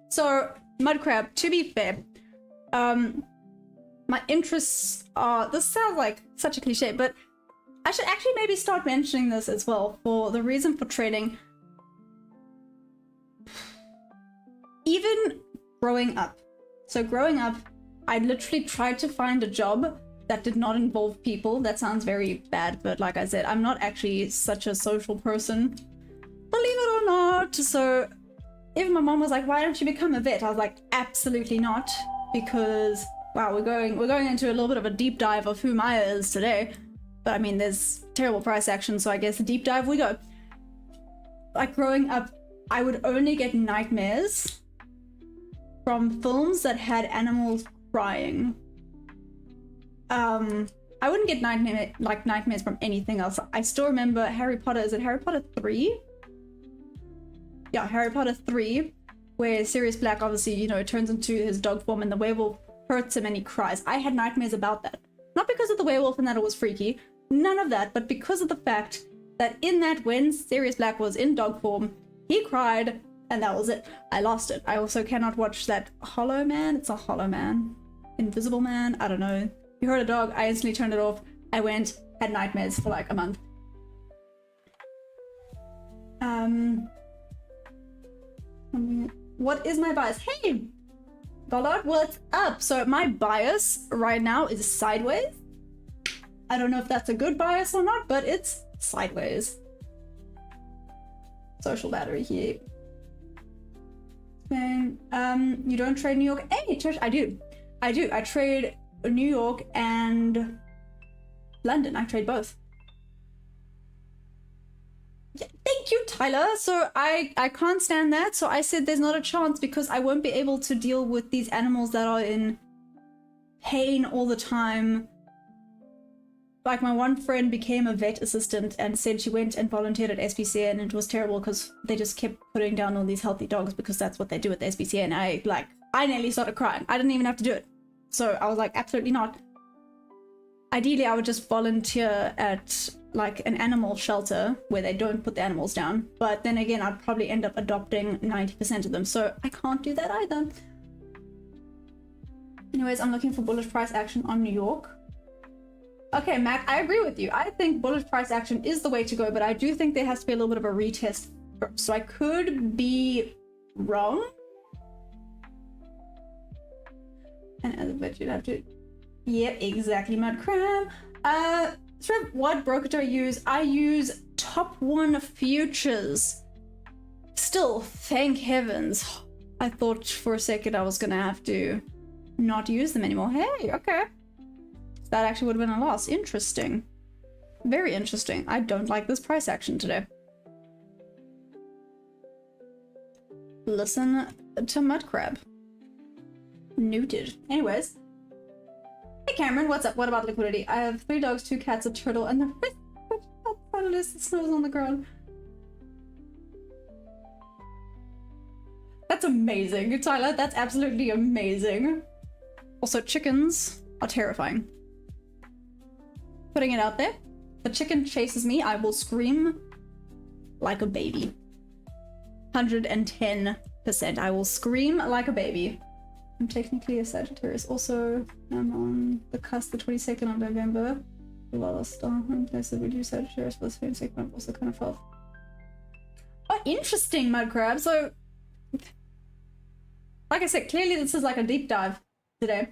So, mud crab, to be fair, my interests are, this sounds like such a cliche, but I should actually maybe start mentioning this as well for the reason for trading. Even growing up. So growing up, I literally tried to find a job that did not involve people. That sounds very bad, but like I said, I'm not actually such a social person, believe it or not. So even my mom was like, why don't you become a vet? I was like, absolutely not, because wow, we're going into a little bit of a deep dive of who Maya is today. But I mean, there's terrible price action, so I guess a deep dive we go. Like growing up, I would only get nightmares from films that had animals crying. I wouldn't get nightmares from anything else. I still remember Harry Potter. Is it Harry Potter 3? Yeah, Harry Potter 3, where Sirius Black obviously, you know, turns into his dog form and the werewolf hurts him and he cries. I had nightmares about that. Not because of the werewolf and that it was freaky, none of that, but because of the fact that in that, when Sirius Black was in dog form, he cried and that was it. I lost it. I also cannot watch that Hollow Man. It's a Hollow Man. Invisible Man? I don't know. You heard a dog, I instantly turned it off. I went, had nightmares for like a month. What is my bias? Hey, Dollard, what's up? So my bias right now is sideways. I don't know if that's a good bias or not, but it's sideways. Social battery here. You don't trade New York? Hey, Trish, I do. I trade New York and London. I trade both. Yeah, thank you, Tyler. So I can't stand that. So I said there's not a chance because I won't be able to deal with these animals that are in pain all the time. Like my one friend became a vet assistant and said she went and volunteered at SPCA and it was terrible because they just kept putting down all these healthy dogs because that's what they do at the SPCA, and I nearly started crying. I didn't even have to do it. So I was like, absolutely not. Ideally, I would just volunteer at like an animal shelter where they don't put the animals down. But then again, I'd probably end up adopting 90% of them. So I can't do that either. Anyways, I'm looking for bullish price action on New York. Okay, Mac, I agree with you. I think bullish price action is the way to go, but I do think there has to be a little bit of a retest first. So I could be wrong. And as a vet, you'd have to... Yeah, exactly, Mud Crab. Trev, what broker do I use? I use Top One Futures. Still, thank heavens. I thought for a second I was gonna have to not use them anymore. Hey, okay. That actually would have been a loss. Interesting. Very interesting. I don't like this price action today. Listen to Mud Crab. Noted. Anyways. Hey Cameron, what's up? What about liquidity? I have 3 dogs, 2 cats, a turtle, and the rest of snows on the ground. That's amazing, Tyler. That's absolutely amazing. Also, chickens are terrifying. Putting it out there. If a chicken chases me, I will scream like a baby. 110%. I will scream like a baby. I'm technically a Sagittarius. Also, I'm on the cusp the 22nd of November. Lost on place of reduced Sagittarius for the same second. I've also kind of felt. Oh, interesting, Mud Crab. So, like I said, clearly this is like a deep dive today.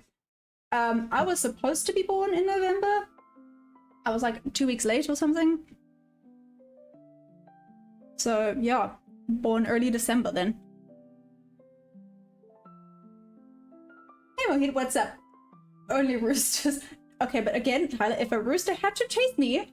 I was supposed to be born in November. I was like 2 weeks late or something. So yeah, born early December then. Hey Mohit, what's up? Only roosters. Okay, but again, Tyler, if a rooster had to chase me,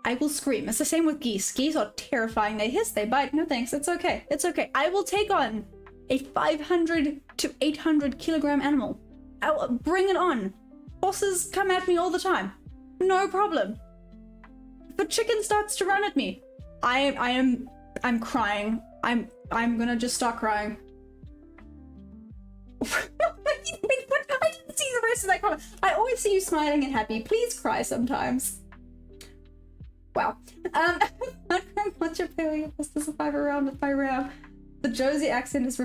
I will scream. It's the same with geese. Geese are terrifying. They hiss, they bite. No thanks, it's okay. It's okay. I will take on a 500 to 800 kilogram animal. I'll bring it on. Horses come at me all the time. No problem. If a chicken starts to run at me, I'm crying. I'm gonna just start crying. Wait, what? I didn't see the rest of that comment. I always see you smiling and happy. Please cry sometimes. Wow. What's your failure? This is a 5 around with my round. The Josie accent is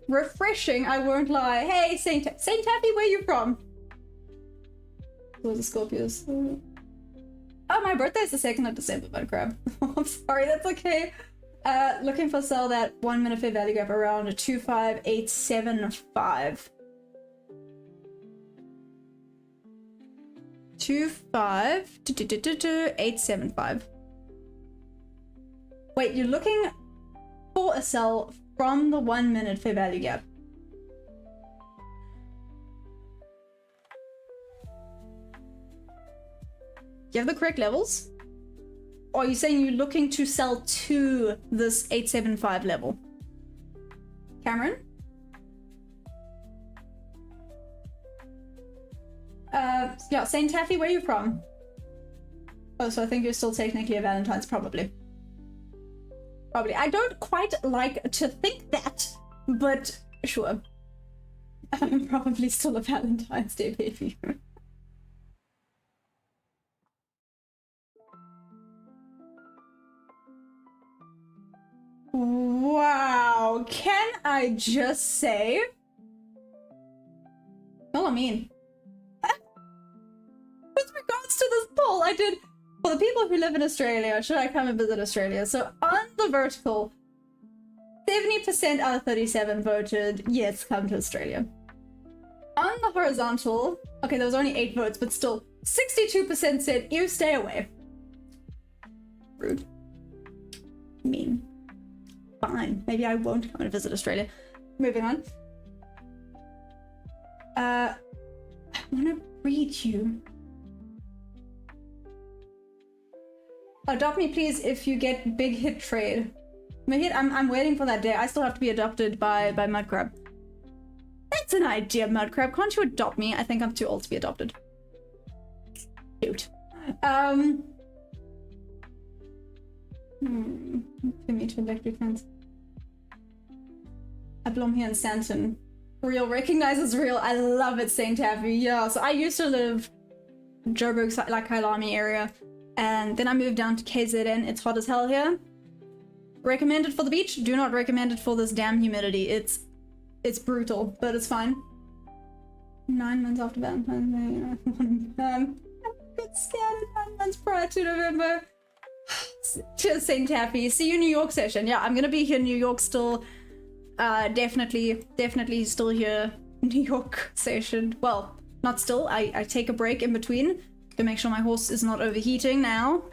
refreshing, I won't lie. Hey, Saint Taffy, where you from? Was the Scorpios. Oh, my birthday's the 2nd of December, but crap. I'm sorry, that's okay. Looking for sell that 1 minute fair value gap around a 25875. 25875. Wait, you're looking for a sell from the 1 minute fair value gap. Do you have the correct levels? Or are you saying you're looking to sell to this 875 level? Cameron? Yeah, Saint Taffy, where are you from? Oh, so I think you're still technically a Valentine's, probably. Probably. I don't quite like to think that, but sure. I'm probably still a Valentine's Day baby. Wow, can I just say? Well, I mean, with regards to this poll, I did, for the people who live in Australia, should I come and visit Australia? So on the vertical, 70% out of 37 voted yes, come to Australia. On the horizontal, okay, there was only 8 votes, but still, 62% said you stay away. Rude. Mean. Fine, maybe I won't come and visit Australia. Moving on. I want to read you. Adopt me, please, if you get big hit trade. I'm waiting for that day. I still have to be adopted by Mudcrab. That's an idea, Mudcrab. Can't you adopt me? I think I'm too old to be adopted. Cute. For me to electric fence. I belong here in Stanton. Real recognizes real. I love it, Saint Taffy. Yeah, so I used to live Joburg, like Kailami area, and then I moved down to KZN. It's hot as hell here. Recommended for the beach. Do not recommend it for this damn humidity. It's brutal, but it's fine. 9 months after Valentine's Day. I got scanned 9 months prior to November. Cheers, Saint Taffy. See you New York session. Yeah, I'm gonna be here in New York still. Definitely still here. New York session. Well, not still. I take a break in between to make sure my horse is not overheating now.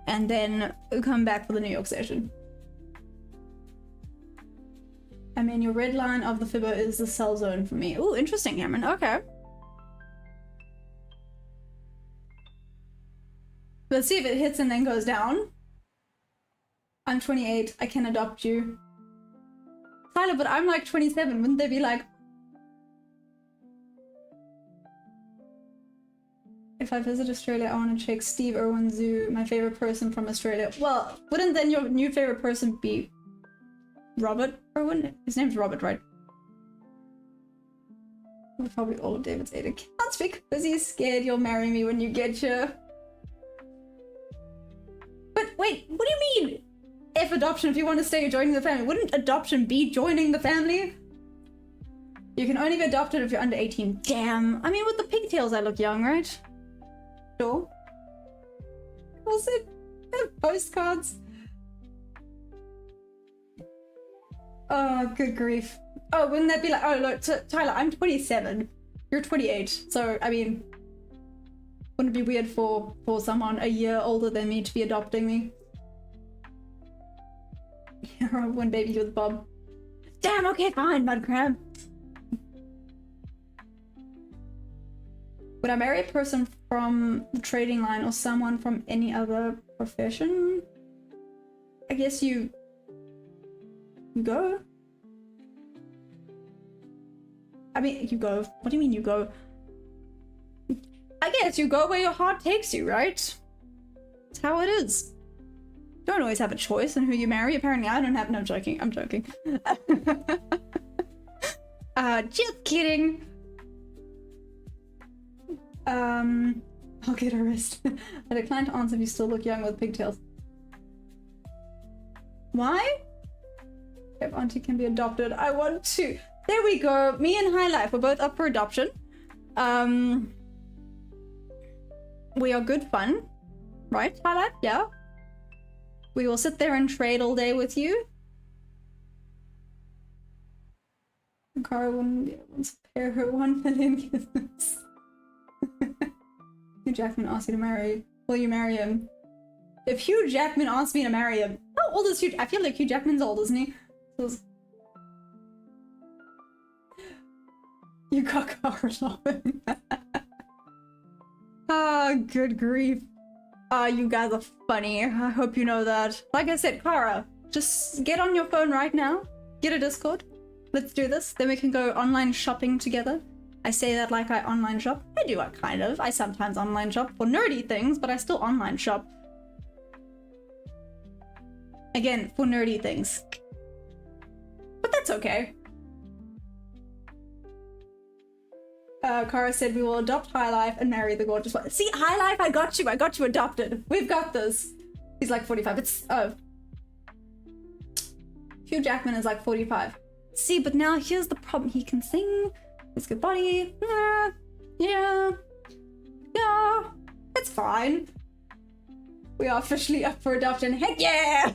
And then come back for the New York session. I mean, your red line of the fibber is the sell zone for me. Ooh, interesting, Cameron. Okay. Let's see if it hits and then goes down. I'm 28. I can adopt you. Tyler, but I'm like 27. Wouldn't they be like... If I visit Australia, I want to check Steve Irwin Zoo, my favorite person from Australia. Well, wouldn't then your new favorite person be Robert Irwin? His name's Robert, right? We're probably all of David's 8 accounts because he's scared you'll marry me when you get here. But wait, what do you mean? If adoption, if you want to stay joining the family, wouldn't adoption be joining the family? You can only be adopted if you're under 18. Damn. I mean, with the pigtails, I look young, right? Sure. Was it postcards? Oh, good grief. Oh, wouldn't that be like, oh look, Tyler, I'm 27. You're 28. So, I mean, wouldn't it be weird for someone a year older than me to be adopting me? You're one baby with Bob. Damn, okay, fine, Mudcrab. Would I marry a person from the trading line or someone from any other profession? I guess you go. I mean, you go. What do you mean you go? I guess you go where your heart takes you, right? That's how it is. Don't always have a choice in who you marry. Apparently I don't have. No, I'm joking. I'm joking. Just kidding. I'll get a wrist. I decline to answer if you still look young with pigtails. Why? If Auntie can be adopted, I want to. There we go. Me and High Life, we're both up for adoption. We are good fun. Right, High Life? Yeah. We will sit there and trade all day with you. And Cara wouldn't be able to pay her 1 million kisses. Hugh Jackman asks you to marry. Will you marry him? If Hugh Jackman asks me to marry him, how old is Hugh? I feel like Hugh Jackman's old, isn't he? So you got Cara laughing. Ah, good grief. Ah, you guys are funny. I hope you know that. Like I said, Cara, just get on your phone right now. Get a Discord. Let's do this. Then we can go online shopping together. I say that like I online shop. I do, kind of. I sometimes online shop for nerdy things, but I still online shop. Again, for nerdy things. But that's okay. Cara said we will adopt High Life and marry the gorgeous one. See, High Life, I got you adopted. We've got this. He's like 45. It's, oh. Hugh Jackman is like 45. See, but now here's the problem. He can sing. He's good body. Yeah. It's fine. We are officially up for adoption. Heck yeah!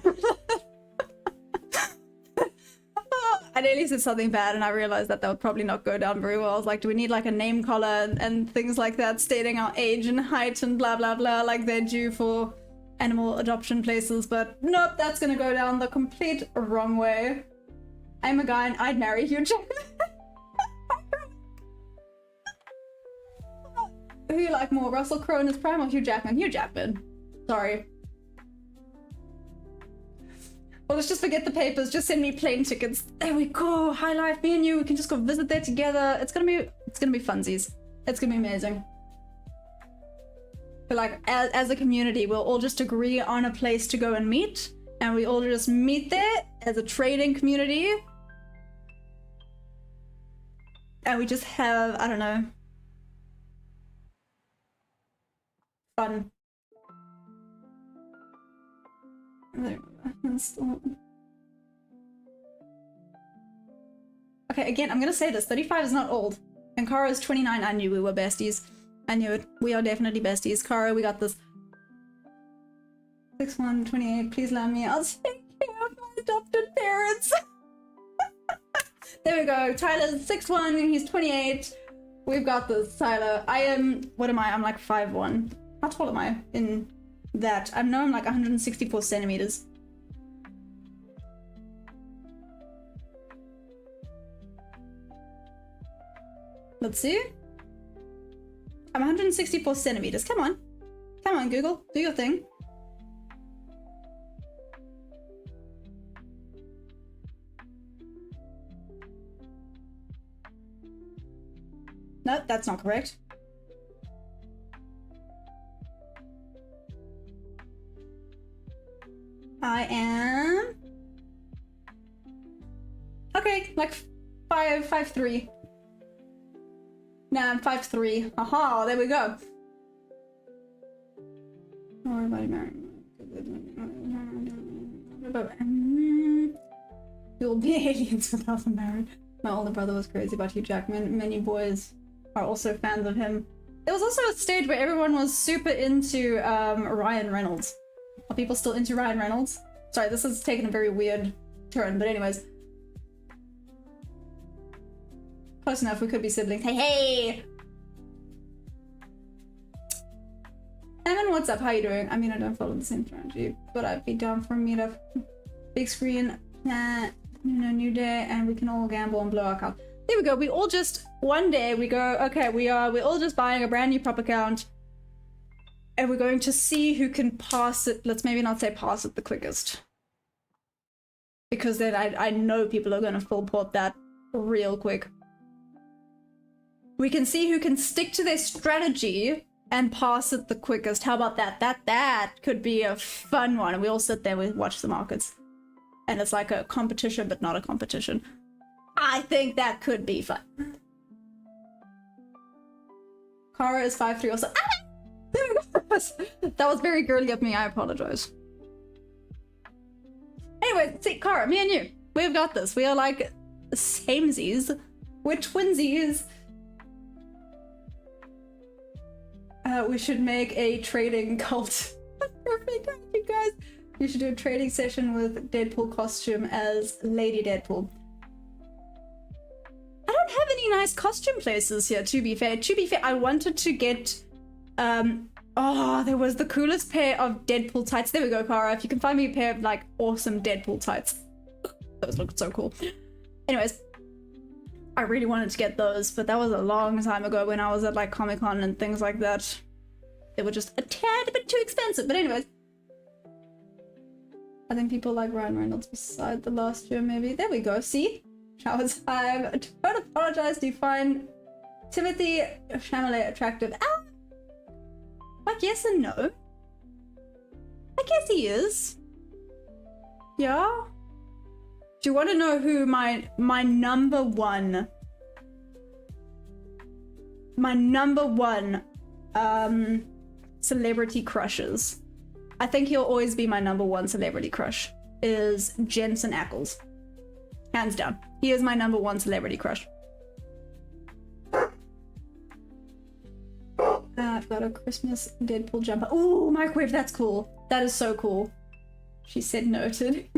I nearly said something bad and I realized that would probably not go down very well. I was like, do we need like a name collar and things like that stating our age and height and blah blah blah like they're due for animal adoption places, but nope, that's gonna go down the complete wrong way. I'm a guy and I'd marry Hugh Jackman. Who you like more, Russell Crowe in his prime or Hugh Jackman? Hugh Jackman. Sorry. Well, let's just forget the papers. Just send me plane tickets. There we go. High Life, me and you. We can just go visit there together. It's gonna be funsies. It's gonna be amazing. But like, as a community, we'll all just agree on a place to go and meet, and we all just meet there as a trading community, and we just have, I don't know, fun. Okay, again, I'm gonna say this. 35 is not old. And Cara is 29. I knew we were besties. I knew it. We are definitely besties. Cara, we got this. 6'1", 28. Please let me. I'll take care of my adopted parents. There we go. Tyler's 6'1", and he's 28. We've got this, Tyler. I am... What am I? I'm like 5'1". How tall am I in that? I know I'm like 164 centimeters. Let's see. I'm 164 centimeters. Come on. Come on, Google. Do your thing. No, that's not correct. I am... Okay, like 5'3". Nah, I'm 5'3". Aha, there we go. You'll be aliens without a marriage. My older brother was crazy about Hugh Jackman. Many boys are also fans of him. There was also a stage where everyone was super into Ryan Reynolds. Are people still into Ryan Reynolds? Sorry, this has taken a very weird turn, but anyways. Close enough, we could be siblings. Hey, hey! Evan, what's up? How you doing? I mean, I don't follow the same strategy, but I'd be down for a meetup. Big screen, new day, and we can all gamble and blow our account. There we go. We all just, one day we go, okay, we're all just buying a brand new prop account, and we're going to see who can pass it. Let's maybe not say pass it the quickest, because then I know people are going to full port that real quick. We can see who can stick to their strategy and pass it the quickest. How about that? That could be a fun one. And we all sit there, we watch the markets. And it's like a competition, but not a competition. I think that could be fun. Kara is 5'3" also. That was very girly of me, I apologize. Anyway, see, Kara, me and you, we've got this. We are like samesies. We're twinsies. We should make a trading cult. Perfect, you guys. You should do a trading session with Deadpool costume as Lady Deadpool. I don't have any nice costume places here, to be fair. To be fair, I wanted to get... oh, there was the coolest pair of Deadpool tights. There we go, Kara. If you can find me a pair of, like, awesome Deadpool tights. Those look so cool. Anyways. I really wanted to get those, but that was a long time ago when I was at like Comic-Con and things like that. They were just a tad bit too expensive, but anyways. I think people like Ryan Reynolds beside the last year, maybe. There we go, see? Shower time. Don't apologize, do you find Timothy Chalamet attractive? Ah! Like yes and no. I guess he is. Yeah? Do you want to know who my number one celebrity crush is? I think he'll always be my number one celebrity crush, is Jensen Ackles. Hands down. He is my number one celebrity crush. I've got a Christmas Deadpool jumper. Ooh, microwave, that's cool. That is so cool. She said noted.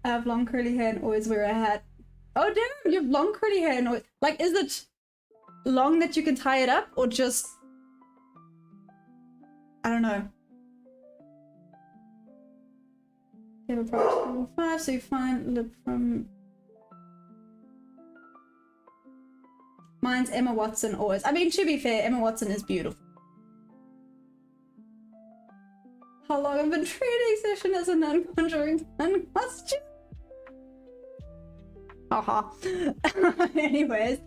I have long curly hair and always wear a hat. Oh damn, you have long curly hair and always... Like, is it long that you can tie it up, or just... I don't know. You have a product level 5, so you find lip from... Mine's Emma Watson always. I mean, to be fair, Emma Watson is beautiful. How long have been trading session as a non-conjuring costume? Haha. Anyways.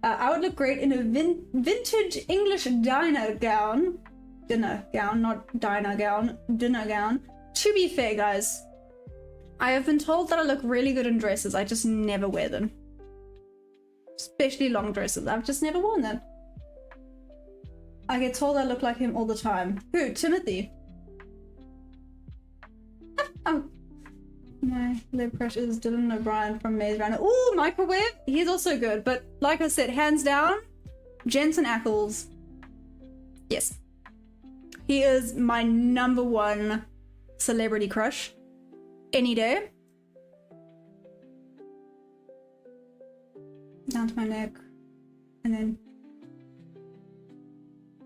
I would look great in a vintage English dinner gown. Dinner gown, not diner gown. Dinner gown. To be fair, guys, I have been told that I look really good in dresses. I just never wear them. Especially long dresses. I've just never worn them. I get told I look like him all the time. Who? Timothy? Oh. My lip crush is Dylan O'Brien from Maze Runner. Ooh, microwave! He's also good, but like I said, hands down, Jensen Ackles. Yes. He is my number one celebrity crush. Any day. Down to my neck. And then...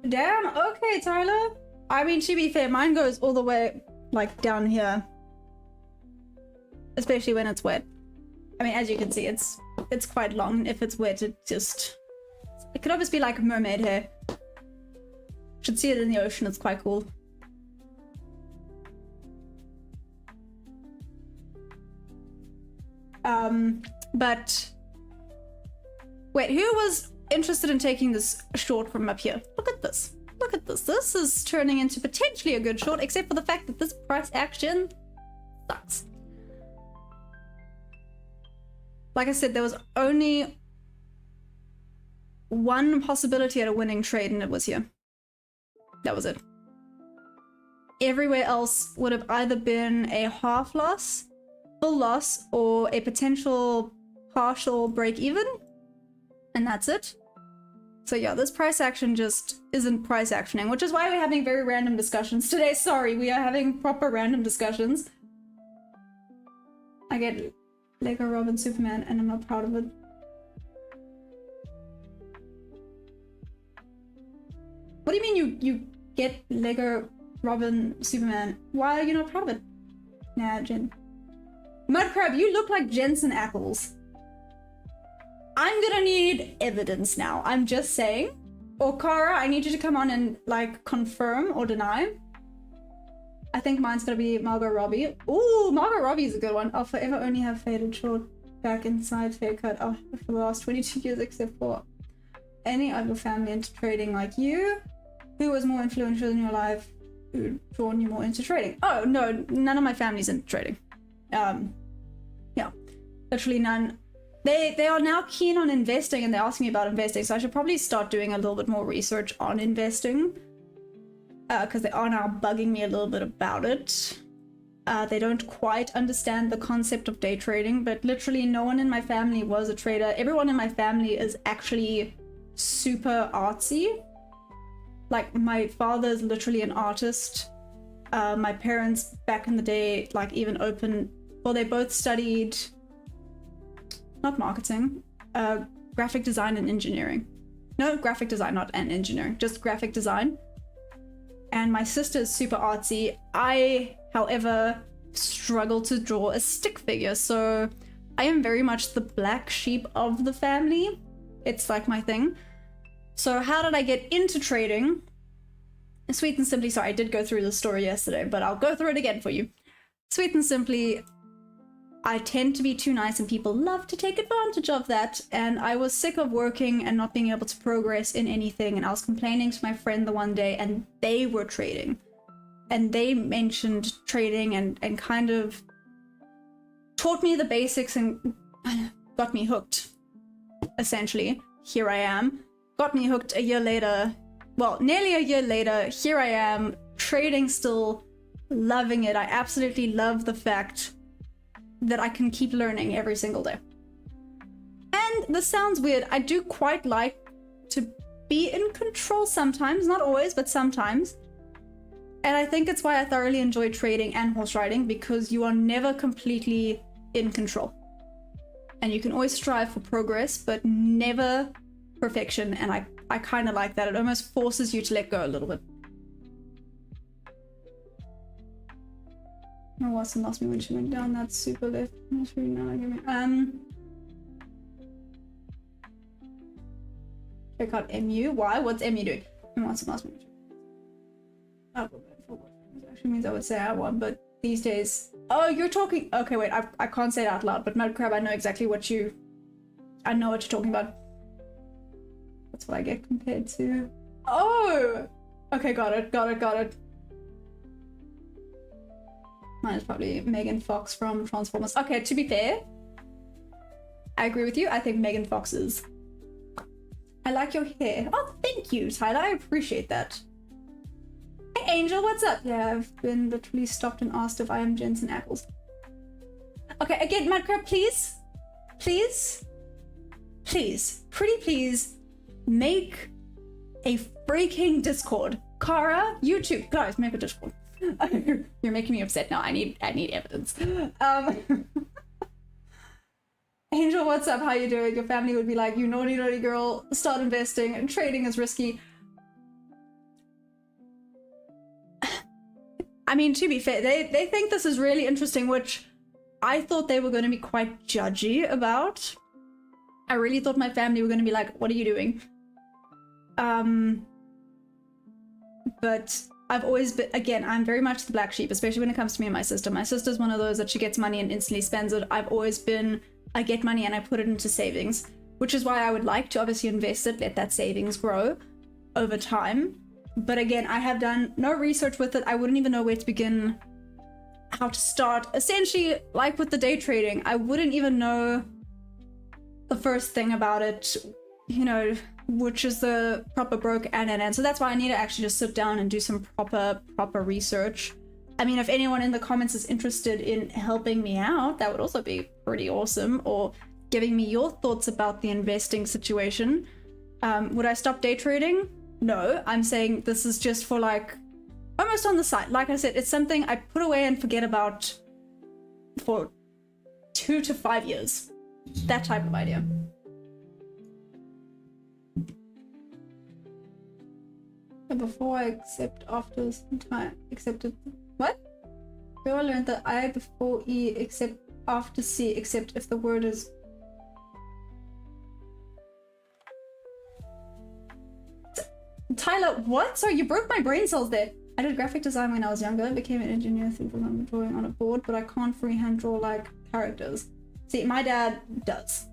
Damn, okay, Tyler. I mean, to be fair, mine goes all the way, like, down here. Especially when it's wet. I mean, as you can see, it's quite long. If it's wet, it just... It could obviously be like mermaid hair. Should see it in the ocean, it's quite cool. But... Wait, who was interested in taking this short from up here? Look at this. Look at this. This is turning into potentially a good short, except for the fact that this price action sucks. Like I said, there was only one possibility at a winning trade, and it was here. That was it. Everywhere else would have either been a half loss, full loss, or a potential partial break even. And that's it. So yeah, this price action just isn't price actioning, which is why we're having very random discussions today. Sorry, we are having proper random discussions. I get Lego Robin Superman and I'm not proud of it. What do you mean you get Lego Robin Superman? Why are you not proud of it? Nah, Jen. Mudcrab, you look like Jensen Ackles. I'm gonna need evidence now. I'm just saying. Or Kara, I need you to come on and like confirm or deny. I think mine's gonna be Margot Robbie. Ooh, Margot Robbie is a good one. I'll forever only have faded short back inside haircut for the last 22 years, except for any of your family into trading like you. Who was more influential in your life? Who drawn you more into trading? Oh no, none of my family's into trading. Yeah, literally none. They are now keen on investing and they ask me about investing, so I should probably start doing a little bit more research on investing. Because they are now bugging me a little bit about it. They don't quite understand the concept of day trading, but literally no one in my family was a trader. Everyone in my family is actually super artsy. Like, my father's literally an artist. My parents back in the day, like, even they both studied, not marketing, graphic design and engineering. No, graphic design, not and engineering, just graphic design. And my sister is super artsy. I, however, struggle to draw a stick figure, so I am very much the black sheep of the family. It's like my thing. So how did I get into trading? Sweet and simply, sorry, I did go through the story yesterday, but I'll go through it again for you. Sweet and simply, I tend to be too nice and people love to take advantage of that, and I was sick of working and not being able to progress in anything, and I was complaining to my friend the one day and they were trading. And they mentioned trading and kind of taught me the basics and got me hooked, essentially. Here I am. Got me hooked a year later. Well, nearly a year later, here I am, trading still, loving it. I absolutely love the fact that I can keep learning every single day. And this sounds weird, I do quite like to be in control sometimes, not always, but sometimes. And I think it's why I thoroughly enjoy trading and horse riding, because you are never completely in control. And you can always strive for progress, but never perfection, and I kind of like that. It almost forces you to let go a little bit. Oh, Watson lost me when she went down that super lift. Check out MU. Why? What's MU doing? Watson lost me. I'll go back for what actually means I would say I won, but these days. Oh, you're talking. Okay, wait. I can't say it out loud, but Mudcrab, I know exactly what you. I know what you're talking about. That's what I get compared to. Oh! Okay, got it. Mine is probably Megan Fox from Transformers. Okay, to be fair, I agree with you. I think Megan Fox is. I like your hair. Oh, thank you, Tyler. I appreciate that. Hey, Angel, what's up? Yeah, I've been literally stopped and asked if I am Jensen Ackles. Okay, again, Mudcrab, please. Please. Please. Pretty please. Make a freaking Discord. Kara, YouTube. Guys, make a Discord. You're making me upset now. I need evidence. Angel, what's up? How you doing? Your family would be like, you naughty girl, start investing, and trading is risky. I mean, to be fair, they think this is really interesting, which I thought they were going to be quite judgy about. I really thought my family were going to be like, what are you doing? But I've always been, again, I'm very much the black sheep, especially when it comes to me and my sister. My sister's one of those that she gets money and instantly spends it. I've always been, I get money and I put it into savings, which is why I would like to obviously invest it, let that savings grow over time. But again, I have done no research with it. I wouldn't even know where to begin, how to start. Essentially, like with the day trading, I wouldn't even know the first thing about it, you know, which is the proper broke and so that's why I need to actually just sit down and do some proper research. I mean, if anyone in the comments is interested in helping me out, that would also be pretty awesome, or giving me your thoughts about the investing situation. Would I stop day trading? No, I'm saying this is just for like almost on the side. Like I said, it's something I put away and forget about for 2 to 5 years. That type of idea. And before I accept, after some time, accepted. What? So I learned that I before E, except after C, except if the word is. Tyler, what? Sorry, you broke my brain cells there. I did graphic design when I was younger, became an engineer through drawing on a board, but I can't freehand draw like characters. See, my dad does.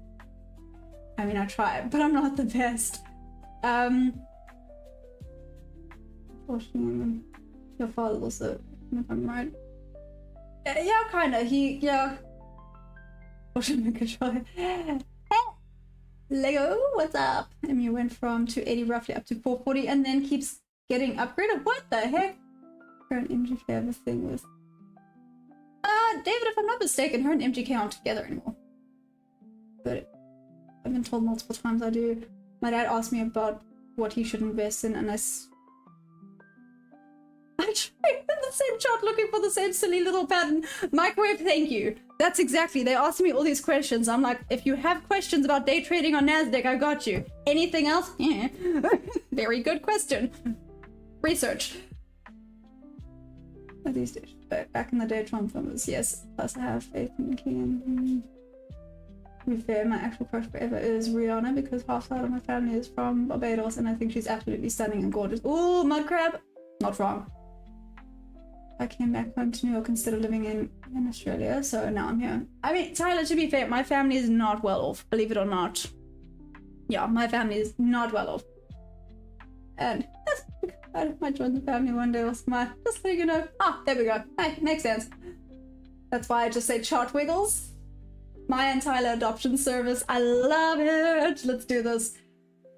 I mean, I try, but I'm not the best. Your father also, if I'm right. Yeah, kinda. Yeah. Lego, what's up? And you went from 280 roughly up to 440 and then keeps getting upgraded. What the heck? Her and MGK have a thing with. David, if I'm not mistaken, her and MGK aren't together anymore. But I've been told multiple times I do. My dad asked me about what he should invest in, and I tried in the same chart looking for the same silly little pattern. Microwave, thank you. That's exactly. They asked me all these questions. I'm like, if you have questions about day trading on Nasdaq, I got you. Anything else? Yeah. Very good question. Research. Are these days back in the day, Trump filmers? Yes. Plus, I have faith in King. To be fair, my actual crush forever is Rihanna because half side of my family is from Barbados, and I think she's absolutely stunning and gorgeous. Ooh, mud crab. Not wrong. I came back home to New York instead of living in Australia, so now I'm here. I mean, Tyler, to be fair, my family is not well off, believe it or not. Yeah, my family is not well off. And I might join the family one day or something. Just so you know. Ah, there we go. Hey, makes sense. That's why I just say chart wiggles. Maya and Tyler adoption service. I love it. Let's do this.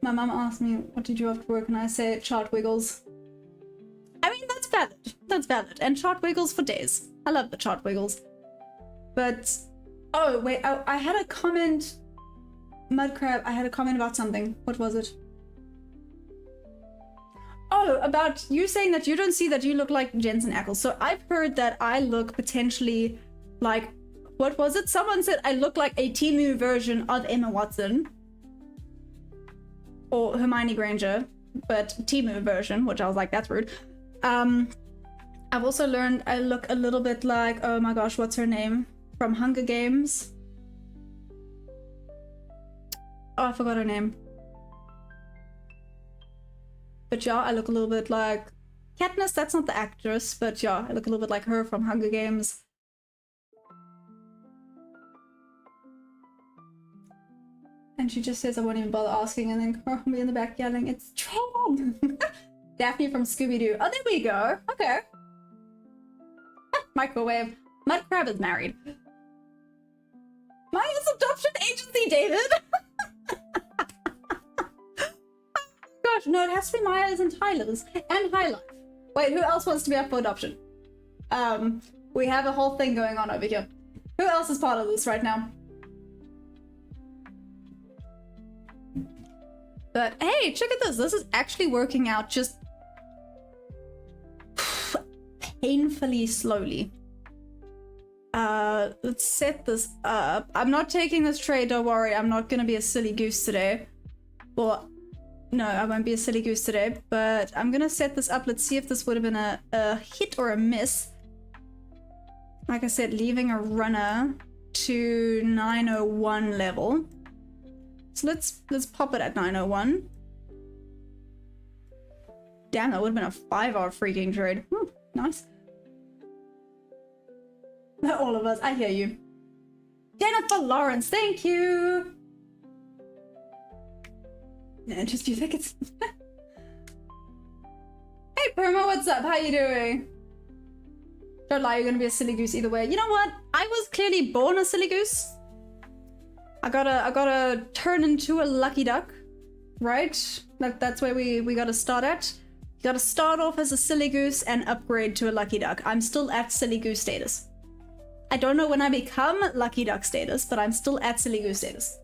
My mum asked me, what did you do after work? And I say chart wiggles. I mean, that's valid. That's valid. And chart wiggles for days. I love the chart wiggles. But, oh, wait, I had a comment. Mudcrab, I had a comment about something. What was it? Oh, about you saying that you don't see that you look like Jensen Ackles. So I've heard that I look potentially like, what was it? Someone said I look like a Temu version of Emma Watson. Or Hermione Granger, but Temu version, which I was like, that's rude. I've also learned I look a little bit like, oh my gosh, what's her name? From Hunger Games. Oh, I forgot her name. But yeah, I look a little bit like Katniss, that's not the actress, but yeah, I look a little bit like her from Hunger Games. And she just says I won't even bother asking, and then Carl will be in the back yelling, it's Tron! Daphne from Scooby-Doo. Oh, there we go. Okay. Microwave. Mudcrab is married. Maya's adoption agency, David! Gosh, no, it has to be Maya's and Tyler's and High Life. Wait, who else wants to be up for adoption? We have a whole thing going on over here. Who else is part of this right now? But hey, check at this. This is actually working out just painfully slowly. Let's set this up. I'm not taking this trade, don't worry. I'm not gonna be a silly goose today. Well, no, I won't be a silly goose today, but I'm gonna set this up. Let's see if this would have been a hit or a miss. Like I said, leaving a runner to 901 level. So let's pop it at 901. Damn, that would have been a 5-hour freaking trade. Nice. All of us, I hear you. Jennifer Lawrence, thank you. Yeah, just you think it's. Hey Perma, what's up? How you doing? Don't lie, you're gonna be a silly goose either way. You know what? I was clearly born a silly goose. I gotta turn into a lucky duck, right? That's where we gotta start at. You gotta start off as a silly goose and upgrade to a lucky duck. I'm still at silly goose status. I don't know when I become lucky duck status, but I'm still at silly goose status.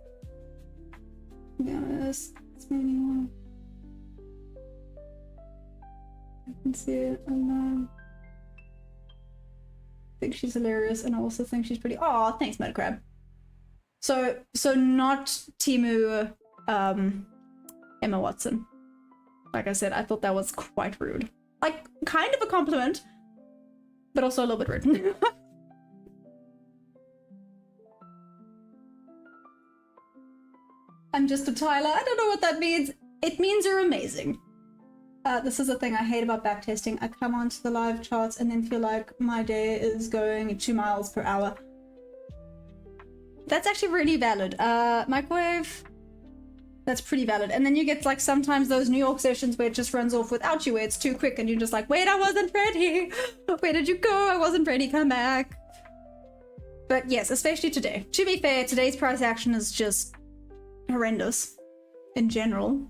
To be honest, it's mainly one. I can see it. I think she's hilarious, and I also think she's pretty. Aw, thanks, Mudcrab. So not Timu, Emma Watson. Like I said, I thought that was quite rude. Like, kind of a compliment, but also a little bit rude. I'm just a Tyler. I don't know what that means. It means you're amazing. This is the thing I hate about backtesting. I come onto the live charts and then feel like my day is going 2 miles per hour. That's actually really valid. Microwave, that's pretty valid. And then you get like sometimes those New York sessions where it just runs off without you, where it's too quick and you're just like, wait, I wasn't ready. Where did you go? I wasn't ready, come back. But yes, especially today. To be fair, today's price action is just horrendous in general.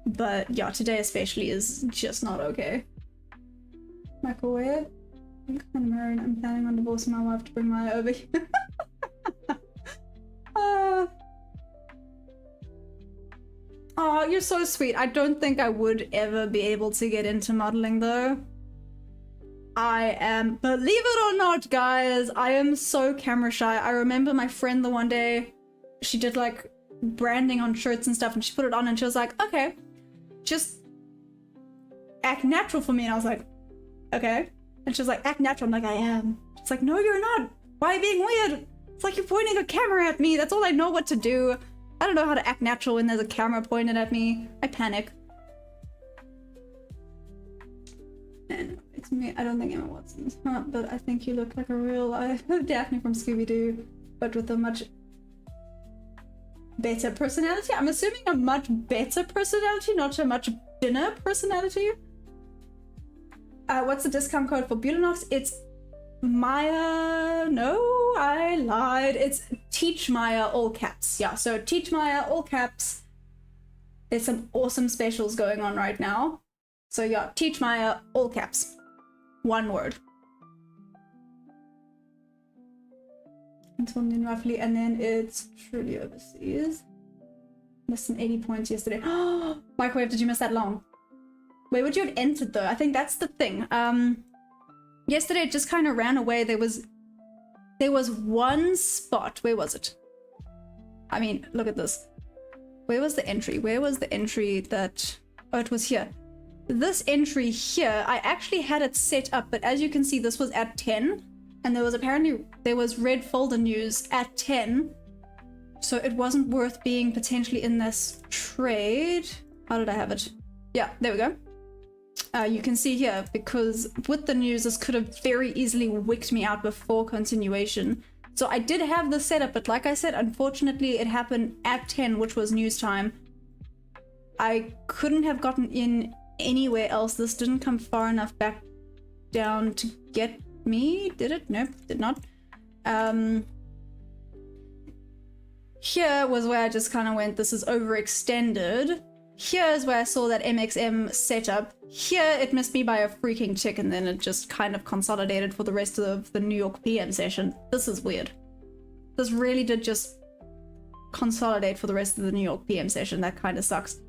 But yeah, today especially is just not okay. Microwave. I'm kind of married. I'm planning on divorcing my wife to bring my over here. Oh, you're so sweet. I don't think I would ever be able to get into modeling though. I am, believe it or not, guys, I am so camera shy. I remember my friend the one day, she did like branding on shirts and stuff and she put it on and she was like, okay, just act natural for me. And I was like, okay. And she was like, act natural. I'm like, I am. She's like, no, you're not. Why are you being weird? It's like you're pointing a camera at me. That's all I know what to do. I don't know how to act natural when there's a camera pointed at me. I panic. And it's me. I don't think Emma Watson's hot, but I think you look like a real life Daphne from Scooby-Doo, but with a much better personality. I'm assuming a much better personality, not a much thinner personality. What's the discount code for Bulanox? It's Maya. No, I lied. It's Teach Maya, all caps. Yeah, so Teach Maya, all caps. There's some awesome specials going on right now. So yeah, Teach Maya, all caps. One word. Until noon roughly, and then it's truly overseas. Missed some 80 points yesterday. Microwave, did you miss that long? Where would you have entered though? I think that's the thing. Yesterday it just kind of ran away. There was one spot. Where was it? I mean, look at this. Where was the entry? Where was the entry that... Oh, it was here. This entry here, I actually had it set up, but as you can see, this was at 10. And there was red folder news at 10. So it wasn't worth being potentially in this trade. How did I have it? Yeah, there we go. You can see here, because with the news, this could have very easily wicked me out before continuation. So I did have this set up, but like I said, unfortunately it happened at 10, which was news time. I couldn't have gotten in anywhere else. This didn't come far enough back down to get me, did it? Nope, did not. Here was where I just kind of went, this is overextended. Here is where I saw that MXM setup. Here it missed me by a freaking tick, and then it just kind of consolidated for the rest of the New York PM session. This is weird. This really did just consolidate for the rest of the New York PM session. That kind of sucks.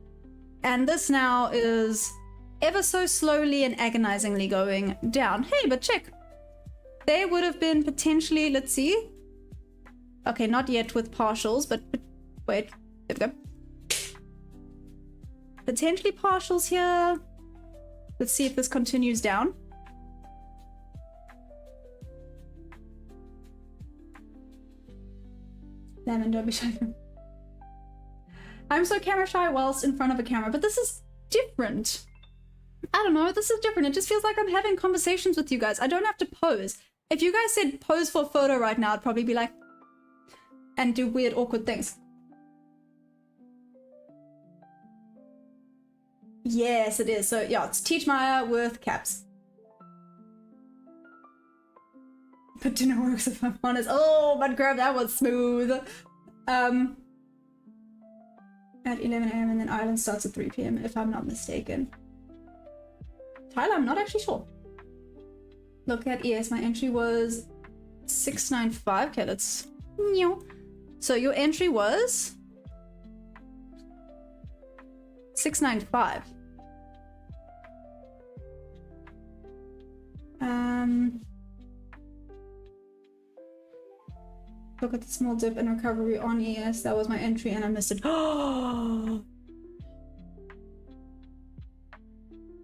And this now is ever so slowly and agonizingly going down. Hey, but check. They would have been potentially, let's see. Okay, not yet with partials, but wait, there we go. Potentially partials here. Let's see if this continues down. Lemon, don't be shy. I'm so camera shy whilst in front of a camera, but this is different. I don't know, this is different. It just feels like I'm having conversations with you guys. I don't have to pose. If you guys said pose for a photo right now, I'd probably be like, and do weird, awkward things. Yes, it is. So yeah, it's Teach Maya with caps. But dinner works if I'm honest. Oh, but grab that was smooth. At 11 AM and then Ireland starts at 3 PM if I'm not mistaken. Tyler, I'm not actually sure. Look at ES, my entry was 695. Okay, let's... So your entry was 695. Look at the small dip in recovery on ES. That was my entry and I missed it. Oh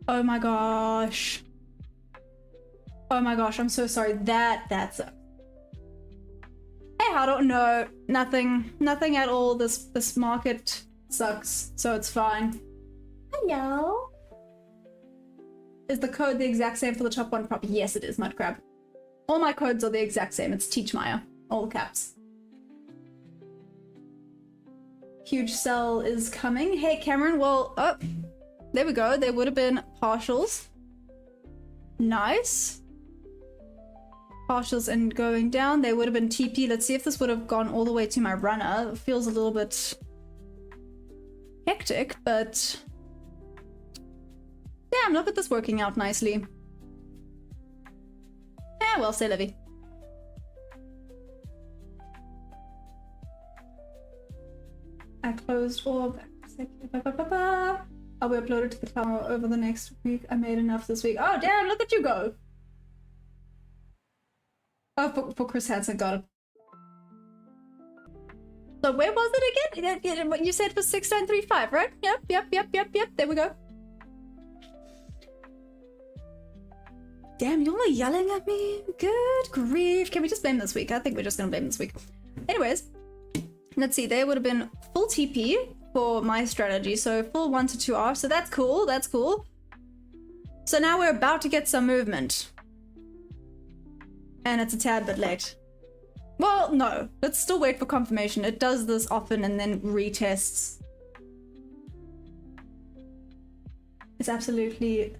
my gosh. Oh my gosh, I'm so sorry. That sucks. Hey, I don't know. Nothing at all. This market sucks, so it's fine. Hello. Is the code the exact same for the top one prop? Yes, it is, Mudcrab. All my codes are the exact same. It's Teachmaya. All caps. Huge sell is coming. Hey, Cameron. Well, oh, there we go. There would have been partials. Nice. Partials and going down. They would have been TP. Let's see if this would have gone all the way to my runner. It feels a little bit hectic, but damn, look at this working out nicely. Eh, well, say Levy. I closed all back. I'll be uploaded to the cloud over the next week. I made enough this week. Oh, damn, look at you go. Oh, for Chris Hansen, got it. So where was it again? What you said was 6935, right? Yep. There we go. Damn, you're yelling at me. Good grief. Can we just blame this week? I think we're just gonna blame this week. Anyways, let's see. There would have been full TP for my strategy. So full 1 to 2 R. So that's cool. That's cool. So now we're about to get some movement. And it's a tad bit late. Well, no. Let's still wait for confirmation. It does this often and then retests. It's absolutely...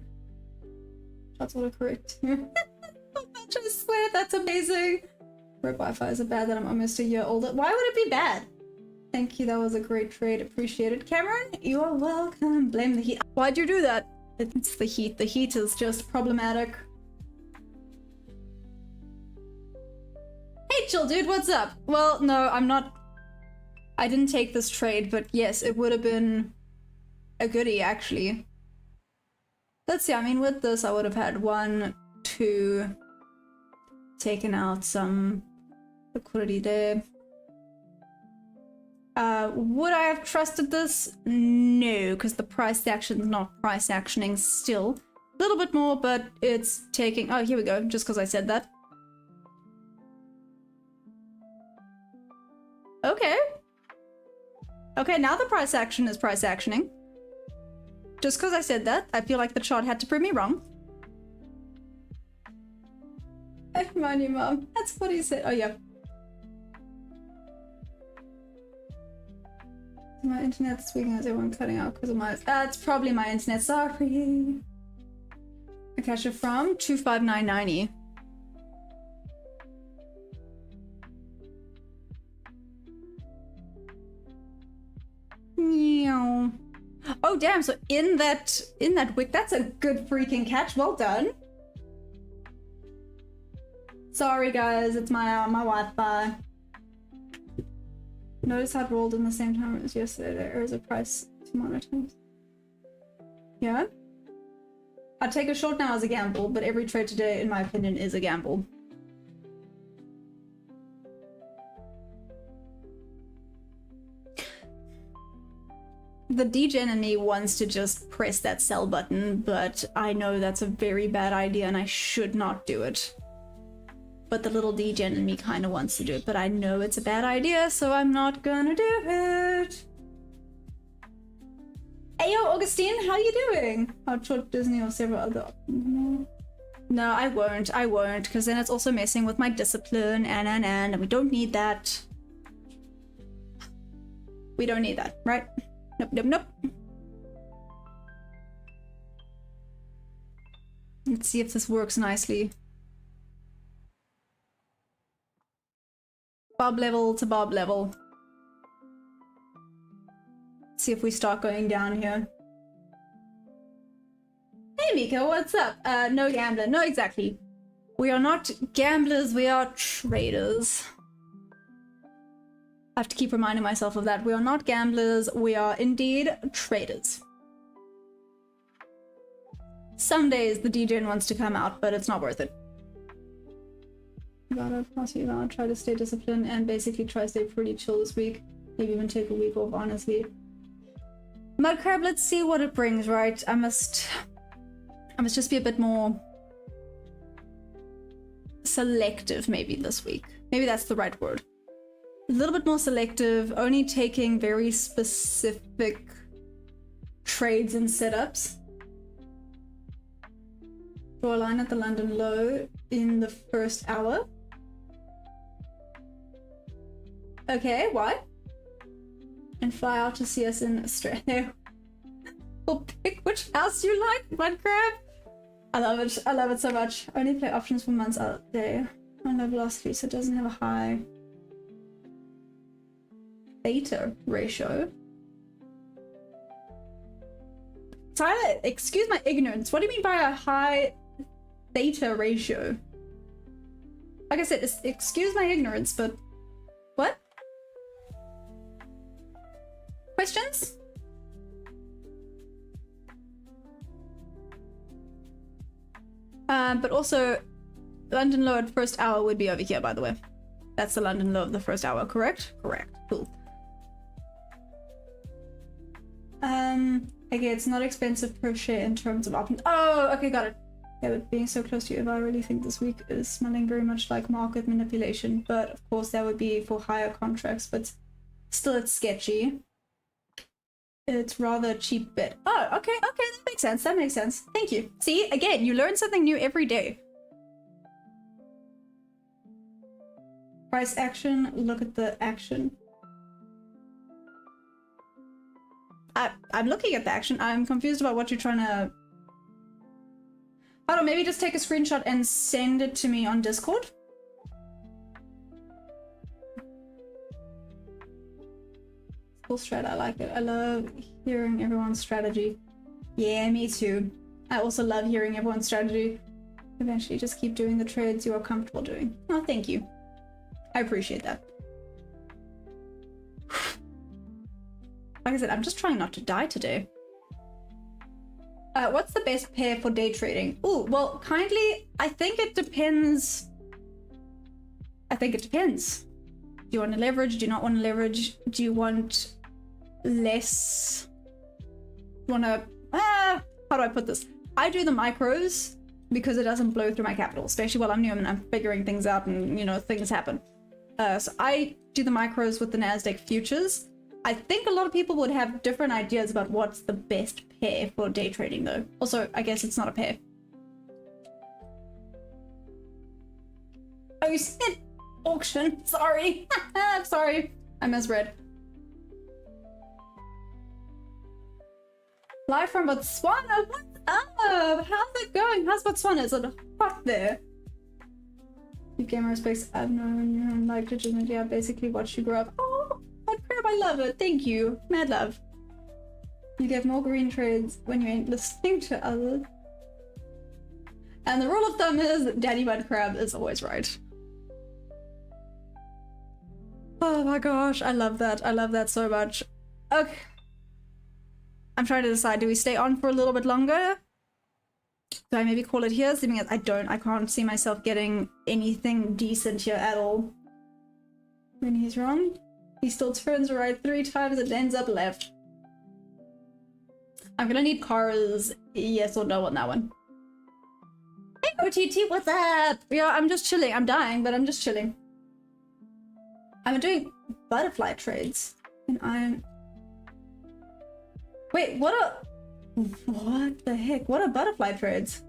That's autocorrect. I swear, that's amazing. Red Wi-Fi, is it bad that I'm almost a year older? Why would it be bad? Thank you, that was a great trade. Appreciate it. Cameron, you are welcome. Blame the heat. Why'd you do that? It's the heat. The heat is just problematic. Hey, chill dude, what's up? Well, no, I'm not... I didn't take this trade, but yes, it would have been a goodie, actually. Let's see, I mean, with this, I would have had 1, 2, taken out some liquidity there. Would I have trusted this? No, because the price action is not price actioning still. A little bit more, but it's taking... Oh, here we go, just because I said that. Okay. Okay, now the price action is price actioning. Just because I said that, I feel like the chart had to prove me wrong. Money, mom. That's what he said. Oh, yeah. My internet this weekend has everyone cutting out because of my... it's probably my internet. Sorry. I catch it from 25990. Meow. Oh damn, so in that wick, that's a good freaking catch. Well done. Sorry guys, it's my Wi-Fi. Notice how it rolled in the same time as yesterday. There is a price to monitor. Yeah? I'd take a short now as a gamble, but every trade today, in my opinion, is a gamble. The degen in me wants to just press that sell button, but I know that's a very bad idea and I should not do it. But the little degen in me kind of wants to do it, but I know it's a bad idea, so I'm not gonna do it. Hey yo, Augustine, how you doing? I'll short Disney or several other options. No, I won't, because then it's also messing with my discipline and we don't need that. We don't need that, right? Nope. Let's see if this works nicely. Bob level to bob level. Let's see if we start going down here. Hey Mika, what's up? No gambler. No, exactly. We are not gamblers, we are traders. I have to keep reminding myself of that. We are not gamblers, we are indeed traders. Some days the degen wants to come out, but it's not worth it. Gotta pass you around, try to stay disciplined, and basically try to stay pretty chill this week. Maybe even take a week off, honestly. Mudcrab, let's see what it brings, right? I must just be a bit more selective maybe this week. Maybe that's the right word. A little bit more selective, only taking very specific trades and setups. Draw a line at the London low in the first hour. Okay, why? And fly out to see us in Australia. We'll pick which house you like, Mudcrab. I love it. I love it so much. Only play options for months out there. On low velocity, so it doesn't have a high theta ratio. Tyler, excuse my ignorance. What do you mean by a high theta ratio? Like I said, excuse my ignorance, but what? Questions? But also, London low at first hour would be over here, by the way. That's the London low of the first hour, correct? Correct. Cool. Okay, it's not expensive per share in terms of options. Oh, okay, got it. Yeah, but being so close to you, I really think this week is smelling very much like market manipulation. But of course, that would be for higher contracts, but still it's sketchy. It's rather a cheap bet. Oh, okay, that makes sense. That makes sense. Thank you. See, again, you learn something new every day. Price action, look at the action. I'm looking at the action. I'm confused about what you're trying to... Hold on, maybe just take a screenshot and send it to me on Discord. Cool strat, I like it. I love hearing everyone's strategy. Yeah, me too. I also love hearing everyone's strategy. Eventually just keep doing the trades you are comfortable doing. Oh, thank you. I appreciate that. Like I said, I'm just trying not to die today. What's the best pair for day trading? Ooh, well, kindly, I think it depends. Do you want to leverage? Do you not want to leverage? Do you want less? You want to... how do I put this? I do the micros because it doesn't blow through my capital, especially while I'm new and I'm figuring things out and, you know, things happen. So I do the micros with the Nasdaq futures. I think a lot of people would have different ideas about what's the best pair for day trading though. Also, I guess it's not a pair. Oh, you said auction. Sorry. Sorry. I misread. Live from Botswana. What's up? How's it going? How's Botswana? Is it hot there? You gamer space. I've known like legitimately. I basically watched you grow up. Oh, what crap! I love it. Thank you. Mad love. You get more green trades when you ain't listening to others. And the rule of thumb is Daddy Mud Crab is always right. Oh my gosh, I love that. I love that so much. Okay. I'm trying to decide, do we stay on for a little bit longer? Do I maybe call it here? Assuming I can't see myself getting anything decent here at all. When he's wrong, he still turns right 3 times and ends up left. I'm gonna need Kara's yes or no on that one. Hey OTT, what's up? Yeah, I'm just chilling. I'm dying, but I'm just chilling. I'm doing butterfly trades. And I'm... Wait, what the heck? What are butterfly trades?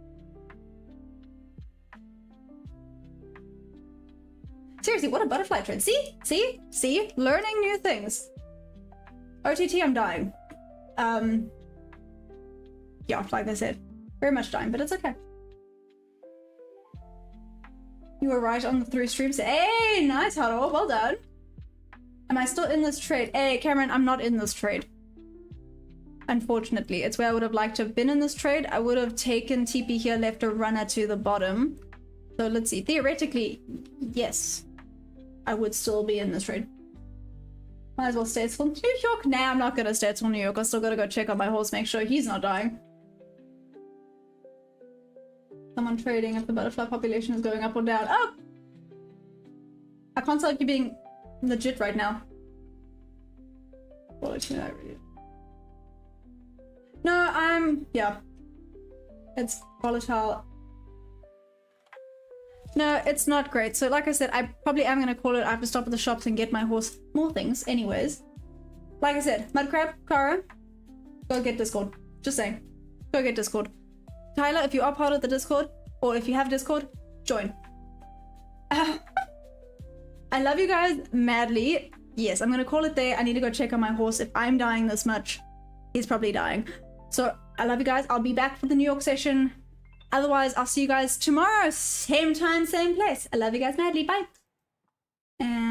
Seriously, what are butterfly trades? See? Learning new things. OTT, I'm dying. Yeah, like I said, very much dying, but it's okay. You were right on the 3 streams. Hey, nice, Huddle. Well done. Am I still in this trade? Hey, Cameron, I'm not in this trade. Unfortunately, it's where I would have liked to have been in this trade. I would have taken TP here, left a runner to the bottom. So let's see. Theoretically, yes, I would still be in this trade. Might as well stay till New York. Nah, I'm not gonna stay till New York. I still gotta go check on my horse, make sure he's not dying. Someone trading if the butterfly population is going up or down. Oh! I can't tell if you're being legit right now. Quality, I really... No, yeah. It's volatile. No, it's not great. So like I said, I probably am going to call it. I have to stop at the shops and get my horse more things anyways. Like I said, Mudcrab, Kara, go get Discord. Just saying. Go get Discord. Tyler, if you are part of the Discord, or if you have Discord, join. I love you guys madly. Yes, I'm going to call it there. I need to go check on my horse. If I'm dying this much, he's probably dying. So I love you guys. I'll be back for the New York session. Otherwise, I'll see you guys tomorrow. Same time, same place. I love you guys madly. Bye. And